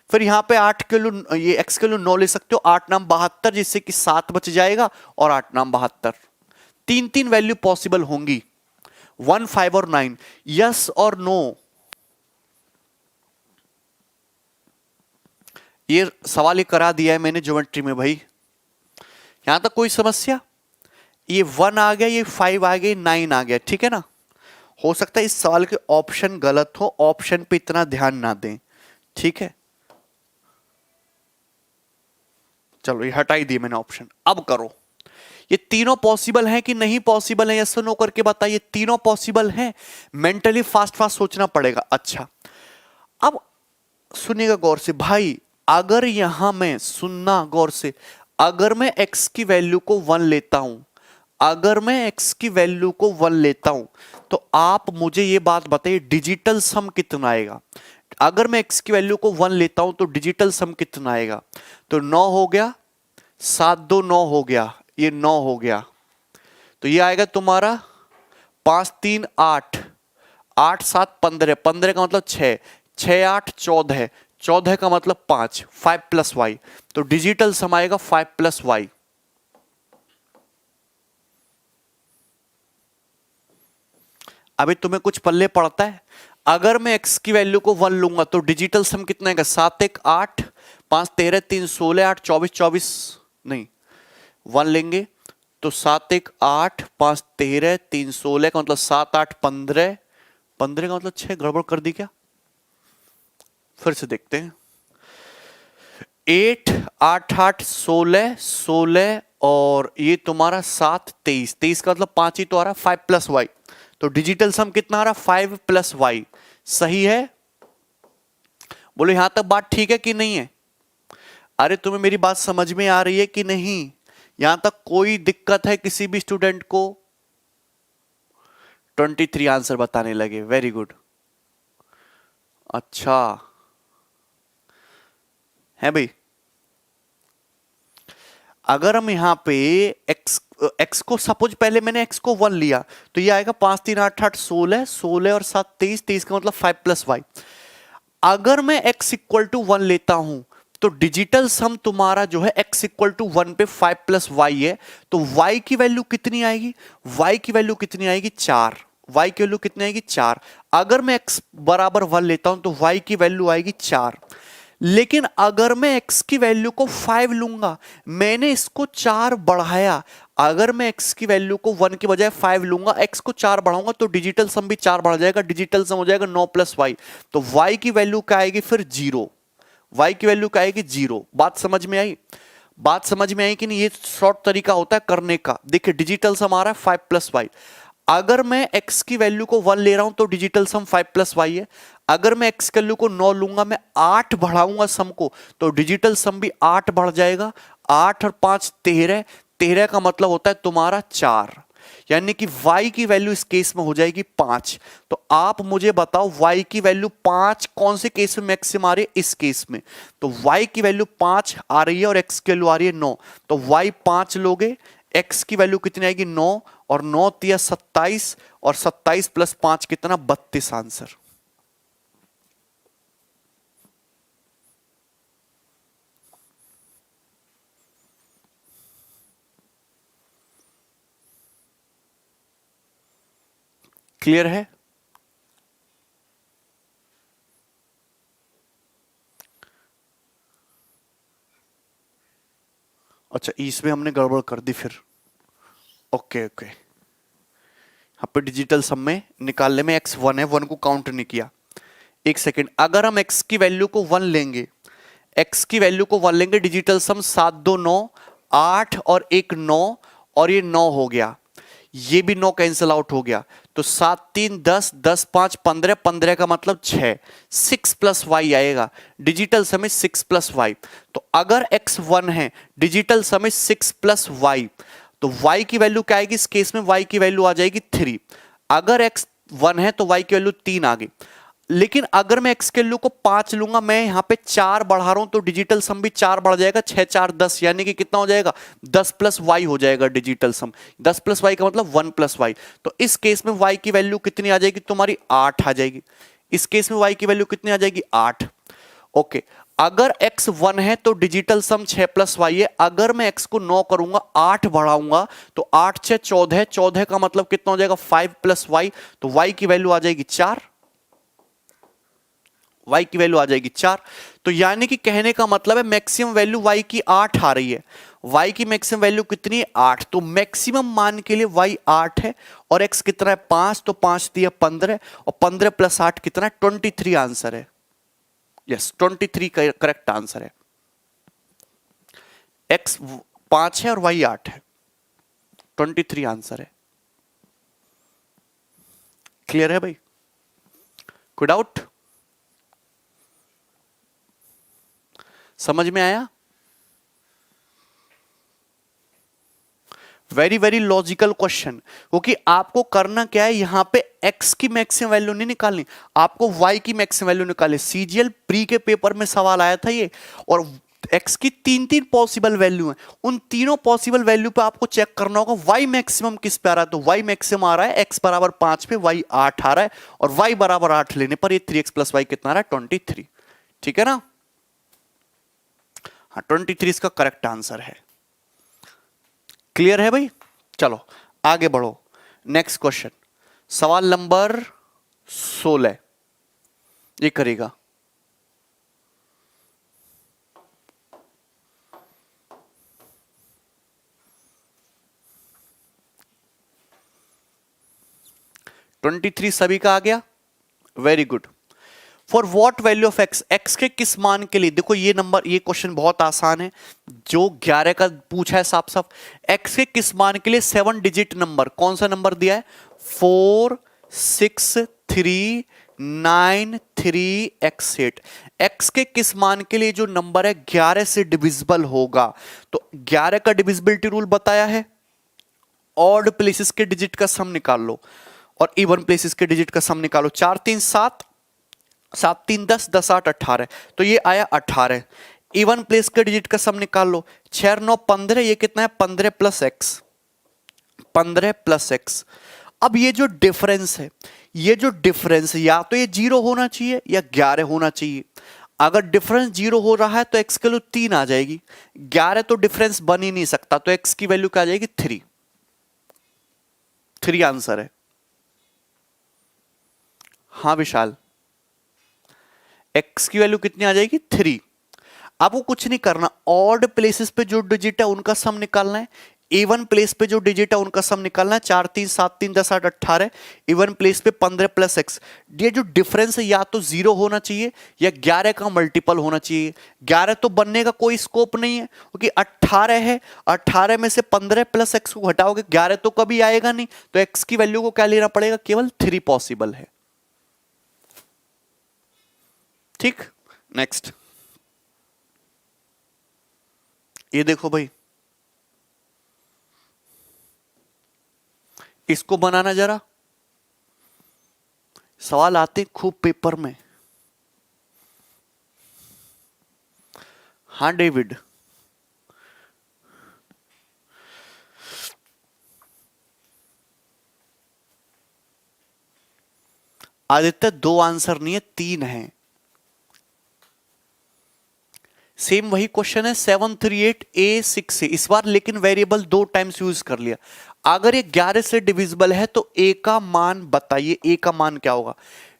फिर यहां पे 8 के लिए ये x के लिए 9 ले सकते हो, 8 नाम 72, जिससे कि 7 बच जाएगा, और 8 नाम 72। 3 वैल्यू पॉसिबल होंगी, 1 5 और 9। यस और नो? ये सवाल ये करा दिया है मैंने ज्योमेट्री में भाई, यहां तक कोई समस्या? ये 1 आ गया, ये 5 आ गया, 9 आ गया, ठीक है ना। हो सकता है इस सवाल के ऑप्शन गलत हो, ऑप्शन पे इतना ध्यान ना दें, ठीक है। चलो ये हटा ही दिए मैंने ऑप्शन। अब करो, ये तीनों पॉसिबल हैं कि नहीं पॉसिबल है, यस नो करके बताइए। तीनों पॉसिबल हैं, मेंटली फास्ट फास्ट सोचना पड़ेगा। अच्छा अब सुनिएगा गौर से भाई, अगर यहां मैं, सुनना गौर से, अगर मैं x की वैल्यू को 1 लेता हूं, अगर मैं x की वैल्यू को 1 लेता हूं, तो आप मुझे ये बात बताइए डिजिटल सम कितना आएगा। अगर मैं x की वैल्यू को 1 लेता हूं तो डिजिटल सम कितना आएगा? तो 9 हो गया, 7 2 9 हो गया, ये 9 हो गया, तो ये आएगा तुम्हारा 5 3 8, 8 7 15, 15 का मतलब 6, 6 8 14, 14 का मतलब 5, 5 प्लस वाई, तो डिजिटल सम आएगा 5 प्लस वाई। अभी तुम्हें कुछ पल्ले पड़ता है? अगर मैं x की वैल्यू को 1 लूंगा तो डिजिटल सम कितना आएगा? 7 1 8, 5 13 3 16, 8 24 24, नहीं 1 लेंगे तो 7 1 8, 5 13 3 16 का मतलब 7 8 15, 15 का मतलब 6, गड़बड़ कर दी क्या? फिर से देखते हैं। 8 8 8 16 16 और ये तुम्हारा 7 23, 23 का मतलब 5 ही तो आ रहा, 5 प्लस वाई, तो डिजिटल सम कितना आ रहा? 5 प्लस वाई। सही है? बोलो यहां तक बात ठीक है कि नहीं है? अरे तुम्हें मेरी बात समझ में आ रही है कि नहीं? यहां तक कोई दिक्कत है किसी भी स्टूडेंट को? 23 आंसर बताने लगे, वेरी गुड। अच्छा है भाई। अगर हम यहां पे x को सपोज, पहले मैंने x को 1 लिया तो ये आएगा 5 3 8 8 16, 16 और 7 23, 23 का मतलब 5 प्लस वाई। अगर मैं x इक्वल टू 1 लेता हूं तो डिजिटल सम तुम्हारा जो है x इक्वल टू 1 पे 5 प्लस वाई है, तो y की वैल्यू कितनी आएगी? y की वैल्यू कितनी आएगी? 4। y की वैल्यू कितनी आएगी? 4। अगर मैं x बराबर 1 लेता हूं तो y की वैल्यू आएगी 4। लेकिन अगर मैं x की वैल्यू को 5 लूंगा, मैंने इसको 4 बढ़ाया, अगर मैं x की वैल्यू को 1 के बजाय 5 लूंगा, x को 4 बढ़ाऊंगा तो डिजिटल सम भी 4 बढ़ जाएगा, डिजिटल सम हो जाएगा 9 प्लस वाई, तो y की वैल्यू क्या आएगी फिर? 0। y की वैल्यू क्या आएगी? 0। बात समझ में आई? बात समझ में आई कि नहीं? ये शॉर्ट तरीका होता है करने का। देखिए डिजिटल सम आ रहा है 5 प्लस वाई, अगर मैं x की वैल्यू को 1 ले रहा हूं तो डिजिटल सम 5 प्लस वाई है। अगर मैं x की वैल्यू को 9 लूंगा, मैं 8 बढ़ाऊंगा सम को, तो डिजिटल सम भी 8 बढ़ जाएगा। 8 और 5 13, 13 का मतलब होता है तुम्हारा 4, यानी कि y की वैल्यू इस केस में हो जाएगी 5। तो आप मुझे बताओ y की वैल्यू 5 कौन से केस में मैक्सिमम आ रही है? इस केस में। तो y की वैल्यू 5 आ रही है और x की वैल्यू आ रही है 9, तो y 5 लोगे, x की वैल्यू कितनी आएगी? 9, और 9 तिया 27, और 27 प्लस 5 कितना? 32 आंसर। क्लियर है? अच्छा इसमें हमने गड़बड़ कर दी फिर। ओके ओके, यहाँ पे डिजिटल सम में निकालने में x 1 है, 1 को काउंट नहीं किया। एक सेकेंड, अगर हम x की वैल्यू को 1 लेंगे, x की वैल्यू को 1 लेंगे, डिजिटल सम 7 2 9, 8 और 1 9, और ये 9 हो गया, ये भी 9 कैंसिल आउट हो गया, तो 7 3 10, 10 5 15, 15 का मतलब 6, 6 प्लस वाई आएगा, डिजिटल सम 6 प्लस वाई। तो अगर x 1 है, डिजिटल सम 6 प्लस वाई, तो y की वैल्यू क्या आएगी? इस केस में y की वैल्यू आ जाएगी 3। अगर x 1 है तो y की वैल्यू 3 आ गई। लेकिन अगर मैं x के वैल्यू को 5 लूंगा, मैं यहां पे 4 बढ़ा रहा हूं, तो डिजिटल सम भी 4 बढ़ जाएगा, 6 4 10, यानी कि कितना हो जाएगा? 10 प्लस वाई हो जाएगा डिजिटल सम। 10 प्लस वाई का मतलब 1 प्लस वाई। तो इस केस में y की वैल्यू कितनी आ जाएगी तुम्हारी? 8 आ जाएगी। इस केस में y की वैल्यू कितनी आ जाएगी? 8। ओके, अगर x 1 है तो डिजिटल सम 6 प्लस वाई है। अगर मैं x को 9 करूंगा, 8 बढ़ाऊंगा, तो 8 6 14, 14 का मतलब कितना हो जाएगा? 5 प्लस वाई, तो y की वैल्यू आ जाएगी 4। y की वैल्यू आ जाएगी 4। तो यानी कि कहने का मतलब है मैक्सिमम वैल्यू y की 8 आ रही है। y की मैक्सिमम वैल्यू कितनी है? 8। तो मैक्सिमम मान के लिए y 8 है और x कितना है? 5। तो 5 दिया 15 और 15 प्लस 8 कितना है? 23 आंसर है। यस 23 करेक्ट आंसर है। x 5 है और y 8 है, 23 आंसर है। क्लियर है भाई? कोई डाउट? समझ में आया? वेरी वेरी लॉजिकल क्वेश्चन, क्योंकि आपको करना क्या है, यहां पे x की मैक्सिमम वैल्यू नहीं निकालनी, आपको y की मैक्सिमम वैल्यू निकालनी। सीजीएल प्री के पेपर में सवाल आया था ये, और x की तीन पॉसिबल वैल्यू है, उन तीनों पॉसिबल वैल्यू पे आपको चेक करना होगा y मैक्सिमम किस पे आ रहा है। तो y मैक्सिमम आ रहा है x बराबर 5 पे, y 8 आ रहा है, और y बराबर 8 लेने पर ये 3x प्लस y कितना आ रहा है? 23। ठीक है ना? हाँ 23 इसका करेक्ट आंसर है। क्लियर है भाई? चलो आगे बढ़ो। नेक्स्ट क्वेश्चन, सवाल नंबर 16 ये करेगा। ट्वेंटी थ्री सभी का आ गया? Very good. For what value of x, x के किस मान के लिए? देखो ये नंबर, ये क्वेश्चन बहुत आसान है, जो 11 का पूछा है साफ साफ। एक्स के किस मान के लिए 7 डिजिट नंबर, कौन सा नंबर दिया है? 4 6 3 9 3 x8। एक्स के किस मान के लिए जो नंबर है 11 से डिविजिबल होगा? तो 11 का डिविजिबिलिटी रूल बताया है, ऑड प्लेसेस के डिजिट का सम निकाल लो और इवन प्लेसेस के डिजिट का सम निकालो। 4 3 7, 7 3 10, 10 8 18, तो ये आया 18। इवन प्लेस के डिजिट का सम निकाल लो, 6 9 15, ये कितना है? 15 प्लस एक्स, 15 प्लस एक्स। अब ये जो डिफरेंस है, ये जो डिफरेंस है, या तो ये 0 होना चाहिए या 11 होना चाहिए। अगर डिफरेंस 0 हो रहा है तो एक्स की वैल्यू 3 आ जाएगी, 11 तो डिफरेंस बन ही नहीं सकता, तो एक्स की वैल्यू क्या आ जाएगी? 3। 3 आंसर है। हाँ विशाल, x की वैल्यू कितनी आ जाएगी? 3। आपको कुछ नहीं करना, ऑड प्लेसेस पे जो डिजिट है उनका सम निकालना है, इवन प्लेस पे जो डिजिट है उनका सम निकालना है। 4 3 7 3 10 8 18, इवन प्लेस पे 15 प्लस एक्स। ये जो डिफरेंस है या तो 0 होना चाहिए या 11 का मल्टीपल होना चाहिए। 11 तो बनने का कोई स्कोप नहीं है, क्योंकि 18 है, 18 में से 15 प्लस एक्स को हटाओगे 11 तो कभी आएगा नहीं, तो एक्स की वैल्यू को क्या लेना पड़ेगा? केवल 3 पॉसिबल है। ठीक, नेक्स्ट ये देखो भाई, इसको बनाना जरा, सवाल आते खूब पेपर में। हाँ डेविड, आदित्य 2 आंसर नहीं है, 3 है। सेम वही क्वेश्चन है 738A6 इस बार, लेकिन वेरिएबल 2 टाइम्स यूज कर लिया। अगर ये 11 से डिविजिबल है तो a का मान बताइए, a का मान क्या होगा?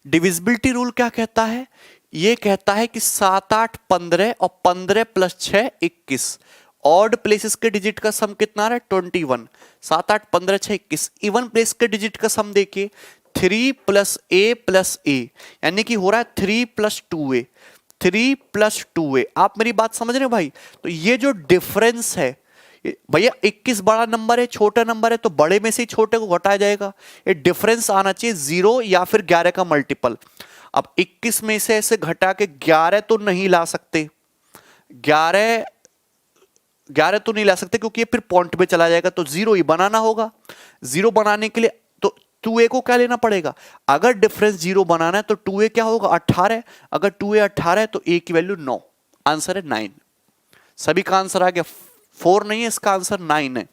डिविजिबिलिटी रूल क्या कहता है? ये कहता है कि 7 8 15 और 15 प्लस 6 21। ऑड प्लेसेस के डिजिट का सम कितना आ रहा है? 21। 7 8 15 6 21। इवन प्लेस के डिजिट का सम देखिए, 3 प्लस a, यानी कि हो रहा है 3 प्लस 2a, 3 प्लस 2a। आप मेरी बात समझ रहे हो भाई? तो ये जो डिफरेंस है भैया, 21 बड़ा नंबर है, छोटा नंबर है, तो बड़े में से ही छोटे को घटाया जाएगा। ये डिफरेंस आना चाहिए 0 या फिर 11 का मल्टीपल। अब 21 में से ऐसे घटा के 11 तो नहीं ला सकते, 11 तो नहीं ला सकते, क्योंकि ये फिर पॉइंट पे चला जाएगा, तो 0 ही बनाना होगा। 0 बनाने के लिए तो 2a को क्या लेना पड़ेगा? अगर डिफरेंस 0 बनाना है तो 2a क्या होगा? 18। अगर 2a 18 है तो a की वैल्यू 9, आंसर है 9। सभी का आंसर आ गया, 4 नहीं है, इसका आंसर 9 है।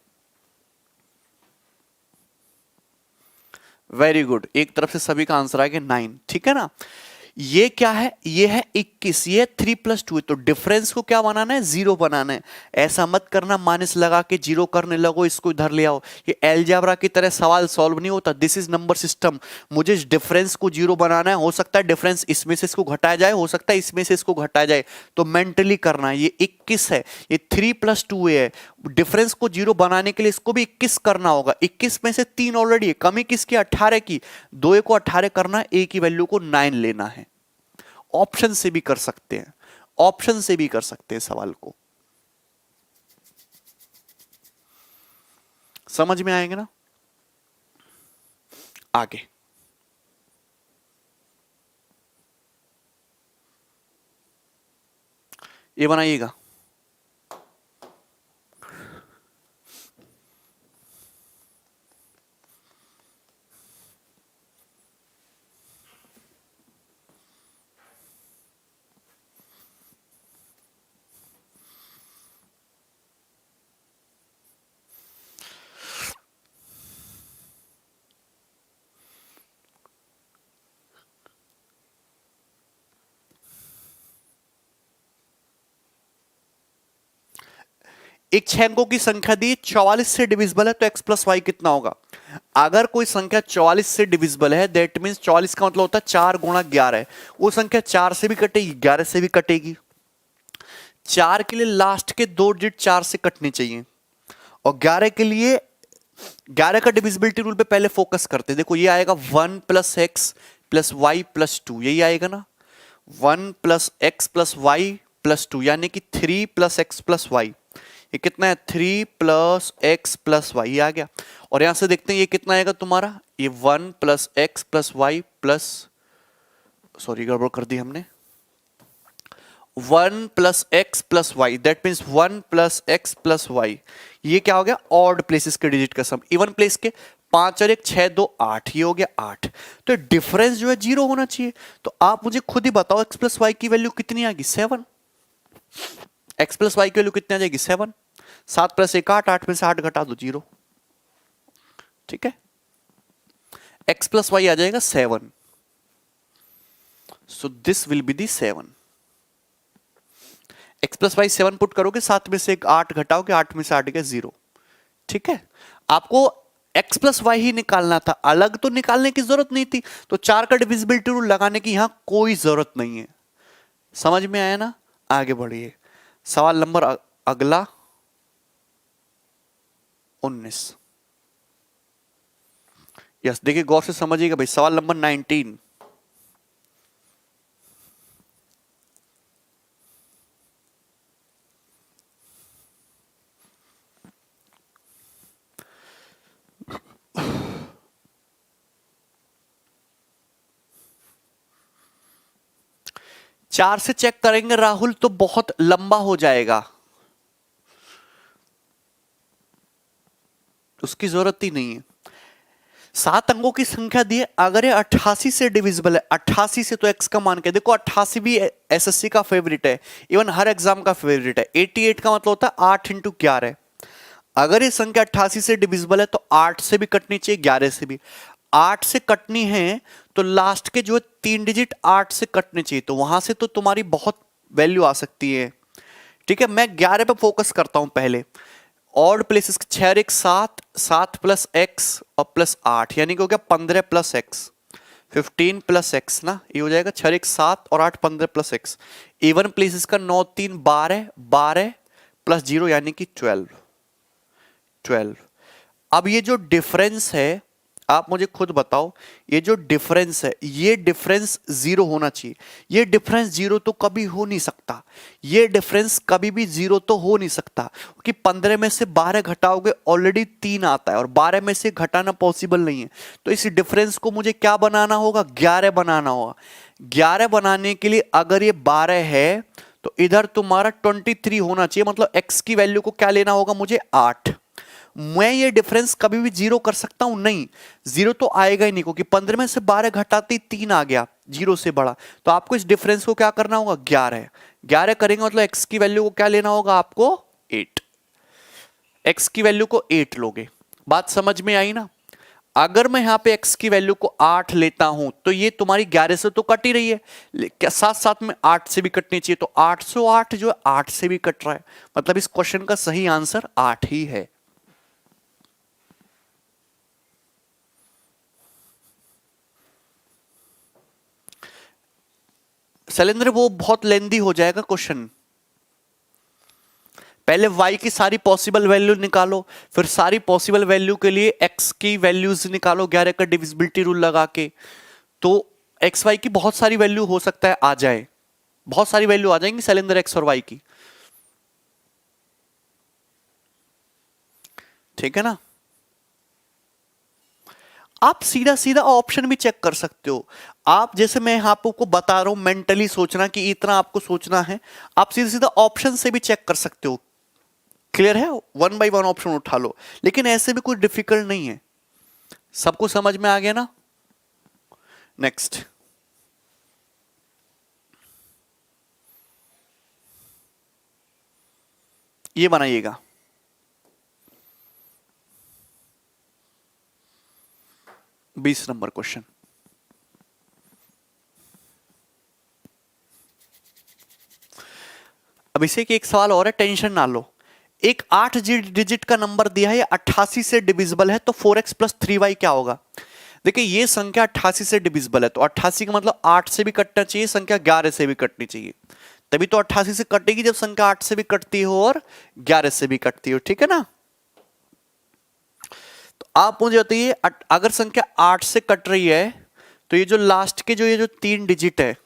वेरी गुड, एक तरफ से सभी का आंसर आ गया 9। ठीक है ना? ये क्या है, ये है 21, ये 3 + 2 है, तो डिफरेंस को क्या बनाना है, 0 बनाना है। ऐसा मत करना माइनस लगा के 0 करने लगो, इसको इधर ले आओ, ये अलजेब्रा की तरह सवाल सॉल्व नहीं होता। This is number system. मुझे इस डिफरेंस को 0 बनाना है, हो सकता है डिफरेंस इसमें से इसको घटाया जाए, हो सकता है इसमें से इसको घटाया जाए, तो मेंटली करना है। ये 21 है, ये 3 + 2 है, डिफरेंस को 0 बनाने के लिए इसको भी 21 करना होगा। 21 में से 3 ऑलरेडी है, कमी किसकी, 18 की, 2 को 18 करना है, ए की वैल्यू को 9 लेना है। ऑप्शन से भी कर सकते हैं, ऑप्शन से भी कर सकते हैं सवाल को। समझ में आएंगे ना। आगे ये बनाइएगा। एक 6 अंकों की संख्या दी, 44 से डिविजिबल है, तो x + y कितना होगा। अगर कोई संख्या 44 से डिविजिबल है, दैट मींस 44 का मतलब होता है 4 × 11, वो संख्या 4 से भी कटेगी, 11 से भी कटेगी। 4 के लिए लास्ट के 2 डिजिट 4 से कटने चाहिए, और 11 के लिए 11 का डिविजिबिलिटी रूल पे पहले फोकस करते हैं। देखो ये आएगा 1 + x + y + 2, यही आएगा ना, 1 + x + y + 2, यानी कि 3 + x + y। ये कितना है, 3 + x + y, ये आ गया। और यहां से देखते हैं ये कितना आएगा तुम्हारा, ये 1 + x + y + सॉरी गड़बड़ कर दी हमने, 1 + x + y, that means 1 + x + y। ये क्या हो गया, ऑड प्लेसेस के डिजिट का सम। इवन प्लेस के 5 और 1 6 2 8, ये हो गया 8। तो डिफरेंस जो है 0 होना चाहिए। तो आप मुझे खुद ही बताओ x + y की वैल्यू कितनी आएगी, 7। x + y की वैल्यू कितनी आ जाएगी, 7। 7 + 1 8, 8 में से 8 घटा दो 0, ठीक है। x + y आ जाएगा 7, so this will be the 7। x + y 7 put करोगे, 7 में से 8 घटाओगे, 8 में से 8 गया 0, ठीक है। आपको x + y ही निकालना था, अलग तो निकालने की जरूरत नहीं थी, तो 4 का डिविजिबिलिटी रूल लगाने की यहां कोई जरूरत नहीं है। समझ में आया ना। आगे बढ़िए, सवाल नंबर अगला 19। यस, देखिए गौर से समझिएगा भाई, सवाल नंबर 19। चार से चेक करेंगे राहुल तो बहुत लंबा हो जाएगा, उसकी जरूरत ही नहीं है। 7 अंकों की संख्या दी है, अगर ये 88 से डिविजिबल है, 88 से तो x का मान क्या, देखो 88 भी एसएससी का फेवरेट है, इवन हर एग्जाम का फेवरेट है। 88 का मतलब होता है 8 × 11। अगर ये संख्या 88 से डिविजिबल है तो 8 से भी कटनी चाहिए, 11 से भी। 8 से कटनी है तो लास्ट के जो 3 डिजिट 8 से कटने चाहिए, तो वहां से तो तुम्हारी बहुत वैल्यू आ सकती है, ठीक है। मैं 11 पे फोकस करता हूं पहले। ऑड प्लेसेस 6 और 1 7, 7 + x और +8, यानी कि हो गया 15 + x, 15 + x ना, ये हो जाएगा 6 और 1 7 और 8 15 + x। इवन प्लेसेस का 9 3 12, 12 + 0 यानी कि 12। अब ये जो डिफरेंस है, आप मुझे खुद बताओ, ये जो डिफरेंस है, ये डिफरेंस 0 होना चाहिए। ये डिफरेंस 0 तो कभी हो नहीं सकता, ये डिफरेंस कभी भी 0 तो हो नहीं सकता, क्योंकि 15 में से 12 घटाओगे ऑलरेडी 3 आता है, और 12 में से घटाना पॉसिबल नहीं है। तो इस डिफरेंस को मुझे क्या बनाना होगा, 11 बनाना होगा। 11 बनाने के लिए अगर ये 12 है तो इधर तुम्हारा 23 होना चाहिए, मतलब x की वैल्यू को क्या लेना होगा मुझे, 8। मैं ये डिफरेंस कभी भी 0 कर सकता हूं, नहीं 0 तो आएगा ही नहीं, क्योंकि 15 में से 12 घटाते ही 3 आ गया 0 से बड़ा। तो आपको इस डिफरेंस को क्या करना होगा, 11 करेंगे, मतलब x की वैल्यू को क्या लेना होगा आपको, 8। x की वैल्यू को 8 लोगे। बात समझ में आई ना। अगर मैं यहाँ पे x की वैल्यू को 8 लेता हूं तो ये तुम्हारी 11 से तो कट ही रही है, क्या साथ साथ में 8 से भी कटनी चाहिए, तो 808 जो है 8 से भी कट रहा है, मतलब इस क्वेश्चन का सही आंसर 8 ही है। शैलेंद्र वो बहुत लेंदी हो जाएगा क्वेश्चन, पहले y की सारी पॉसिबल वैल्यू निकालो, फिर सारी पॉसिबल वैल्यू के लिए x की वैल्यूज निकालो 11 का डिविजिबिलिटी रूल लगा के, तो एक्स वाई की बहुत सारी वैल्यू हो सकता है आ जाए, बहुत सारी वैल्यू आ जाएंगी शैलेंद्र एक्स और वाई की, ठीक है ना। आप सीधा सीधा ऑप्शन भी चेक कर सकते हो, आप जैसे मैं आपको बता रहा हूं मेंटली सोचना कि इतना आपको सोचना है, आप सीधा सीधा ऑप्शन से भी चेक कर सकते हो, क्लियर है, वन बाय वन ऑप्शन उठा लो, लेकिन ऐसे भी कोई डिफिकल्ट नहीं है, सबको समझ में आ गया ना। नेक्स्ट, ये बनाइएगा, बीस नंबर क्वेश्चन। अब इसे एक सवाल और है, टेंशन ना लो, एक 8 डिजिट का नंबर दिया है, 88 से डिविजिबल है, तो 4x प्लस 3y क्या होगा। देखिए ये संख्या 88 से डिविजिबल है, तो 88 का मतलब 8 से भी कटना चाहिए, संख्या 11 से भी कटनी चाहिए, तभी तो 88 से कटेगी जब संख्या 8 से भी कटती हो और 11 से भी कटती हो, ठीक है ना। तो आप मुझे बताइए, अगर संख्या 8 से कट रही है तो ये जो लास्ट के ये जो 3 डिजिट है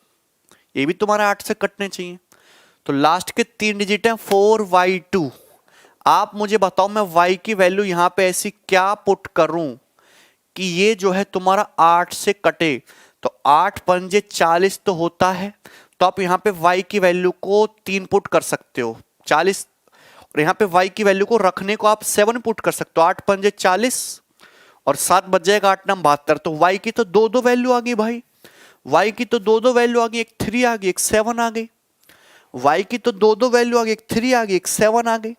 ये भी तुम्हारा 8 से कटने चाहिए, तो लास्ट के 3 डिजिट है 4y2। आप मुझे बताओ मैं y की वैल्यू यहां पे ऐसी क्या पुट करूं कि ये जो है तुम्हारा 8 से कटे, तो 8 पंजे 40 तो होता है, तो आप यहां पे y की वैल्यू को 3 पुट कर सकते हो 40, और यहां पे y की वैल्यू को रखने को आप 7 पुट कर सकते हो, 8 पंजे 40 और 7 बच जाएगा 8 9 72, तो y की तो दो वैल्यू आ गई भाई, y की तो दो वैल्यू आ गई, एक 3 आ गई एक 7 आ गई, y की तो दो वैल्यू आ गई, एक 3 आ गई एक 7 आ गई।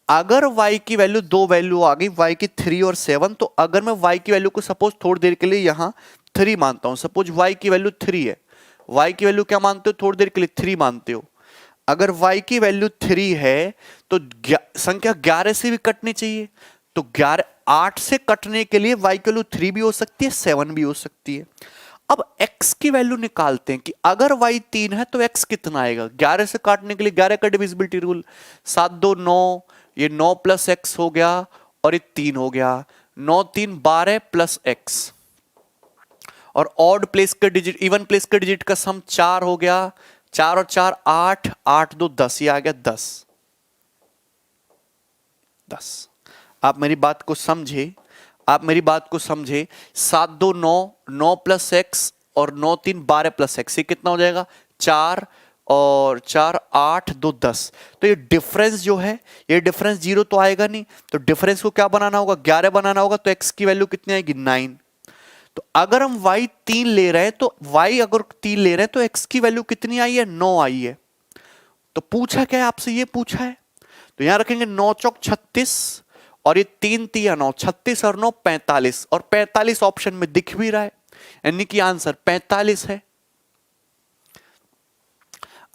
अगर y की वैल्यू दो वैल्यू आ गई, y की 3 और 7, तो अगर मैं y की वैल्यू को सपोज थोड़ी देर के लिए यहां 3 मानता हूं, सपोज y की वैल्यू 3 है, y की वैल्यू क्या मानते हो थोड़ी देर के लिए 3 मानते हो, अगर y की वैल्यू 3 है तो संख्या 11 से भी कटनी चाहिए, तो 11 8 से कटने के लिए y की वैल्यू 3 भी हो सकती है 7 भी हो सकती है। अब x की वैल्यू निकालते हैं कि अगर y 3 है तो x कितना आएगा, 11 से काटने के लिए 11 का डिविजिबिलिटी रूल, 7 2 9, ये 9 प्लस x हो गया और ये 3 हो गया, 9 3 12 प्लस x, और ऑड प्लेस के डिजिट इवन प्लेस के डिजिट का सम 4 हो गया, 4 और 4 8, 8 2 10, ये आ गया 10 10। आप मेरी बात को समझे, आप मेरी बात को समझे, 7 2 9, 9 प्लस एक्स और 9 3 12 प्लस एक्स, ये कितना हो जाएगा 4 और 4 8 2 10, तो ये डिफरेंस जो है ये डिफरेंस 0 तो आएगा नहीं, तो डिफरेंस को क्या बनाना होगा 11 बनाना होगा, तो x की वैल्यू कितनी आएगी 9। तो अगर हम y 3 ले रहे हैं, तो y अगर 3 ले रहे हैं तो x की वैल्यू कितनी आई है 9 आई है, तो पूछा क्या है आपसे, ये पूछा है, तो यहां रखेंगे 9 चौक 36 और ये 3 3 9, 36 और 9 45, और 45 ऑप्शन में दिख भी रहा है, यानी कि आंसर 45 है।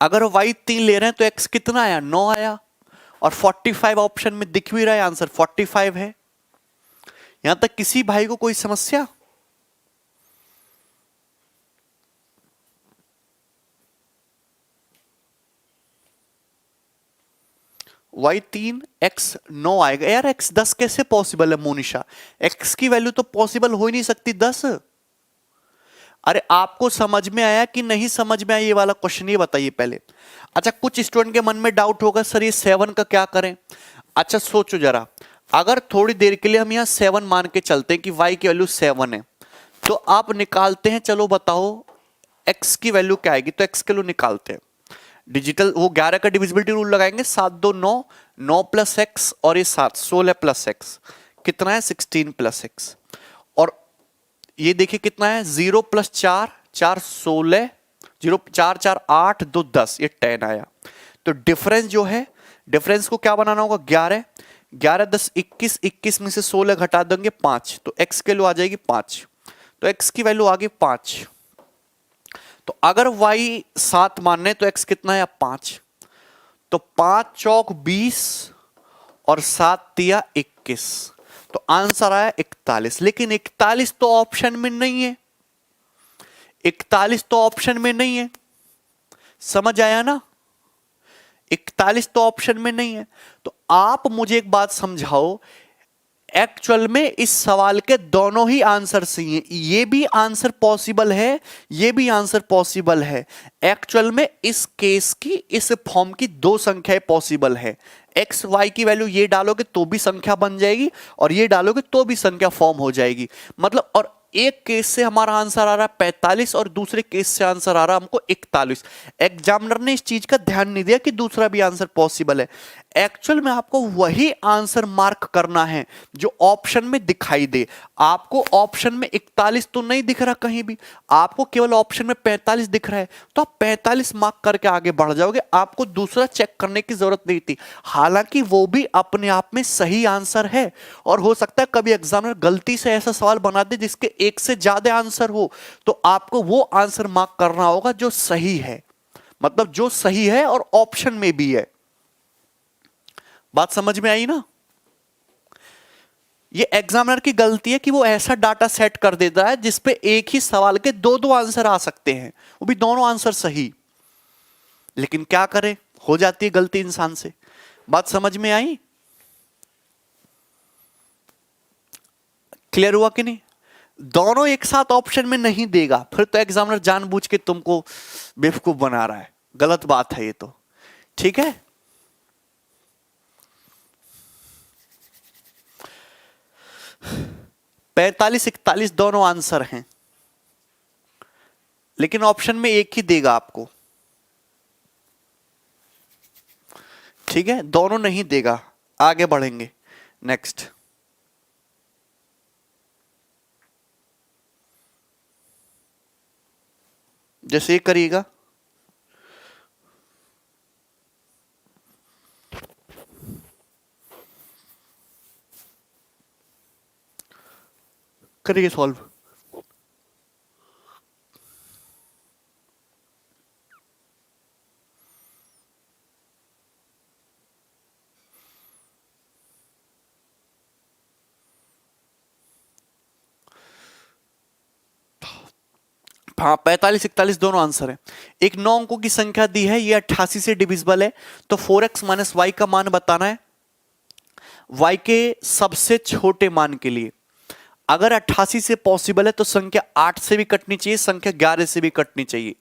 अगर y 3 ले रहे हैं तो x कितना आया 9 आया, और 45 ऑप्शन में दिख भी रहा है, आंसर 45 है। यहां तक किसी भाई को कोई समस्या? y 3 x 9 आएगा, यार x 10 कैसे पॉसिबल है मोनिशा, x की वैल्यू तो पॉसिबल हो ही नहीं सकती 10। अरे आपको समझ में आया कि नहीं समझ में आया ये वाला क्वेश्चन, ये बताइए पहले। अच्छा कुछ स्टूडेंट के मन में डाउट होगा सर ये 7 का क्या करें। अच्छा सोचो जरा, अगर थोड़ी देर के लिए हम यहां 7 मान के चलते हैं कि y की वैल्यू 7 है, तो आप निकालते हैं, चलो बताओ x की वैल्यू क्या आएगी, तो x की वैल्यू निकालते हैं, डिजिटल वो 11 का डिविजिबिलिटी रूल लगाएंगे, 7 2 9, 9 प्लस एक्स और ये 7 16 प्लस एक्स, कितना है 16 प्लस एक्स, और ये देखिए कितना है 0 प्लस 4 4 16, 0 4 4 8 2 10, ये 10 आया। तो डिफरेंस जो है, डिफरेंस को क्या बनाना होगा 11, 11 10 21, 21 में से 16 घटा देंगे 5, तो x की वैल्यू आ जाएगी 5। तो x की वैल्यू आ गई 5। तो अगर y 7 मानने तो x कितना है, 5। तो 5 चौक 20 और 7 तिया 21, तो आंसर आया 41। लेकिन 41 तो ऑप्शन में नहीं है, 41 तो ऑप्शन में नहीं है, समझ आया ना? 41 तो ऑप्शन में नहीं है। तो आप मुझे एक बात समझाओ, एक्चुअल में इस सवाल के दोनों ही आंसर सही हैं। ये भी आंसर पॉसिबल है, ये भी आंसर पॉसिबल है। एक्चुअल में इस केस की, इस फॉर्म की दो संख्याएं पॉसिबल है। एक्स वाई की वैल्यू ये डालोगे तो भी संख्या बन जाएगी, और ये डालोगे तो भी संख्या फॉर्म हो जाएगी। मतलब, और एक केस से हमारा आंसर आ रहा है 45 और दूसरे केस से आंसर आ रहा है हमको 41। एग्जामिनर ने इस चीज का ध्यान नहीं दिया कि दूसरा भी आंसर पॉसिबल है। एक्चुअल में आपको वही आंसर मार्क करना है जो ऑप्शन में दिखाई दे। आपको ऑप्शन में 41 तो नहीं दिख रहा कहीं भी, आपको केवल ऑप्शन में 45 दिख रहा है, तो आप 45 मार्क करके आगे बढ़ जाओगे, आपको दूसरा चेक करने की जरूरत नहीं थी। हालांकि वो भी अपने आप में सही आंसर है, और हो सकता है कभी एग्जामिनर गलती से ऐसा सवाल बना दे जिसके एक से ज्यादा आंसर हो, तो आपको वो आंसर मार्क करना होगा जो सही है, मतलब जो सही है और ऑप्शन में भी है। बात समझ में आई ना? ये एग्जामिनर की गलती है कि वो ऐसा डाटा सेट कर देता है जिसपे एक ही सवाल के दो दो आंसर आ सकते हैं, वो भी दोनों आंसर सही। लेकिन क्या करें, हो जाती है गलती इंसान से। बात समझ में आई? क्लियर हुआ कि नहीं? दोनों एक साथ ऑप्शन में नहीं देगा, फिर तो एग्जामिनर जानबूझ के तुमको बेवकूफ बना रहा है, गलत बात है ये तो। ठीक है, 45 41 दोनों आंसर हैं, लेकिन ऑप्शन में एक ही देगा आपको। ठीक है, दोनों नहीं देगा। आगे बढ़ेंगे, नेक्स्ट। जैसे ये करिएगा, करिए सॉल्व। हाँ, 45 41 दोनों आंसर है। एक 9 अंकों की संख्या दी है, ये 88 से डिविजिबल है, तो 4x माइनस वाई का मान बताना है। y के सबसे छोटे मान के लिए अगर 88 से पॉसिबल है तो संख्या 8 से भी कटनी चाहिए, संख्या 11 से भी कटनी चाहिए।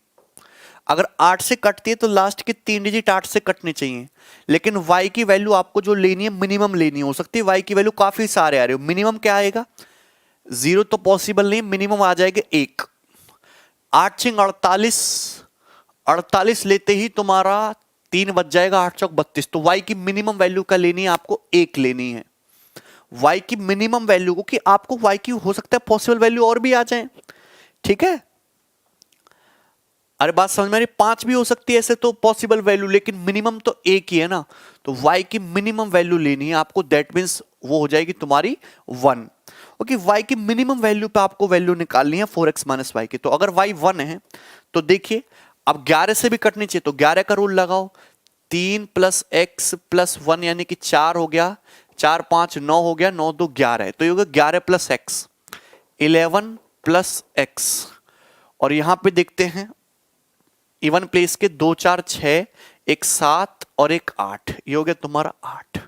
अगर 8 से कटती है तो लास्ट के 3 डिजिट 8 से कटने चाहिए। लेकिन y की वैल्यू आपको जो लेनी है मिनिमम लेनी हो सकती है। y की वैल्यू काफी सारे आ रहे हो, मिनिमम क्या आएगा? 0 तो पॉसिबल नहीं, मिनिमम आ जाएगा 1। 8 छिंग 48, 48 लेते ही तुम्हारा 3 बच जाएगा, 8 चौक 32। तो y की मिनिमम वैल्यू का लेनी है आपको 1 लेनी है। y की मिनिमम वैल्यू को, कि आपको y की हो सकता है पॉसिबल वैल्यू और भी आ जाए। ठीक है, अरे बात समझ में आ रही? 5 भी हो सकती है ऐसे तो पॉसिबल वैल्यू, लेकिन मिनिमम तो एक ही है ना। तो y की मिनिमम वैल्यू लेनी है आपको, दैट मींस वो हो जाएगी तुम्हारी 1। ओके, y की मिनिमम वैल्यू पे आपको वैल्यू निकालनी है 4x माइनस वाई की। तो अगर y 1 है तो देखिए, अब 11 से भी कटनी चाहिए, तो 11 का रूल लगाओ। 3 प्लस एक्स प्लस 1 यानी कि 4 हो गया, 4 5 9 हो गया, 9 2 11 है, तो ये होगा 11 प्लस एक्स, 11 प्लस एक्स। और यहां पे देखते हैं इवन प्लेस के 2 4 6, एक 7 और एक 8, ये हो गया तुम्हारा 8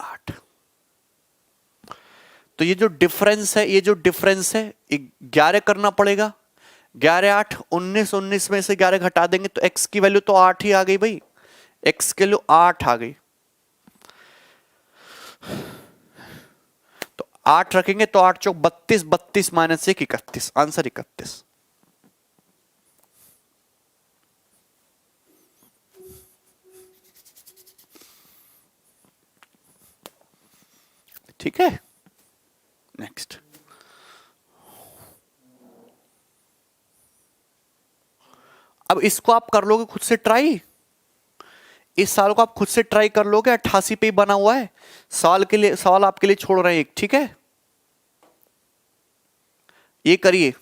8। तो ये जो डिफरेंस है, ये जो डिफरेंस है 11 करना पड़ेगा। 11 8 19, 19 में से 11 घटा देंगे तो x की वैल्यू तो 8 ही आ गई भाई, x के लिए 8 आ गई। तो 8 रखेंगे तो 8 चौक 32, 32 माइनस 1 31, आंसर 31। ठीक है, नेक्स्ट। अब इसको आप कर लोगे खुद से ट्राई, इस सवाल को आप खुद से ट्राई कर लोगे, 88 पे ही बना हुआ है। सवाल आपके लिए छोड़ रहे हैं एक, ठीक है, ये करिए।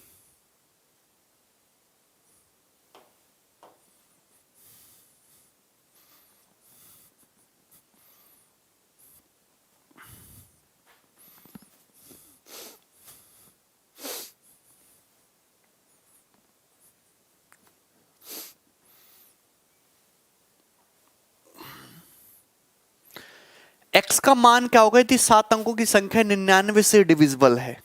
x का मान क्या होगा यदि 7 अंकों की संख्या 99 से डिविजिबल है?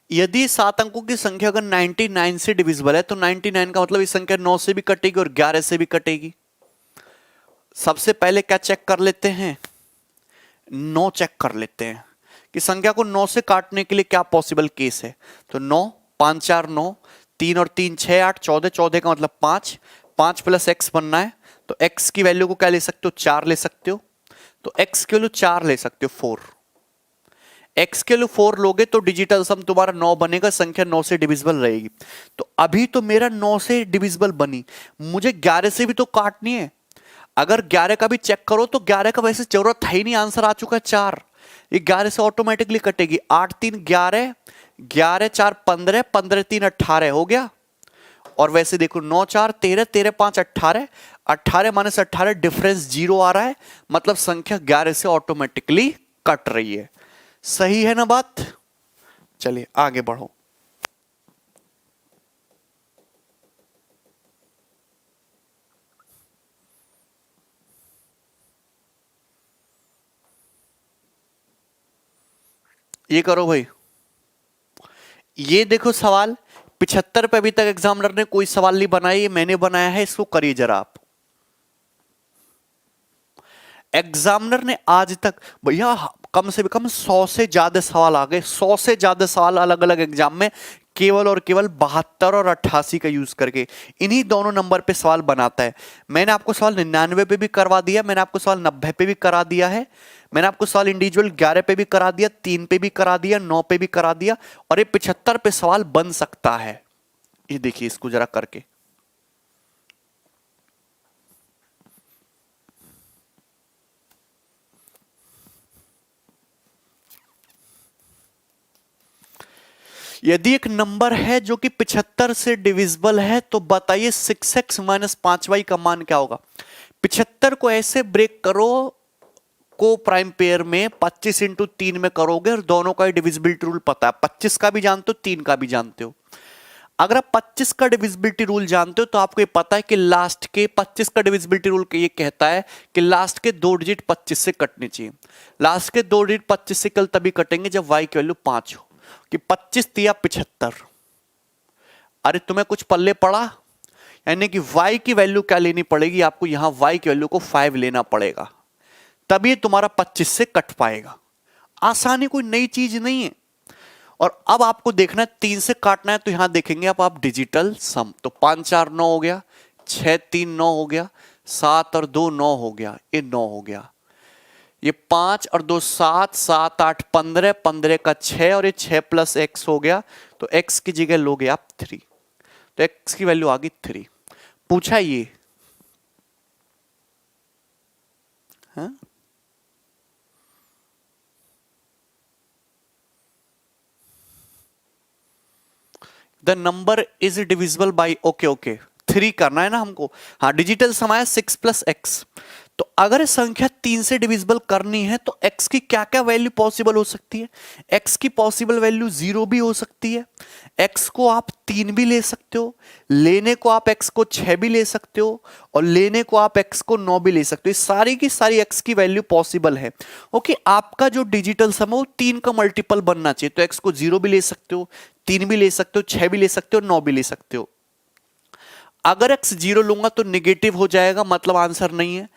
यदि 7 अंकों की संख्या अगर 99 से डिविजिबल है तो 99 का मतलब इस संख्या 9 से भी कटेगी और 11 से भी कटेगी। सबसे पहले क्या चेक कर लेते हैं? 9 चेक कर लेते हैं कि संख्या को 9 से काटने के लिए क्या पॉसिबल केस है। तो 9, 5 4 9, 3 और 3 6 8, 14, 14 का मतलब 5, 5 प्लस x बनना है तो x की वैल्यू को क्या ले सकते हो? 4 ले सकते हो। तो x की वैल्यू 4 ले सकते हो, 4। x के लिए 4 लोगे तो डिजिटल सम तुम्हारा 9 बनेगा, संख्या 9 से डिविजिबल रहेगी। तो अभी तो मेरा 9 से डिविजिबल बनी, मुझे 11 से भी तो काटनी है। अगर 11 का भी चेक करो तो 11 का वैसे जरूरत है ही नहीं, आंसर आ चुका है 4। ये 11 से ऑटोमेटिकली कटेगी। 8 3 11, 11 4 15, 15 3 18 हो गया। और वैसे देखो 9 4 13, 13 5 18, 18 माइनस 18 डिफरेंस 0 आ रहा है, मतलब संख्या 11 से ऑटोमेटिकली कट रही है। सही है ना बात? चलिए आगे बढ़ो। ये करो भाई, ये देखो सवाल 75 पे अभी तक एग्जामिनर ने कोई सवाल नहीं बनाया, ये मैंने बनाया है, इसको करिए जरा आप। एग्जामिनर ने आज तक भैया कम से कम 100 से ज्यादा सवाल आ गए, 100 से ज्यादा सवाल अलग अलग एग्जाम में, केवल और केवल 72 और 88 का यूज करके इन्हीं दोनों नंबर पे सवाल बनाता है। मैंने आपको सवाल 99 पे भी करवा दिया, मैंने आपको सवाल 90 पे भी करा दिया है, मैंने आपको सवाल इंडिविजुअल 11 पे भी करा दिया, 3 पे भी करा दिया, 9 पे भी करा दिया, और ये 75 पे सवाल बन सकता है। ये देखिए इसको जरा करके। यदि एक नंबर है जो कि 75 से डिविजिबल है तो बताइए 6x माइनस 5y का मान क्या होगा। 75 को ऐसे ब्रेक करो, को प्राइम पेयर में 25 इंटू 3 में करोगे और दोनों का डिविजिबिलिटी रूल पता है, 25 का भी जानते हो 3 का भी जानते हो। अगर आप 25 का डिविजिबिलिटी रूल जानते हो तो आपको ये पता है कि लास्ट के 25 का डिविजिबिलिटी रूल ये कहता है कि लास्ट के 2 डिजिट 25 से कटने चाहिए। लास्ट के 2 डिजिट 25 से कल तभी कटेंगे जब y की वैल्यू 5 हो, कि 25 दिया 75। अरे तुम्हें कुछ पल्ले पड़ा, यानी कि y की वैल्यू क्या लेनी पड़ेगी आपको, यहां y की वैल्यू को 5 लेना पड़ेगा, तभी तुम्हारा 25 से कट पाएगा। आसानी कोई नई चीज नहीं है। और अब आपको देखना है 3 से काटना है तो यहां देखेंगे आप डिजिटल सम, तो 5 4 9 हो गया, 6 3 9 हो गया, 7 और 2 9 हो गया, ये 9 हो गया, ये 5 और 2 7, 7 8 15, 15 का 6 और ये 6 प्लस x हो गया, तो x की जगह लोगे आप 3, तो x की वैल्यू आ गई 3। पूछा ये, हाँ? The number is divisible by, okay okay 3 करना है ना हमको, हाँ डिजिटल समाया 6 प्लस एक्स। तो अगर संख्या 3 से डिविजिबल करनी है तो x की क्या क्या वैल्यू पॉसिबल हो सकती है। x की पॉसिबल वैल्यू 0 भी हो सकती है, x को आप 3 भी ले सकते हो, लेने को आप x को 6 भी ले सकते हो, और लेने को आप x को 9 भी ले सकते हो। सारी की सारी x की वैल्यू पॉसिबल है। ओके, आपका जो डिजिटल सम है वो 3 का मल्टीपल बनना चाहिए, तो x को 0 भी ले सकते हो, 3 भी ले सकते हो, 6 भी ले सकते हो, 9 भी ले सकते हो। अगर x 0 लूंगा तो निगेटिव हो जाएगा, मतलब आंसर नहीं है।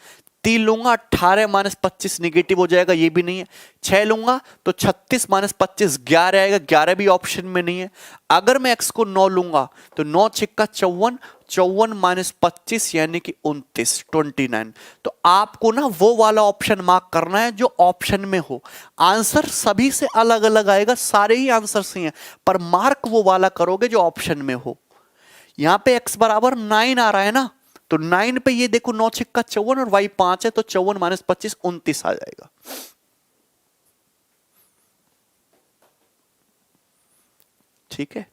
3 लूंगा 18 माइनस 25 निगेटिव हो जाएगा, ये भी नहीं है। 6 लूंगा तो 36 माइनस 25 11 आएगा, 11 भी ऑप्शन में नहीं है। अगर मैं x को 9 लूंगा तो 9 छिक्का 54, 54 माइनस 25 यानी कि 29, 29। तो आपको ना वो वाला ऑप्शन मार्क करना है जो ऑप्शन में हो। आंसर सभी से अलग अलग आएगा, सारे ही आंसर सही हैं, पर मार्क वो वाला करोगे जो ऑप्शन में हो। यहां पे x बराबर 9 आ रहा है ना, तो 9 पे ये देखो 9 छिक्का 54 और y 5 है, तो 54 माइनस 25 29 आ जाएगा। ठीक है,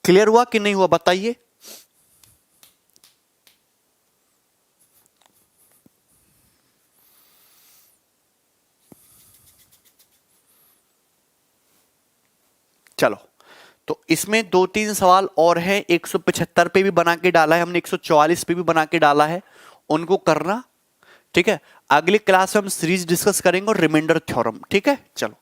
क्लियर हुआ कि नहीं हुआ बताइए। चलो, तो इसमें 2-3 सवाल और हैं। 175 पे भी बना के डाला है हमने, 144 पे भी बना के डाला है, उनको करना। ठीक है, अगली क्लास में हम सीरीज डिस्कस करेंगे और रिमाइंडर थ्योरम। ठीक है, चलो।